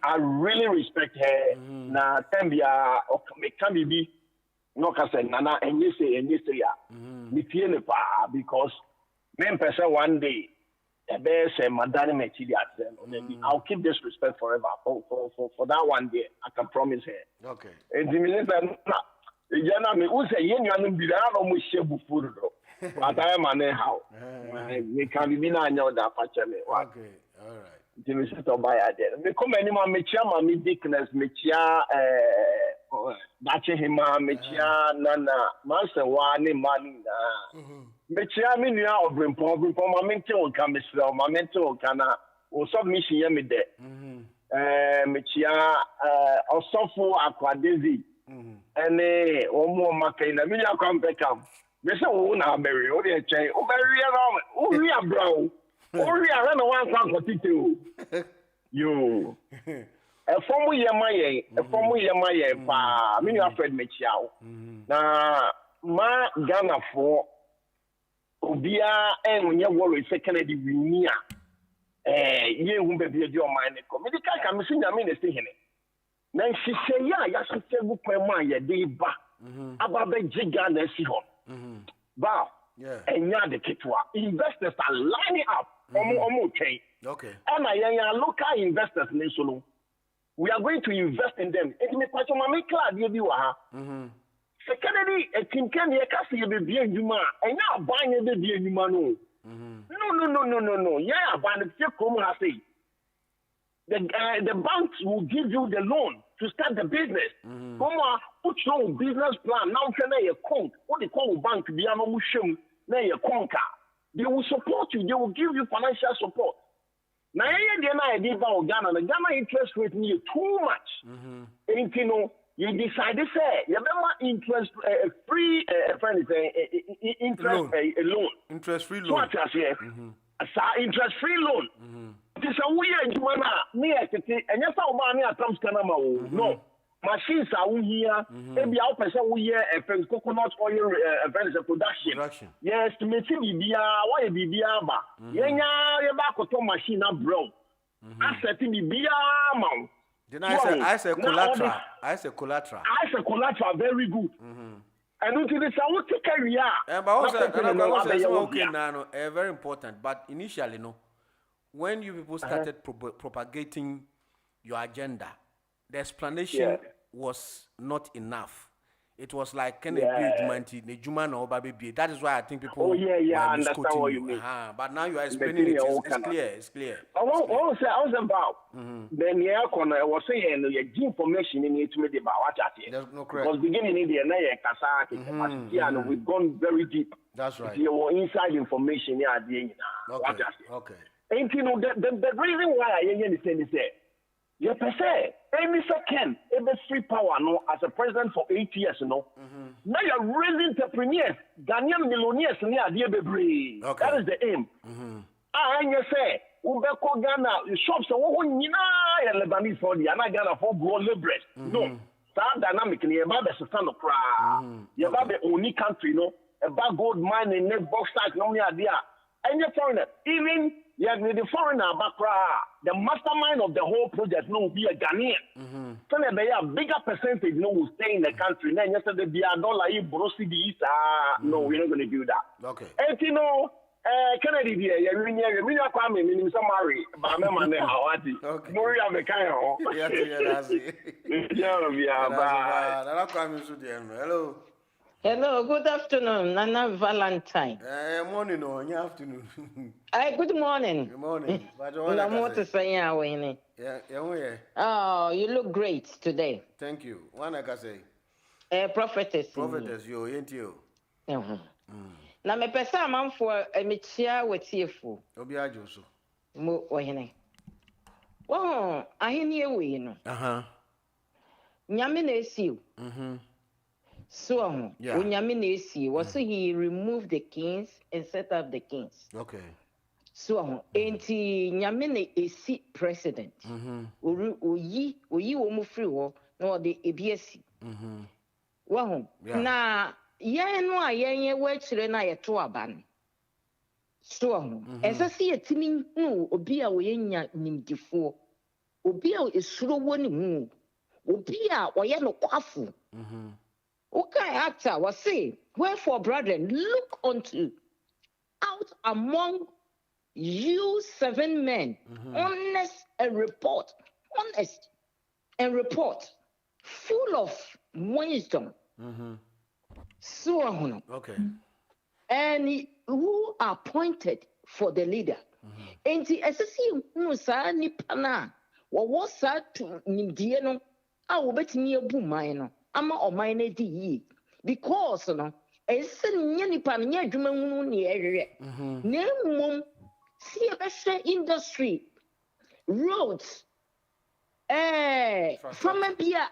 I really respect her. Na Tambia or can be no Casa Nana and you say, me feel because men person one day. I'll keep this respect forever for that one day. I can promise her. Okay. And the minister, me who say you don't be almost share food but I am how we can be na know that me. Okay, all right. The minister buy there. Me come anyone me chia me dickness me chia dache hima me chia nana master one money na. Mechia me nua obrempon ma mente o ka mesra ma mente o kana o submission ye me de mechia osofo akwadezi ene o mo makai na me nua kwampekam me se wo na beri o de chen o beri na o ri abra o ri ara na wan kwa kotite o yo efomu ye ma ye pa me nua Fred mechia o na ma Ghana for Obia and your worry second the winia. Ye whom be the your mind. Medical commission, I mean, the then she say, yeah, she said, book my mind, ya day back. About the gigan and see home. Bow, and ya the kitwa. Investors are lining up. Okay. And I local investors in Solo. We are going to invest in them. It may quite a make clear, you are. Secondly, a king can hear Cassie be you man, and now buying a baby you man. No. Yeah, but the come I say. The banks will give you the loan to start the business. Come on, put your business plan. Now can I account? What they call bank be a mushroom, nay a conquer. They will support you, they will give you financial support. Now I did about Ghana, the Ghana interest rate me too much. And you know. You decide to say, you remember interest free interest loan. Interest free loan. So interest free loan. nti sɛ woyɛ adwuma no a ne yɛ tete ɛnyɛ sɛ wobaa ne atam sika no ma wo no machines a wohia ebi a wopɛ sɛ woyɛ ɛfɛn coconut oil ɛfɛn production yɛ estimate biribiara wɔyɛ biribiara ba yɛnya yɛba akɔtɔ machine abrɛw asɛte biribiara ma wo then I say collateral very good and until this I will take care but also okay now very important but initially no when you people started propagating your agenda the explanation was not enough. It was like that is why I think people I understand what you mean. But now you are explaining it. It's clear. I was about then I was saying the information in it to me about what I said. That's no correct. Because beginning in the and we've gone very deep. That's right. You were inside information Okay. And you know the reason why I ain't saying is that you per se, any second, every free power no as a president for 8 years, no. Now you're raising entrepreneurs, Ghanaian millionaires, that is the aim. And you say, Ubeko Ghana shops are Lebanese for the Ghana for grow liberals. No, that dynamic in your baby is a cry. Your baby only country, no, about gold mining, net box site, no idea. And you're foreigner, even. Yes, the foreigner background, the mastermind of the whole project will be a Ghanaian. So they have a bigger percentage will stay in the country. Then yesterday, the dollar, no, we're not going to do that. Okay. And you know, Kennedy, you're coming, Samari, Bamman, Hawati. Okay. Moria Mekano. Hello. Hello, good afternoon, Nana Valentine. Morning or afternoon. Good morning. Good morning. Oh, you look great today. Thank you. One I can say. Prophetess. Prophetess, you ain't you. Na me pesa man for a michia wetiefu. Obiajo so. Mo ohene. Oh, ahene we no. Nyame na esiu. So, Unyamini was he removed the kings and set up the kings. Okay. So, enti Nyamini is seat president. Oyi omu free war no the ABS. Well, na no aye wechire na yeto aban. So, as I see a timing no obia we nya nimdifo. Obia esuro woni mu. Obia oye no kwafu. Okay, actor was saying, wherefore, brethren, look unto out among you 7 men, honest and report, full of wisdom. So, okay. And who are appointed for the leader. And the SSC Musa Nipana, what was that to Nindiano? I will bet me a boom mine. Ama omaine di because no esen nyani pa nya adwuma hunu ne ehwe na mmom si ebehwe industry roads from bia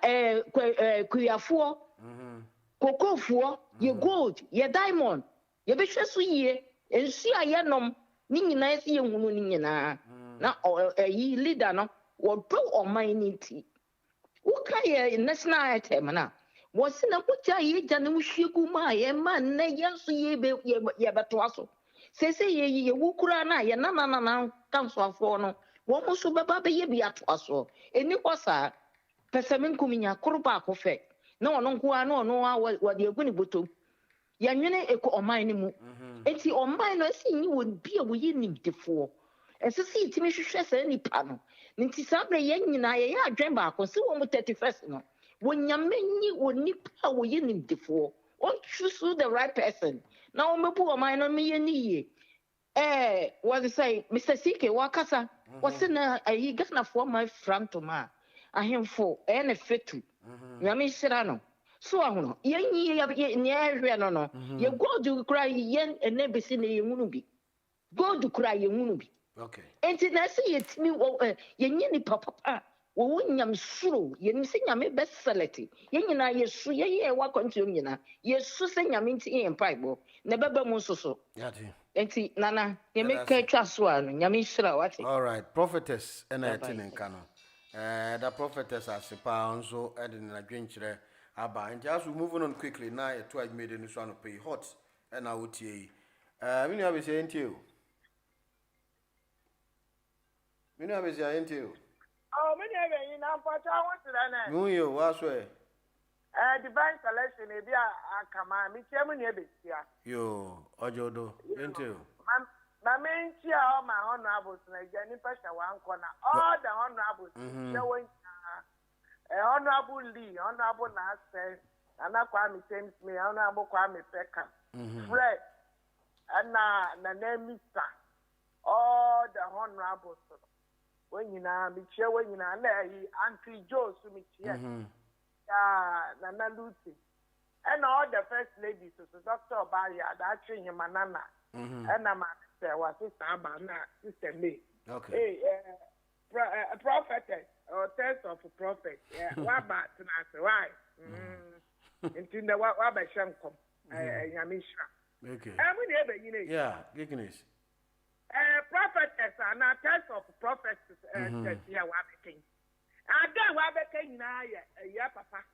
kuyafo kokofo ye gold ye diamond ye behwe so yie ensu ayenom ni nyina esi ye hunu ni nyina na yi leader no wo do omaine ti okay national item na was in a butcher ye jan wushigu ma ye man ne yansu ye be ye betwaso say ye wukura na ye na kanso afo no wo muso baba be ye bi atwaso eni kwasa pesamin kuminya korba akofe na ono nko ana ono wa de aguni botom ya nwene eko oman ni mu enti oman no si nyi wo bi a wo ye nimdefo esisi itimi hwehwe sa nipa no nti sabre ye nyina ye adwen ba ko si wo mu 31st no wonyamenyi wonipa wo ye nimdefo on choose the right person na o mebu oman no me ye niye what they say Mr. CK wakasa was na ayi Ghana for my front to ma ahemfo na fetu nyame hira no so ahono ye nyi ye hwe no ye god kura ye enebesi na ye hunu bi god kura ye hunu bi. Okay. And then I say it's me, ye papa, wo nyam suro, ye nsi nyame beseleti. Ye nyina ye su ye wa kontu nyina. Ye su se nyame nti en paibo. Na baba mu soso. Yati. enti nana ye make twa so anu nyame hira wate. All right, prophetess and I tin kano. The prophetess asipa also edin na dwenkyere aba. And as we moving on quickly now to I made this one pay hot and I would tie. Me no be saying to you. Me no be saying to you. Oh, me never in Ampacha want to that. No you was way. Divine selection e bia akama me chemu ne betia. Yo, ojodo into. My main chair all my honorables na jani pasha wan corner. All the honorables showing honorable Lee, honorable Nasa, and Kwame James me, honorable Kwame Peckham, Fred, and na name Mr. All the honorables. When you know, me chair when you know, Auntie Joe, so me chair. Nana Lucy, and all the first ladies, so Dr. Obaya, that train him Manana, and I'm was sister Abana, sister me. Okay. Hey, prophetess or test of a prophet. Yeah, what about tonight? Why? Into the what by Shankom, Yamisha. Okay. And we never, you know. Yeah, goodness. Prophetess and a test of prophets, yeah, what king. And then what became now, yeah, papa.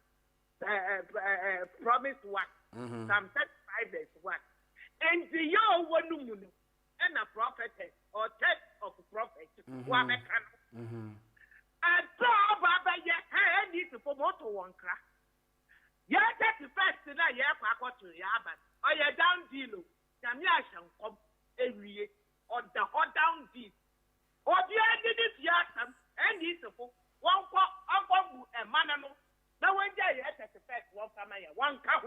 Promise what? Some 35 days what? And the yo one and a prophetess or test of a prophet. What became? And so, Baba, yeah, I need to promote one crack. Yeah, that's the first thing I have to Yaban. Or you're down deal. Yamia shall come every year on the hot down deal. Or the end of this year, and this one uncle and manano. No one day at the first one family, one cow.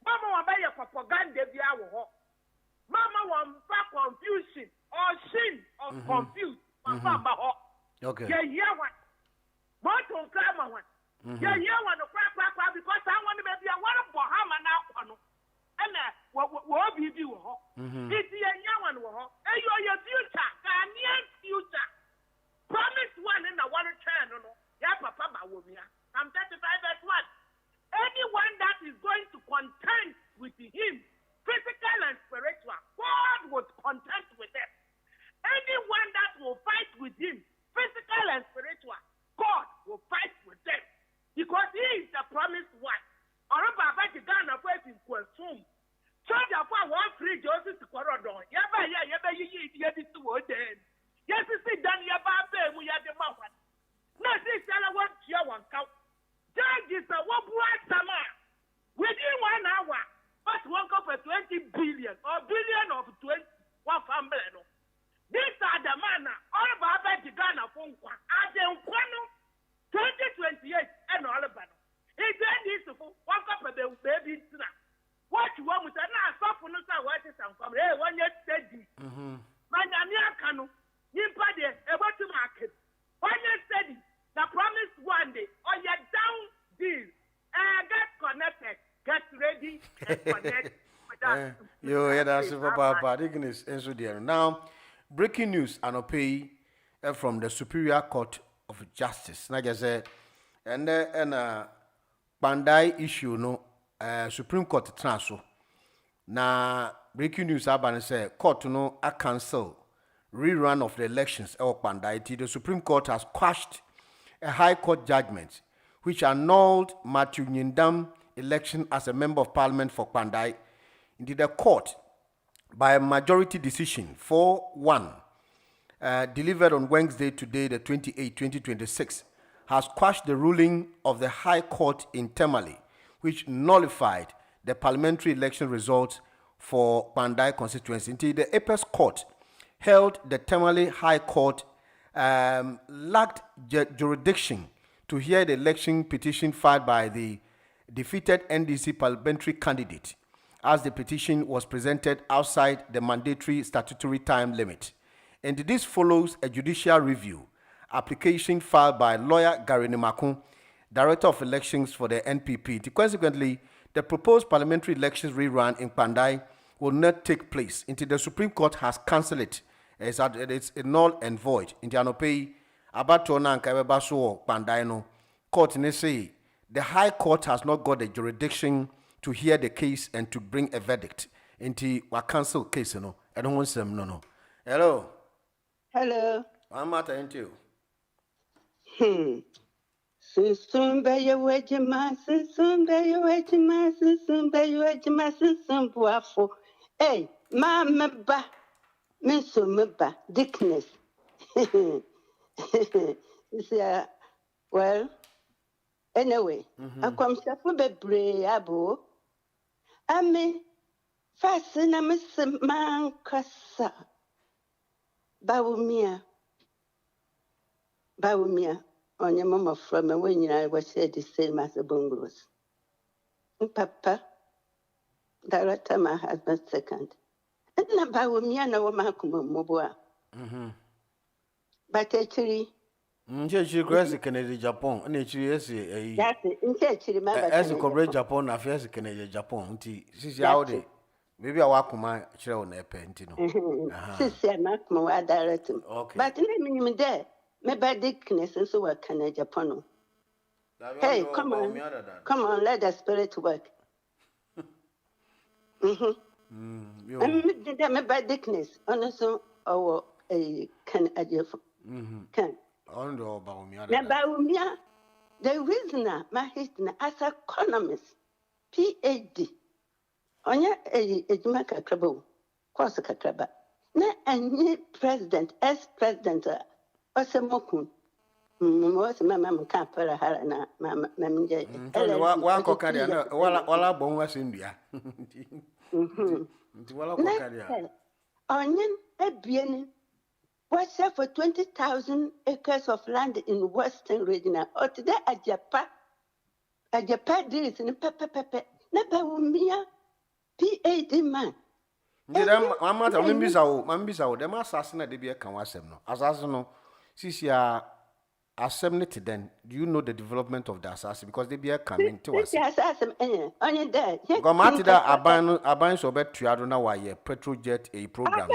Mama will buy a propaganda the hour. Mama will back confusion or sin or confused. Okay. Yeah, one. What on climb one? Yeah, one of crack because I want to be a one of Bahama now. And what be you? It's a young one. And you're your future, Ghanaian future. Promise one in the one channel. Yeah, Papa Bawumia. I'm 35 at one. Anyone that is going to contend with him, physical and spiritual, God would contend with them. Anyone that will fight with him, physical and spiritual, God will fight with them. Because he is the promised one. Or about the Ghana waiting for a soon. So therefore, one free Joseph to Corodon. Yaba, you to what then. Yes, you see, Dan Yaba, we are the mouth. No, this is one year one count. Judge is a one blood summer. Within 1 hour, but one cup for 20 billion or billion of 21 family. These are the manner all about the Ghana phone. As in 2028 and all about it. It's this one cup of the baby. What you want with a now, suffer no what is some come. Hey, 1 year steady. My Namia Cano, Nimpade, ever to market. 1 year steady. The promise one day. Oh, you're down this. Get connected. Get ready and connect. Yo, yeah, that's Papa. Ignis and now, breaking news and pay from the Superior Court of Justice. Like I said, and Bandai issue no Supreme Court transfer. Na breaking news about say court no a cancel rerun of the elections or Bandai. The Supreme Court has quashed a High Court judgment which annulled Matthew Nyindam election as a member of Parliament for Pandai. Indeed, the court, by a majority decision, 4-1, delivered on Wednesday, today, the 28th, 2026, has quashed the ruling of the High Court in Tamale, which nullified the parliamentary election results for Pandai constituency. Indeed, the Apex Court held the Tamale High Court lacked jurisdiction to hear the election petition filed by the defeated NDC parliamentary candidate, as the petition was presented outside the mandatory statutory time limit. And this follows a judicial review application filed by lawyer Gary Nimakun, Director of Elections for the NPP. Consequently, the proposed parliamentary elections rerun in Pandai will not take place until the Supreme Court has cancelled it. It's null and void. In the Anopei, Abatona and Kabebaso Pandai no court ne say the High Court has not got the jurisdiction to hear the case and to bring a verdict. Inti wa cancel case no. I don't want some no. Hello. Hello. I'm matter into. Soon by your wedding mass, soon by your wedding mass, soon by your wedding mass, soon buafo. Hey, mamma ba, Miss Mubba, Dickness. Well, anyway, I come to be brave, abo. I mean, fasten a miss man cassa. Bawumia, on your mamma from a when I was said the same as the bungalows. Papa, director, my husband second. And now Bawumia, no woman come mobile. But actually, She grace Canada Japan, and it's yes, that's it. Actually, my as a corporate Japan, affairs Canada Japan. She's out there. Maybe I walk my chair on a pentino. Sister, Mark Moa direct. Okay. But let me there. Maybe Dickness and so what can I Japan? Hey, come on, let the spirit work. Maybe Dickness, honestly, or a can adjust. Can. Now, the reason my history as economist, PhD, onye ejimaka krabo, kwasa kakraba. Na any president, ex-president, osemokun. Mwose mama mkampara hala na mama mje. Wa kokadia wala bonwa sindia. Wala kokadia. Onye ebieni was for 20,000 acres of land in Western region. Or today at Japan deals in pepe. Never umia PhD man. Mamata mambisa dem assassin de be kan wasem no. Assassin no sisia assembly then. Do you know the development of the assassin because they be coming to us. Assassin only there. Go matida aban so betuado na waye petrojet a program.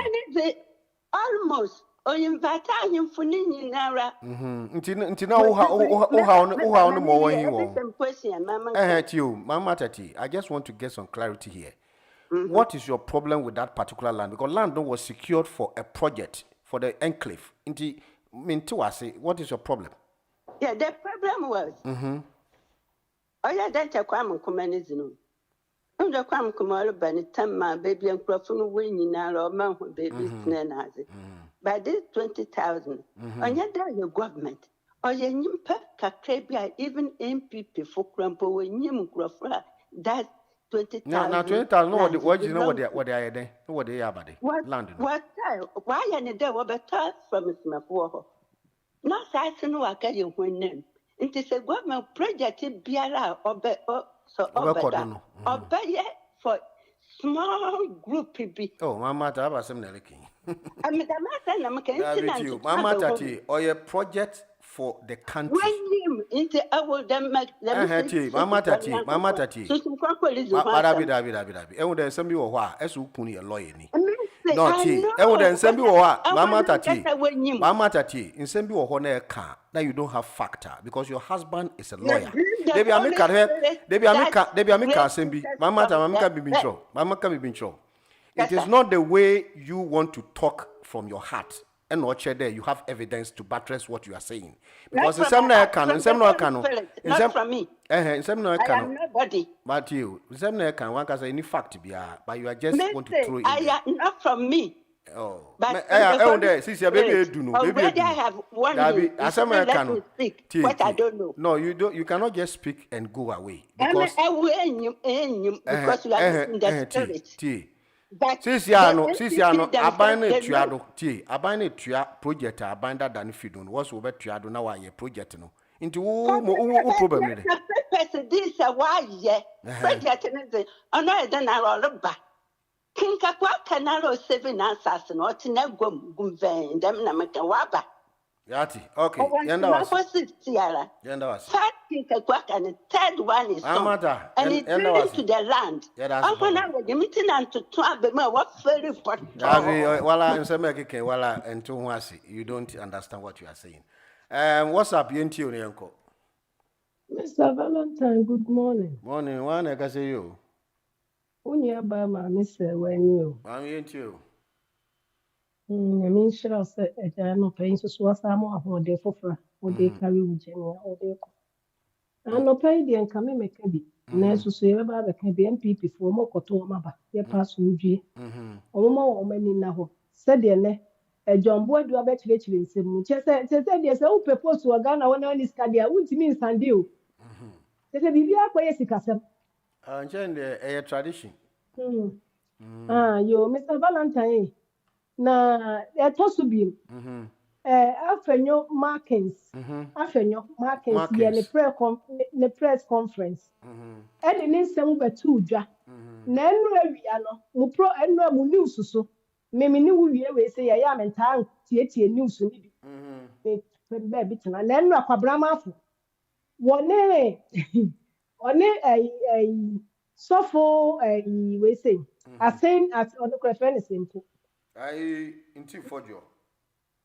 Almost o invite him for nini nara. Ntina uha no mo wan hiwo. Mama Tati, I just want to get some clarity here. What is your problem with that particular land? Because land was secured for a project for the enclave. What is your problem? Yeah, the problem was. Oh yeah, that's a crime communism. The crime commander by Tama baby and Crofun winning our man who baby snares. By this 20,000, on your government, or your nimpa Kakrabia, even MPP for Crampo when you Crofra, that's 20,000. Now 20,000, what you know what they are there? What they are about London. What? Why any day were better from Miss Mapuo? Not I know I can you win them. It is a government project in Biara or so or better for small group people. Oh, Mama, I was some king. I mean, the Mama Tati, or a project for the country. When into our Mama Tati. Dabi. And then somebody or as who puni a lawyer. No, tea. And then somebody or Mama Tati, in somebody or honor car that you don't have factor because your husband is a lawyer. Debbie Amika Sembi, Mama can be sure. It is not the way you want to talk from your heart. And not there, you have evidence to buttress what you are saying. Because in some not from me. In some I am nobody. But you, some one can say any fact but you are just want to throw it. I am not from me. Oh, but baby, do know. Already I have one. What I don't know. No, you don't. You cannot just speak and go away because you are in the spirit. Since you are abandon tuado project abandoned than if you don't what's over tuado now a project no into who problem this is why project no then I Kinka kwa kanalo 7 answers no tina gumven dem na meka waba Yati okay yenda was first kinka kwa kan third one is and it brings to the land na we meeting and to abema what very important wala nsema keke wala ento ho ase you don't understand what you are saying what's up yenti oni enko Mr. Valentine, good morning. Morning, one I can say you. Unya ba ma Mr. Wenyo. I'm into you. I mean, sure, said a jam of pain, so was a more of day for fra, or they carry Virginia, or they. And no pay the and come make a bit. Nurse was say about the Caribbean people for more cotton maba, your pass Uji. Or more many now. Said the a John Boy do a better in some. Just said, there's no purpose to a gun when one is Cadia, which means Sandio. There's a Bibia Quayasicasm. And a tradition. Ah, yo, Mr. Valentine. Na ɛtɔ afenyo markings yɛ ne press conference ɛde ne nsɛm bɛto dwa na ɛnu awia no mu news so memi ne wo wie we sɛ yɛyɛ amenta tietie news no bi ne baabi tena na ɛnu akwabrama wɔne sɔfo we say asen as ɔno kora fɛ ne simple I into for you.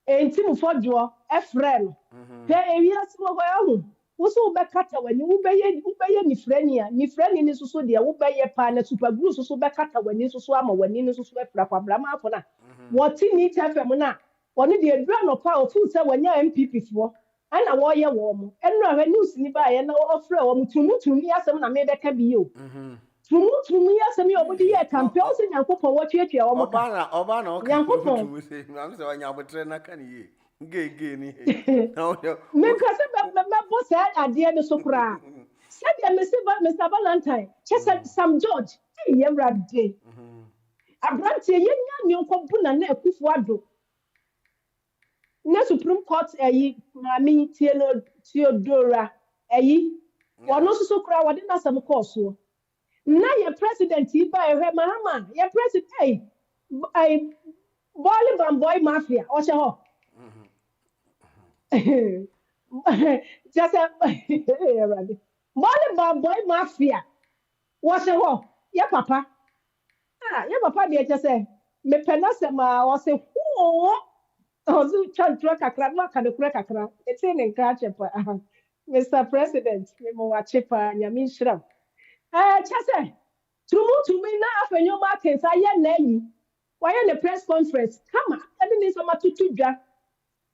Enti mu fɔdwoɔ ɛfrɛ no pɛ ewiase wɔ hɔ ɛho woso wobɛkata w'ani wobɛyɛ nifrani a nifrani ne soso deɛ wobɛyɛ paa na super glue soso bɛkata w'ani soso ama w'ani ne soso ɛfra kwabrama afɔ na wɔte ne fm na wɔne deɛ dura no pa ofu sɛ wɔnya MPP foɔ ana wɔyɛ wɔn mo ɛno a news ni baayɛ na ɔfrɛ wɔn tumi asɛm na mebɛka bi yo tumi asɛm yɛ ɔbɛde yɛ campaign ɔsɛ nyankopɔn wɔtweatwea wɔn ka ɔbana nyankopɔn I'm saying I'm betraying na kan yi gay ni meka sɛ bɛbɔ sɛ adeɛ no so koraa sɛdeɛ Mr. Valentine kyɛ sɛ Sam George ɛyɛ wrade aberanteɛ yɛnya ne nkɔbo na akufo ado na Supreme Court maame Theodora wɔno nso so koraa wɔde n'asɛm kɔɔ soɔ na yɛ president yi ba ɛhwɛ mahama yɛ president boy mafia ɔhyɛ hɔ just boy mafia wɔhyɛ hɔ yɛ papa deɛ kyɛ sɛ mepɛ n'asɛm a ɔsɛ hoo ɔso twantwerɛ kakra na aka ne korɛ kakra ɛtie ne nka akyɛ pa Mr. President memowakye paa nyame nhyira kyɛ sɛ tumi na afenyo markets ayɛ na ayi wɔyɛ ne press conference kama ɛde ne nsɛm atoto dwa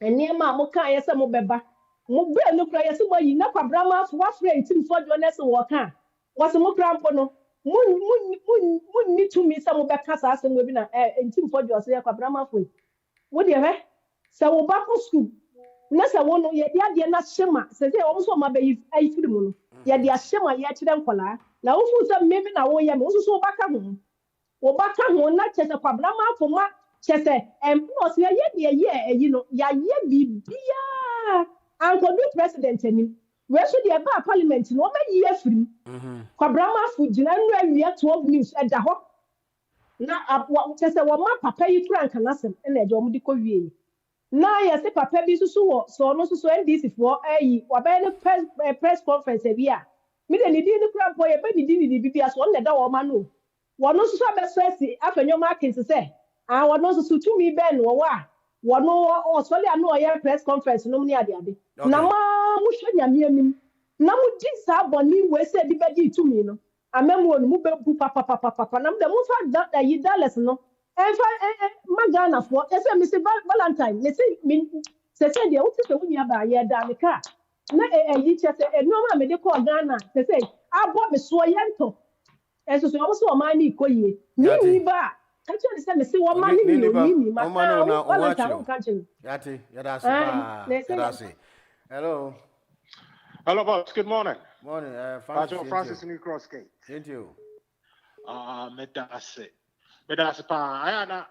nneɛma a moka ayɛ sɛ mobɛba mobɛ no kora yɛ sɛ moayi na kwabrama afo wafrɛ ntim fɔdwo ne sɛ wɔka wɔsɛ mo kora mpo no munni tumi sɛ mobɛka saa asɛm wɔ bi na ntim fɔdwo ɔsɛ yɛ kwabrama afo yi wodeɛ hwɛ sɛ wo ba kɔ school na sɛ wo no yɛde adeɛ no ahyɛ ma sɛ sɛ ɔmo so ɔma bɛyi firi mu no yɛde ahyɛ ma yɛkyerɛ nkɔlaa na wofu sɛ mmemme na woyɛ me wo so wobaka ho na kyɛ sɛ kwabrama afo ma kyɛ sɛ ɛmpɔs yɛyɛ deɛ yɛ ayi no yɛayɛ biribiaa ankɔdu president anim wei so deɛ ɛbaa parliament no ɔmɛyi afiri mu kwabrama afo gyina nnura awia 12 news ɛda hɔ na kyɛ sɛ wɔma papa yi tura nkanasɛm ɛna ɛde ɔmo de kɔ wie na yɛsɛ papa bi soso wɔ sɛ ɔno soso NDC foɔ wabɛyɛ ne press conference bi a mede ne din no kora mpɔ yɛbɛdidi ne bibi a so ɔno na ɛda wɔma no wɔno nso abɛsɔ asi afɛnyɛ markets sɛ wɔno nso so tumi bɛn no wɔwɔ a wɔno ɔsɔle a na ɔyɛ press conference no ne adeade na mohwɛ nyame anim na mogye saa bɔne wei sɛ de bɛgye tumi no amamuo no mobɛbu papapapapa na mode momfa dollars no ɛmfa ma Ghanafoɔ ɛsɛ Mr. Valentine sɛ deɛ wote sɛ wo nua baa yɛda me ka na kyɛ sɛ ɛnoɔma a mede kɔɔ Ghana sɛ abɔ me soɔ yɛntɔ ɛso so ɔmo sɛ ɔma ne ikɔ yie ne ba a ka kyerɛ ne sɛ mese wɔma ne ni ma Valentine wonka kyerɛ yate yɛdaase hello boss, good morning. Morning, Francis New Cross Gate. Thank you. Medase pa ayana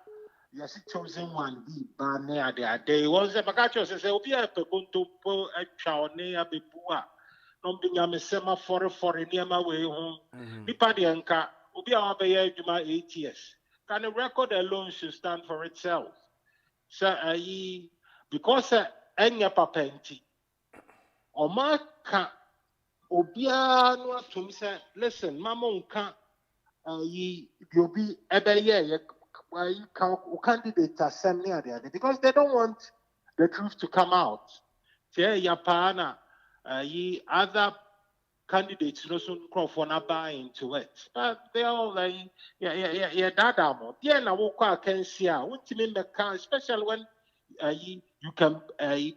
yasi chosen one bi ba ne ade was the bakacho say obi a pekonto po atwa one abebua no bi nyame sema for niema we ho nipa de nka obi a wabeye adwuma 8 years can a record alone should stand for itself so because enya papa nti oma ka obi a no atum say listen mama nka you'll be candidate assembly because they don't want the truth to come out. Say Yapana, other candidates no so for na buy into it. But they all like yeah dada mo. Yeah na wo kwa kensia. Untimi meka especially when you can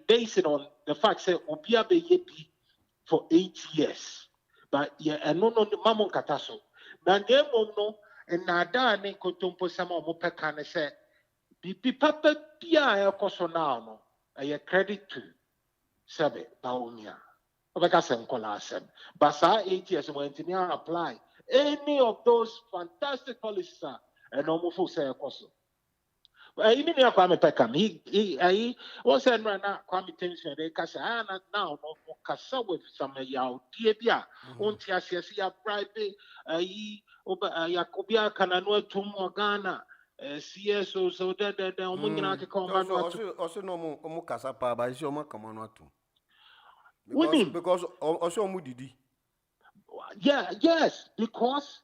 base it on the fact say obia be yebi for 8 years. But yeah no mamon kataso. Na nemo no na da ne kotompo sama mo peka ne say bi papa bia e koso na no credit to Sabe Baumia. Obeka sem kola sem. But 8 years when you apply any of those fantastic policies and almost full say koso. Even if Kwame Pekam, he was saying right now, Kwame tension, they kasa now no kasa with some yaw dear, unti asiasi bribe, Yakobia Kanano to Ghana, CSO, so that the Omunaki command also no Mukasa pa, but it's your Makamano too. Because also Mudidi. Yeah, yes, because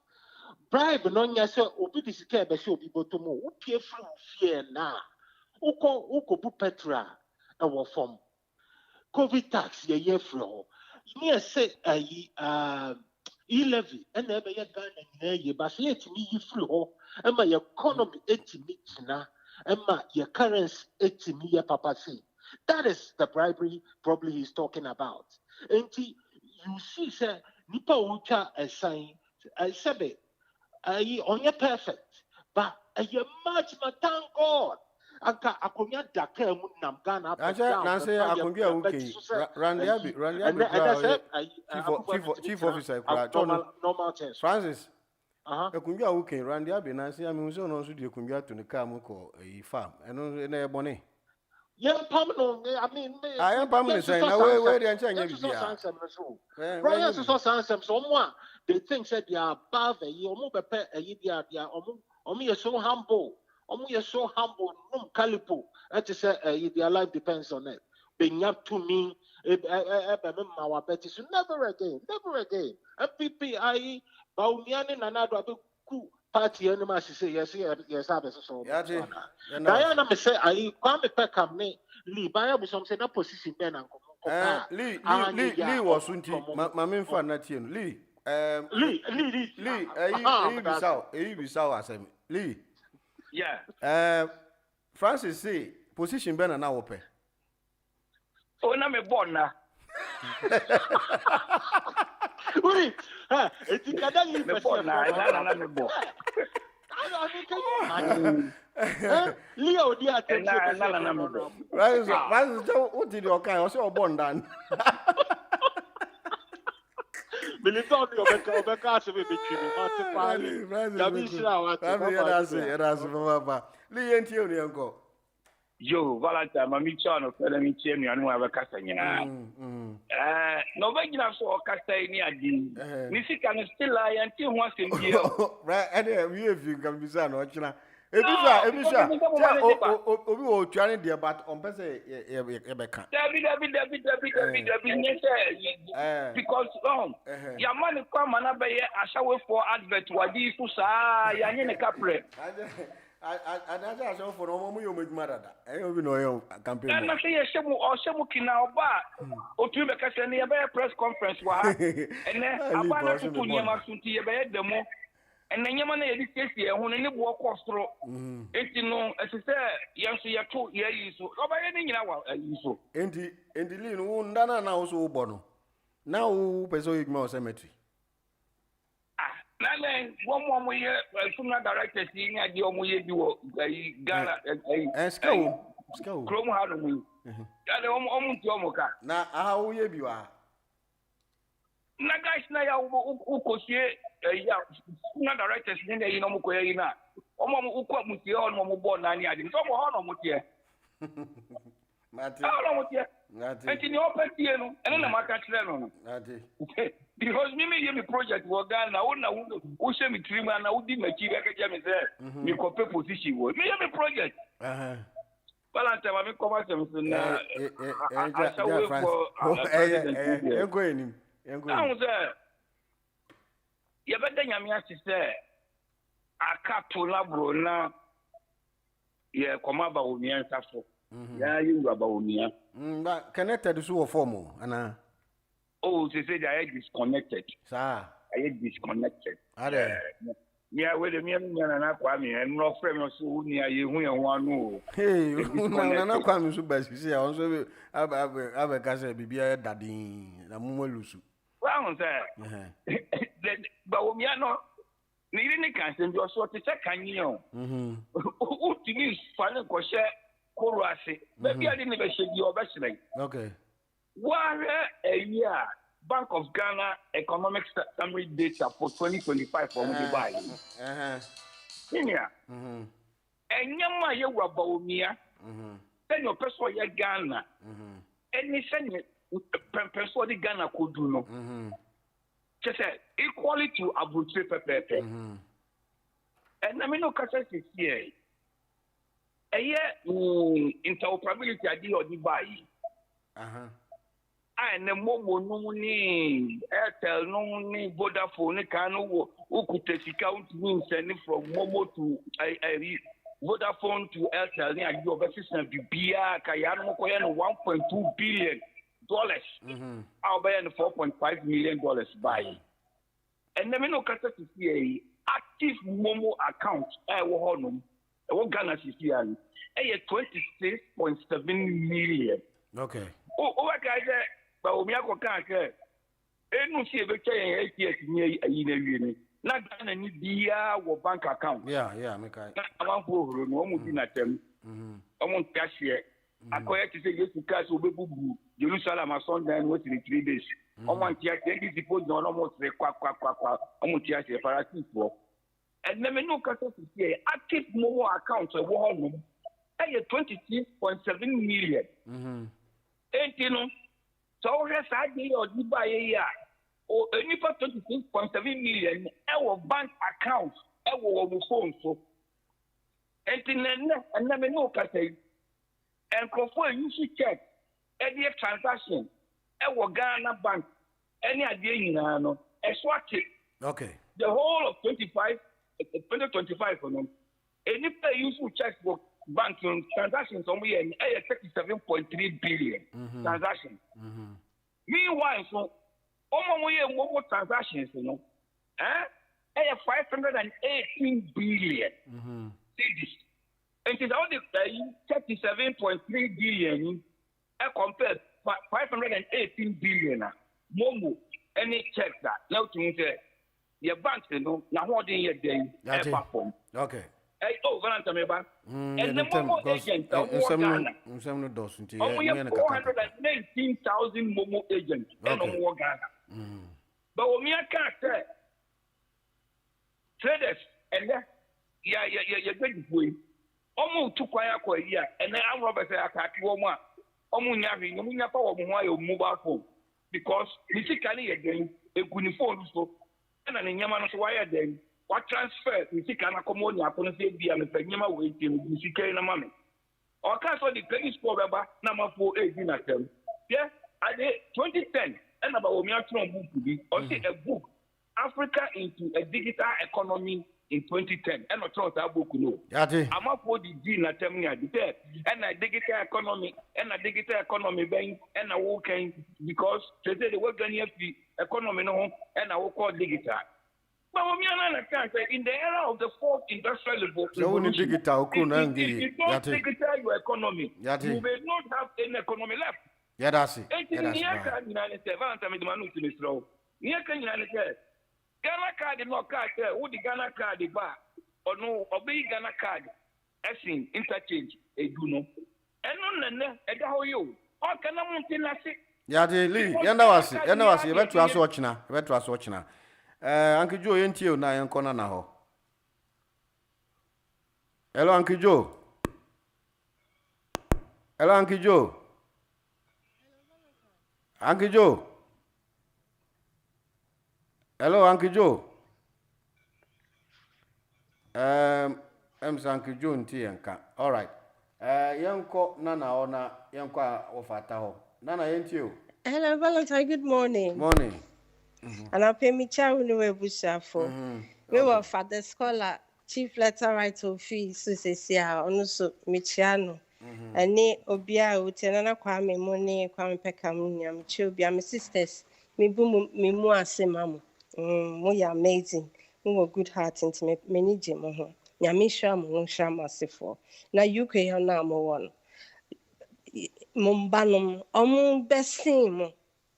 bribe no nya se obi di sika be se obi botomo wo pie from fear na uko bu petra e wo form covid tax ye fro me say e-levy and e be ye Ghana nyina ye ba se etimi yi free ho e ma ye economy etimi tina e ma ye currency etimi ye papa say that is the bribery probably he's talking about. And you see say nipa ucha assign I said only perfect, but you much thank God. Anka akonya daka mu nam Ghana. Nancy akonya okay. Randy chief officer normal chance. Francis. Akonya okay. Randy Abi Nancy ami so no so di akonya to ne car mu ko farm. Eno na ebone. Yeah, Pamno, I mean, I am Pamno saying, where the Anchanya someone they think that they are above a year, you're so humble, you're so humble, no calipo. That is their life depends on it. Being up to me, our bet is never again. MPP, I, Baumian and another party animals say yes, so. Diana may say, I come Peckham, Lee, buy up some set up position then. Lee was Sunti, my main fan, not him. Lee, be sour, Lee. Yeah. Francis say, position Ben and now open. Oh, na me born na. Wait, it's the Canadian me born na me born. Leo, dear, Francis, what did your kind of so born done? Military Yo, Valentine, my mission of me, Chimney, and whoever Cassagna. No, but you have so Castania. Missy can still lie until once in here. Right, and we have you can be son or China. If you are trying to but on Pesse, because your money come and I shall for advert to a diffusa, Yanin Capre. I don't for no more you make matter. I don't know your campaign. I'm not saying Shamuki now, but or to make us any press conference. And then I want to put Yamasunti about the more. And then Yamana is here when any walk off through. It's no, as I said, yes, you are 2 years. Oh, by any hour, so. And the Lin won't done now so bono. Now, Peso Igmo Cemetery. One more year, sooner director seeing a deal more you Ghana and Scow Chrome Halloween. Almost Yomoka. Now, how you are? Nagas Naya Ukosie, sooner directors in the Inomokoina. Omo Uko Mutia on Momo Nani, I didn't know how much. And in your petty, and then I'm a catch because me project was done. I wouldn't me trim and I would be my chief academic there. Me compare position was me project. Well, I'm coming I shall wait for going. You better Yamia say, I can't to labro now. Yeah, come about me and Sasso. Yeah, you about me. But connected to so formal, Anna. oh, they say they are disconnected. Sir. I disconnected. Are they? Yeah, wait a minute, and no friend of so near you, one. Hey, Nana Kwame Subasi, I also have a casa, Bibia Daddy, the Mumolusu. Well, sir, but we are not needing a cancer, your sort of second year. What to me, final question, Korasi, maybe I didn't even shake your best. Okay. What a year. Bank of Ghana economic summary data for 2025 from Dubai. Senior. And Yama Yawa Baumia, then your person ya Ghana. Any send person Ghana could do no. Just equally to Abu Pepe. And I mean, no cases is here. A year interoperability idea of Dubai. And the mobile no need Airtel, no need Vodafone, Kano, who could take account means sending from mobile to Vodafone to Airtel, and your assistant Bia Kayano $1.2 billion. I'll buy $4.5 million buy. And the minimum cassette is here active Momo account. I will Ghana is here 26.7 million. Okay. Oh, guys. But we are going to see a veteran 8 years in not done any dia or bank account. Yeah, make I want to know them. I want cash here. I collect to say yes to cash will be Jerusalem on Sunday and wait in 3 days. I want to take deposit on almost the quack. I want to say for a for. And then no cases here. Active mobile accounts of 26.7 million. Ain't you know? So yes, I did or Dubai year or any 26.7 million our bank accounts our phone so and never know cafe and confer you should check any transaction our Ghana bank any idea in no a swatch it. Okay. The whole of 2025 for them. Any pay useful checkbook banking transactions somewhere in 37.3 billion transactions. Meanwhile, so mobile transactions, you know, 518 billion. See this. And it's only 37.3 billion compared 518 billion. Momo, any check that. Now to say, your banks, you know, now what in your day, okay. Valentine, and the Momo agent, some does 419,000 Momo agents, and more Ghana. But when we can't say traders, and you're going to almost 2 years, and then I'm Robert Akakoma, Omunya power mobile phone, because physically again, a good phone, so, and an Yaman wire then. What transfer we see can accommodate upon say be and Penima waiting with Sika in a money. Or cancel the credit score number 418 at them. Yes, at the 2010, and about Omiatron book to be or say a book Africa into a digital economy in 2010. And not trust that book no. I'm up for the G na terminal detail and a digital economy bank and a working because they say the work the economy no and I will call digital. But in the era of the fourth industrial revolution, if you don't digital your economy, you will not have any economy left. Yeah, that's it. Ghana card is not card. Who the Ghana card bar or no? Obey Ghana card. Essing interchange a guno. And no, and how you? How can I maintain that? Yeah, the Lee. You know what? You better ask watching now. Uncle Joe, ain't you now? I'm corner now. Hello, Uncle Joe. Hello, Uncle Joe. Uncle Joe. Hello, Uncle Joe. I'm Uncle Joe and Tianka. All right. Yanko Nana ona Yanko of Ataho. Nana, ain't you? Hello, Valentine. Good morning. Morning. And I'll pay me chow no we busha for. We were father scholar, chief letter writer of fee, Susesia, also Michiano. And ne Obia, Utenana Kwame, Money, Kwame Pekamuniam, Chubia, my sisters, Me bu me mu ase mamu. Mo you amazing. Mo good heart into me ni je mo ho. Nyame hwa mo hwa masefo. Na UK ha na mo won. Mo mba no omo besin mo.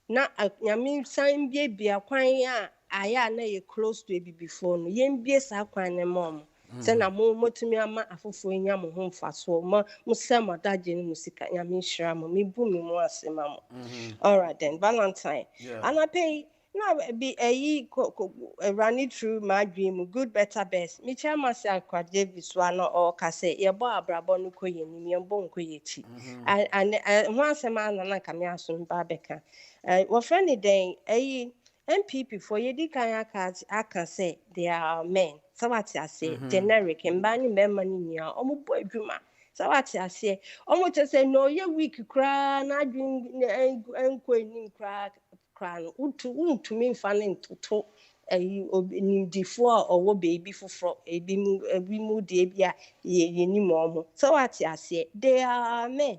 Na nyame san bia kwan a aya na ye close to ebi before no. Yen bie sa kwan ne mom. Sɛ na motumi ama afoforo nya mo ho mfaso mo sɛ modagye no musika nyame nhyira mo mebu me mu ase ma mo all right then Valentine anapɛ na be running through my dream good better best me chama se akwadje biswa no o ka se ye bo abrabo no koye ni me bo nkoye chi and ho asɛm na ka me aso mba beka wo friend den MPP for yedi kan aka say they are men. So what I say generic mbani memma ni nia omo bo adwuma. So what I say omo just say no ye week kra na adwun enko enim kra no untu me mfa ne ntoto nimdifo a owo baby foforo ebi mu de bia ye nim omo. So what I say they are men.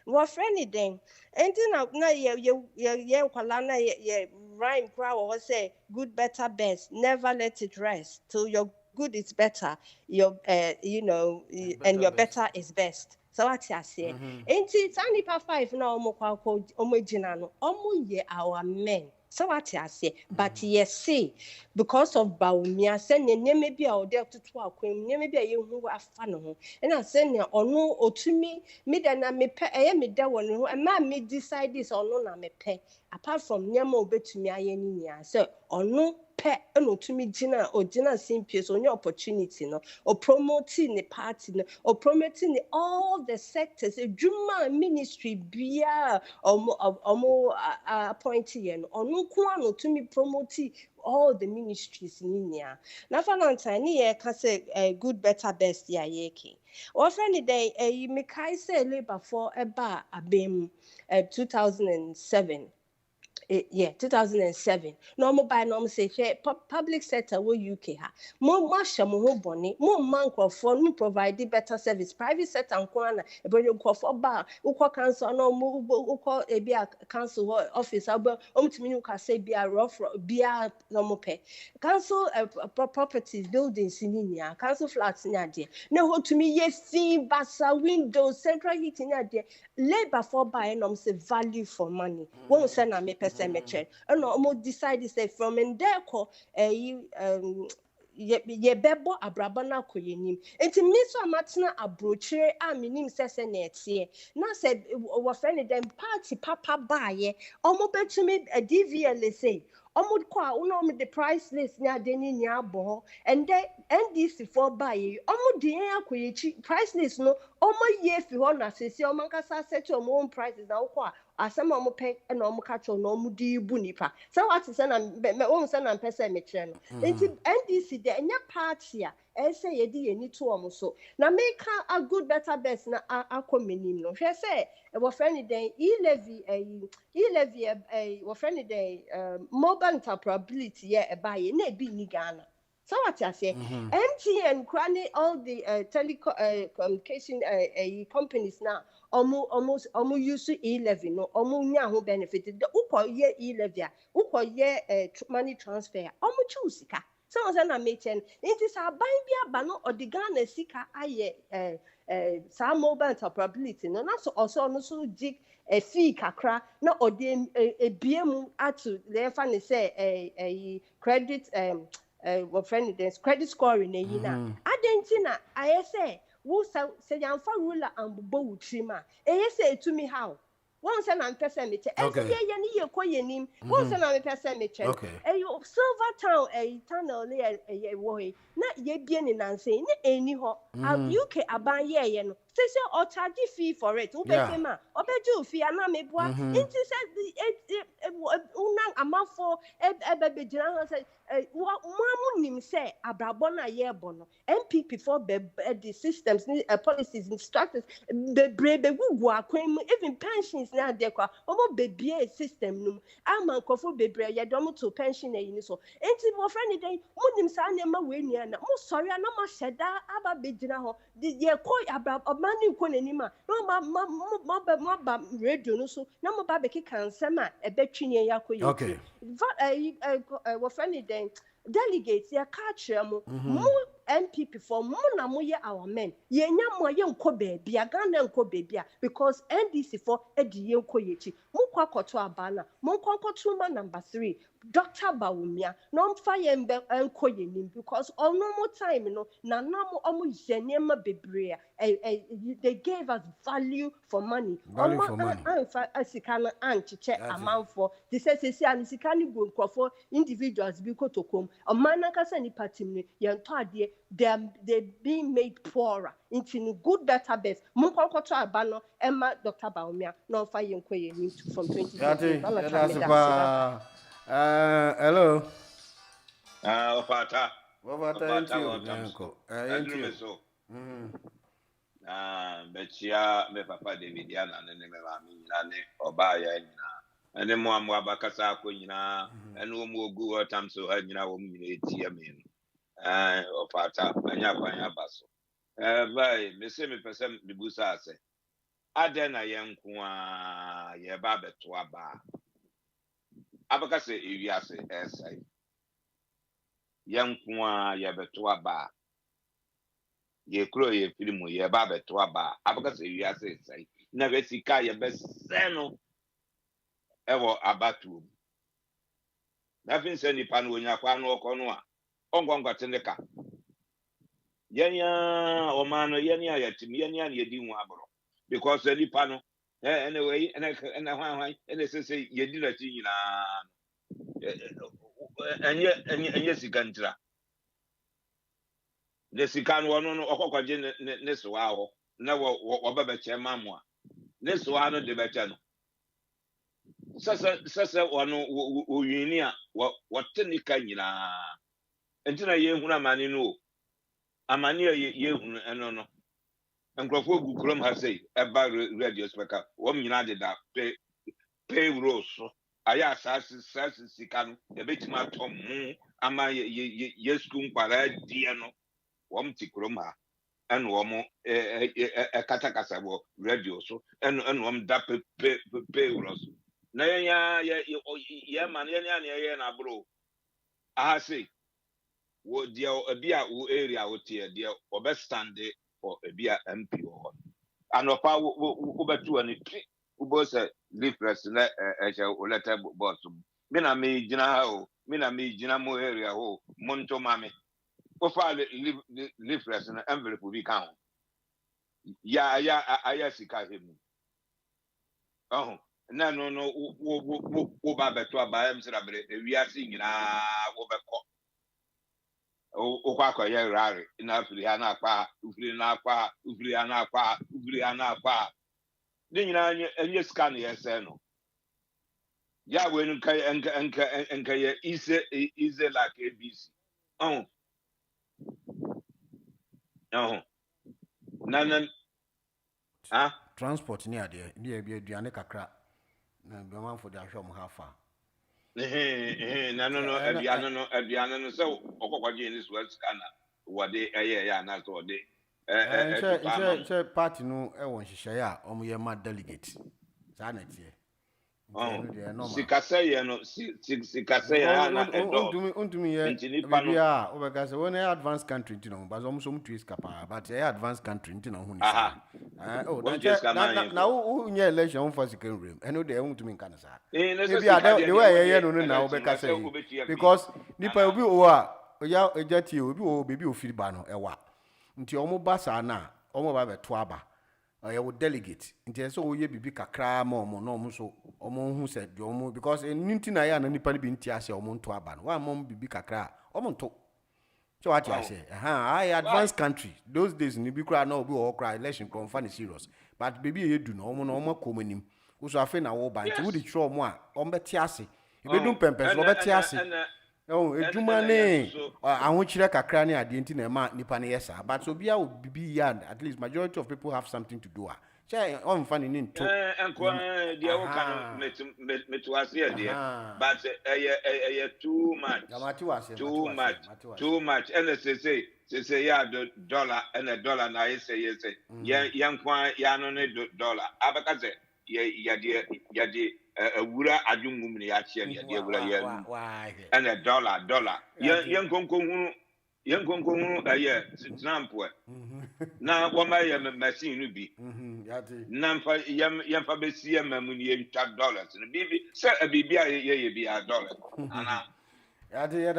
What friend then enti na ye kwala na ye rhyme cry or say good better best never let it rest till your good is better your and your better is best. So what I say enti sanipa 5 na omo gina no omo ye our men. So what I say but yes see because of baumia send neme bia o de tutu akwam neme bia ye hu afa no ho na send ono otumi me da na me pe me da won ho ma me decide this ono na me pe apart from neme obetumi aye ni nia so ono pe na otumi gina simpie so onye opportunity no o promoting the party no o promoting all the sectors edwuma ministry bia omo appointee no ono ko an otumi promote all the ministries ninia na Valentine ye ka say good better best ya yeki o friend dey me kai say labor for eba abem 2007 2007 normal by normal say public sector wo UK ha mo hye mo ho bone mo man crofo no provide better service private sector nko na ebonyo crofo ba ukọ council no mo ukọ ebia council office aba omtimi ni ka say bia rough bia no mo pe council properties buildings ni nia council flats ni ade na ho tumi ye fin basa windows central heating ni ade labor for buy no say value for money won say na me meche and almost decide say from in there ko ye bebo abraba na koyenim enti me so amatena abrochire a menim sese na etie na say wo friend dem party papa baaye omo betumi DVL say omo kwa uno the price list na deni ni abo and then NDC for baaye omo de akoyechi price list no omo ye fi ho na sese omo nkasa set omo prices na kwa asema omo pe na omo ka cho na omo di bu nipa so what is na me won say na pese me kire no enti NDC de enya party a say ye di eni to omo so na make a good better best na akomenim no hwe say wo friend den e-levy wo friend den mobile interoperability ye e ba ye na bi ni Ghana. So what I say, MTN, all the telecommunication companies now almost use e-levy no nya ho benefit the uko ye e-levy uko ye money transfer choose ka. So was na mechen it is a bia ba no Ghana sika aye sa mobile interoperability no na so also no so jig fee kakra na ode ebiem atu le fa ne say credit what friend there's credit scoring na yina adentina I say wo say yamfa ruler and bobo wutrima say to me how one say na mpese me che say ye ni ye koyenim one say na mpese me che silver town tunnel le wo na ye bie ni nanse ni eni ho UK aban ye no say o charge fee for it wo be ma obeju fee ana meboa nti say una amafo ebe gina ho say mo nim say abrabo na ye bo no MPP for the systems policies and structures be gugu akwan even pensions na de kwa omo bebie system num ama nkofo bebre ye dom to pension na yin so enti mo friend den mo nim sa na ma we nia na mo sorry na ma sheda aba begina ho ye ko abrabo money kwanima no ma radio no so na mo ba be keka nsem a ebetwini yakoye okay we friend den delegates ya ka kire mo MPP for mo na mo ye our men ye nya mo ye nko beebi a Ghana nko beebi a because NDC for edi ye nko yechi mo kwa koto abana mo nkonkoto ma number 3 Dr. Bawumia no mfa ye mbe nko ye nim because ono mo time no na na mo omo ye nema bebre they gave us value for money anfa asika na anchiche amanfo they say an sika ni go nkrofo individuals bi kotokom amana kasa ni party ni ye nto ade they being made poorer into good better best mo konkoto abano emma Dr. Bawumia no mfa ye nko ye nim from 2020 hello. Opata. Opata. Betia me papa David yana ne me mami nyina ne oba ya nyina. Ene mo amu abakasa akọ nyina. Ene wo mu ogu otam so ha nyina wo mu nyina etie me no. Opata anya kwanya baso. Vai me se me pese me busa ase. Ade na ye nko a ye ba beto aba. Abakase ewiase esai. Yanko a ye beto aba. Ye kro ye filimu ye ba beto aba. Abakase ewiase esai. Na be sika ye be seno ewo abatu. Na fin se nipa no onya kwa no okono a. Ongwangwa tendeka. Yenya o mano yenya yatim yenya ne yedi hu abro. Because nipa no anyway and hwan and say yedi na ti nyina. Enye sikantra. The sikan wono no okokwaje ne so aho na wo baba chema mo a ne so ano de becha no sasa wono oyini a wote nika nyina entina ye hunu amane no amane ye hunu eno no nkrofo gu krom ha sei eba radio speaker wo nyina de da pay rules aya asasi sikan de betima tom ama ye skun para die no wom ti kroma en wom katakasa bo radio so en wom da pe uros na ya man ya na bro aha say wo dia ebia wo area wo tie dia obe stand for ebia MP wo anopa wo betu ani wo say leafless na eje o letter boss me na me gina ha o me na me gina mo area ho monto mame o fa leafless na envelope bi kan ya sika hemu na no wo ba beto aba em sira bre ewiase nyina wo beko o kwa ya rare na afiri ha na akpa ufiri na akpa ufiri ha na akpa ufiri ha na akpa ni nyina enye scan ye se no ya we nu enka ye ise like ABC nanan transport ni ade ni e bi aduane kakra na be man for the ahwom hafa aduane no so okokwaje ni so scanner wode ya na so de che party no e won hihye ya omo ye ma delegate sa na tie sikase na undumi ye bibia obeka se won advanced country ntino but so so mtu iskapa but ye advanced country ntino hu ni na unye election for second room eno de undumi nka na sa bibia the way ye no na obeka se because nipa obi o a oya ejati obi o bebi ofiri ba no ewa nti omo ba sa na omo ba beto aba you would delegate nti so we bibi kakra ma omo no omo so omo hu se de omo because nti na ya na nipa ni bi nti ase omo nto aba no wa mom bibi kakra omo nto so what you say I advanced country those days ni bi kra na obi o kra election come fan serious but baby e du no omo komanim so afi na wo ba nti wo di tro omo a omo beti ase e be dum pempes wo beti ase eduma ne ahonchire kakra ne ade nti na ma nipa ne yesa but so bia bibi ya at least majority of people have something to do Chai on funny into. Dear Okano Metuasia, dear, but too much. And as they say, yeah, $1 and $1, I say, yes, young quan, yanone dollar. Abakaze, a wura adum mumni action, dear, and $1. Young Congo, a year, Snampwe. Now, one my machine will be. Nampa Yampa Bessia Mamuni $1 and a baby, sir, a baby, be $1. That's it.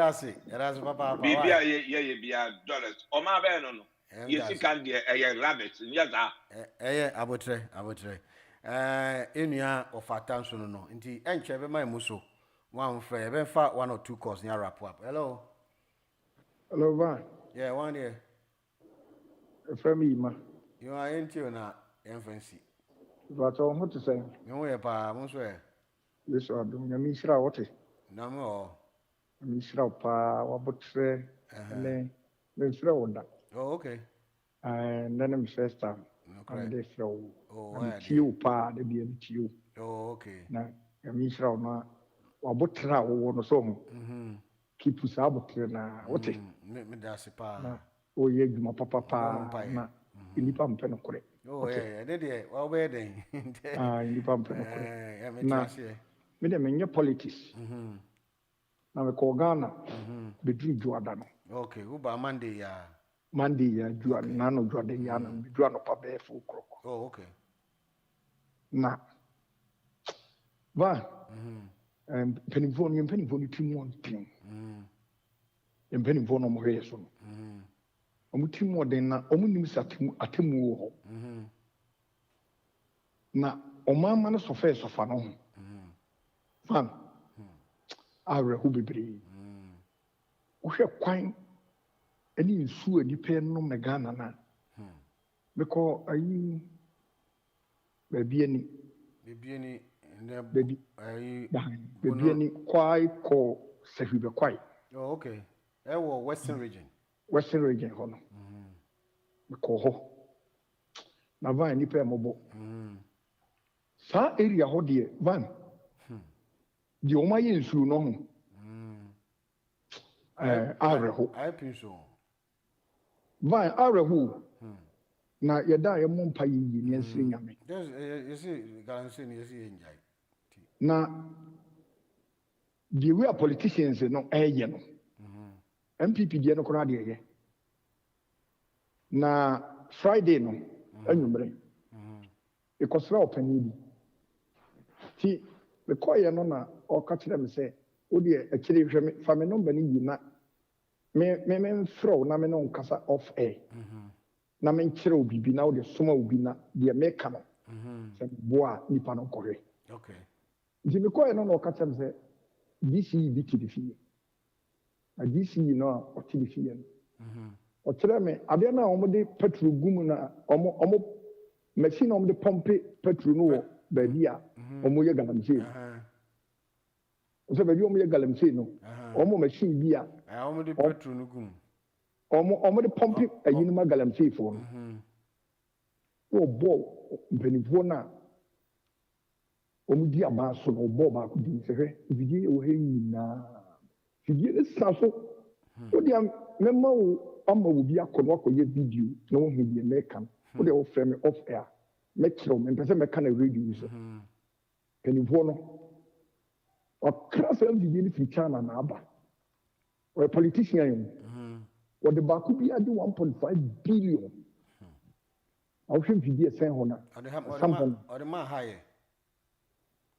That's Papa. Baby, be $1. Or my banner. Yes, you can get a rabbit. Yes, I would try. In ya of attention, no. Indeed, and Chevy my muso. One friend, even far 1 or 2 calls near wrap up. Hello. Hello, Van. Yeah, 1 year. From me, ma. You are into na infancy. But I want to say, no way, pa, Monsieur. Yes, I do. You mean, Shra, what? No more. Mishra pa, what say, and then throw that. Oh, okay. And then I'm first time. And they throw. Oh, you pa, they be you. Oh, okay. Now, Mishra, na, or what trap or so. Keep us out na, what? Me that's a pa. Oh, yeah, my papa, na, in the pump and correct. Oh, yeah, did it? Well, wedding. In the pump and correct. Now, me them in your politics. Na me ko Ghana bedru juada no okay who ba Monday ya juada na no juada ya na juada no pa be fu kroko oh okay na penifo ni timu on team penifo no mo hwe so no omu timu den na omu nim atemu wo ho na omama no sofa no fan Ara who be brave. We kwan any nsu ani pe no megana na. Because ayi baby any baby any kwai ko sehibe kwai. Oh okay. Western region ho no. Because ho na van ni pe mobo. Sa area ho de van the Omaye nsu no ho areho I think so van areho na yeda ye mo mpa yi ni ansiri nyame you see garancy ni see enjai na the way politicians no eye no MPP die no kora de ye na Friday no anwumre ikosra opani ti the koye no na o ka kire me say o de akire hwe me fa me number ni yina me throw na me no kasa off air na me kire obi bi na o de soma obi na de me ka no se boa nipa no kohe okay di me koye no na o ka kire me say this bi ti fi a this no o ti fi o kire me ade na o mo de petrol gum na o mo machine o mo de pompe petrol no wo baby a omo ye galamsey so baby omo ye galamsey no omo machine bi a omo de petrol no gum omo de pompe ayi no ma galamsey fo no bo benifo na omo di aba so no bo ba ko di se hwe bidie o he nyina bidie sa so o dia memma o amma wo bi akono akoye video na wo hu bi me kan o de o frame off air metro me pese me kan radio so penifo no o krasa video ni fichana na aba o politician yin o de ba ku bi ade 1.5 billion o hwe video sen ho na o de ma high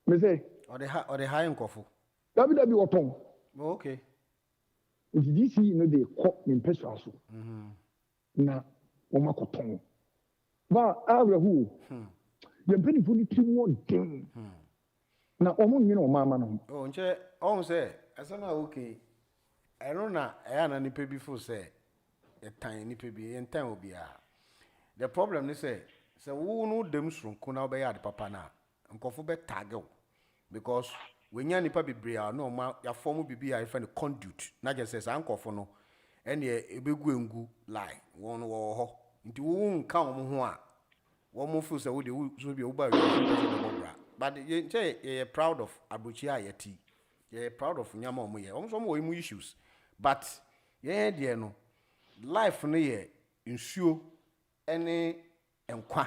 me say o de high nkofo dabi o ton okay this no dey call me pese aso na o makoton ba abrahu ye penifo ni timo den na omo nyina o mama no oh nche on say asana okay I don't know na nipa bi fo say e tan nipa bi en tan obi a the problem is say wo no dem sronko na obeya de papa na nkofo be tagel because when nya nipa bebre a no ma ya form bibi a ifa conduit na je say nkofo no ene ebegu engu lie won wo ho nti wo nka wo ho a one more food so would be over bra. But you're proud of Abuchia yeti. You're proud of Nyama Moye. Almost more issues. But yeah, dear no. Life no ye ensure any enkwa.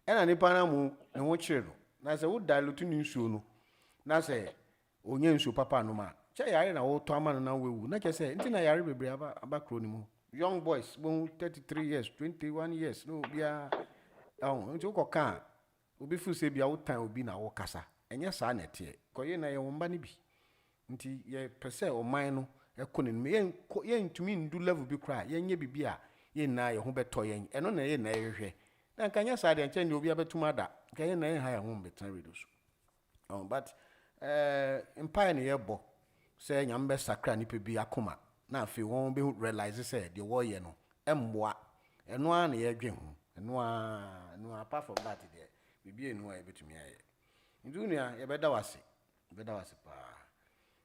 And any panamu and what children. Na say would dilute ensure no. Na say onye nsu papa no ma. Che yare na wo to amana na wewu. Na che say ntina yare bebre aba kronimu. Young boys, 33 years, 21 years, no bia nti ko kan obi fu se bia wo tan obi na wo kasa. Enya sa na tie. Ko ye na ye womba ne bi. Nti ye pese o man no ekonim ye ntumi ndu level bi kra ye nye bibia ye na ye ho beto ye eno na ye na ye hwehwe na kanya sa de nche ndi obi abetuma da ka ye na ye ha ye ho betan reduce but empire ne ye bo se nyam be sakra ni pe bi akoma na afi won be realize say the war ye no emboa eno a na ye dwen ho eno a apart from that there bibia enu a ye betumi aye ndu nua ye beda wase pa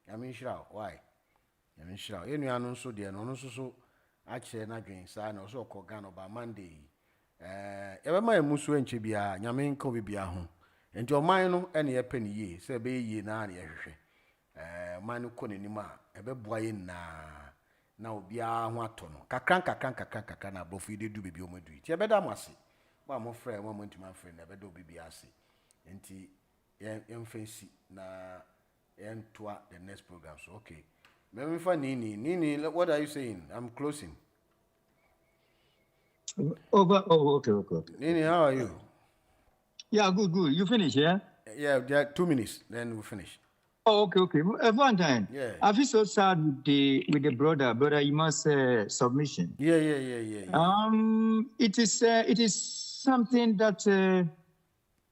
yamin shira why yamin shira enu anu nso de no nso so a che na dwen sa na so ko Ghana ba Monday e be ma emusu enche bia nyamin ko bibia ho enti oman no ene ye pe ni ye se be ye na na ye hwehwe man ko ni ma e be boa ye na obia ho ato no kakran na bofu de du bebi o madu ti e be da mase ba mo frɛ mo ntuma frɛ na be do bibia ase enti yemfensi na enter the next program. So, okay. Maybe for Nini, what are you saying? I'm closing. Okay. Nini, how are you? Yeah, good. You finish, yeah? Yeah, 2 minutes, then we finish. Oh, okay. One time. Yeah. I feel so sad with the brother Ima's submission. Yeah. It is something that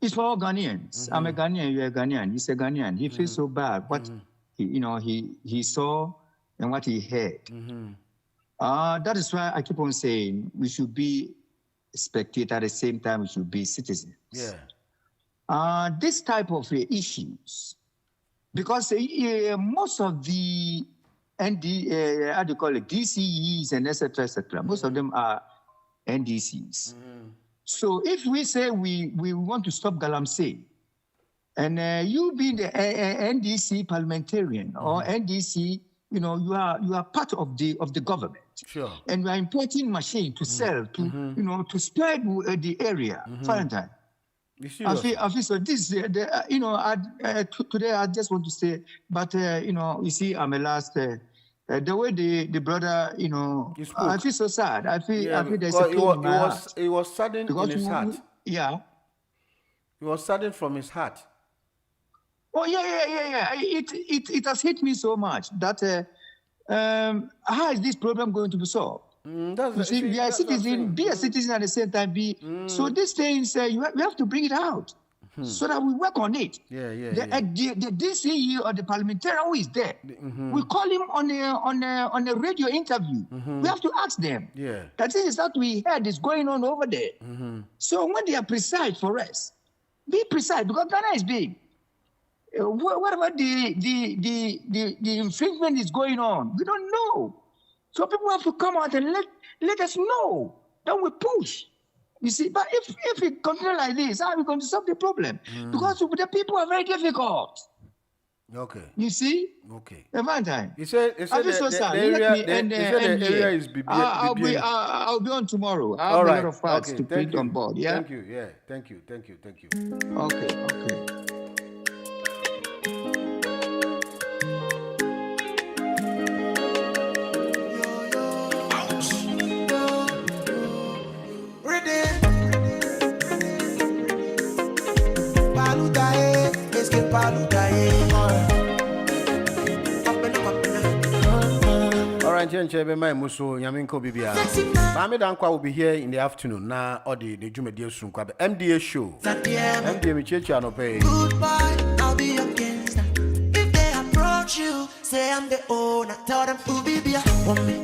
it's for all Ghanaians. I'm a Ghanaian, you're a Ghanaian. He's a Ghanaian. He feels so bad. What he saw and what he heard. That is why I keep on saying we should be spectators at the same time we should be citizens. Yeah. This type of issues, because most of the DCEs and etc. Most of them are NDCs. So if we say we want to stop Galamsey, and you being the NDC parliamentarian or NDC, you are part of the government. Sure. And you are importing machine to sell to spread the area. Valentine. I feel so. This today I just want to say, but you see, I'm a last. The way the brother, I feel so sad. I feel there's a pain in my heart. It was sudden in his heart. Yeah. It was sudden from his heart. Oh yeah. It has hit me so much that how is this problem going to be solved? You see, be a citizen at the same time. So these things we have to bring it out. So that we work on it. The DCE or the parliamentarian who is there, we call him on a radio interview. We have to ask them. That is what we heard is going on over there. So when they are precise for us, be precise because Ghana is big. Whatever the infringement is going on, we don't know. So people have to come out and let us know. Then we push. You see, but if it continues like this, how are we going to solve the problem? Because the people are very difficult. Okay. You see? Okay. Valentine. You said the area is I'll be on tomorrow. I have a lot of facts to put on board. Yeah. Thank you. Yeah. Thank you. Okay. Alright, Jenche, my muso, Yaminko Bibia. Mami Dankwa will be here in the afternoon. Now, or the Jumedia soon. MDA show. MDA Michecha no pay. Goodbye, I'll be your gangster. If they approach you, say I'm the owner. Tell them who be want me.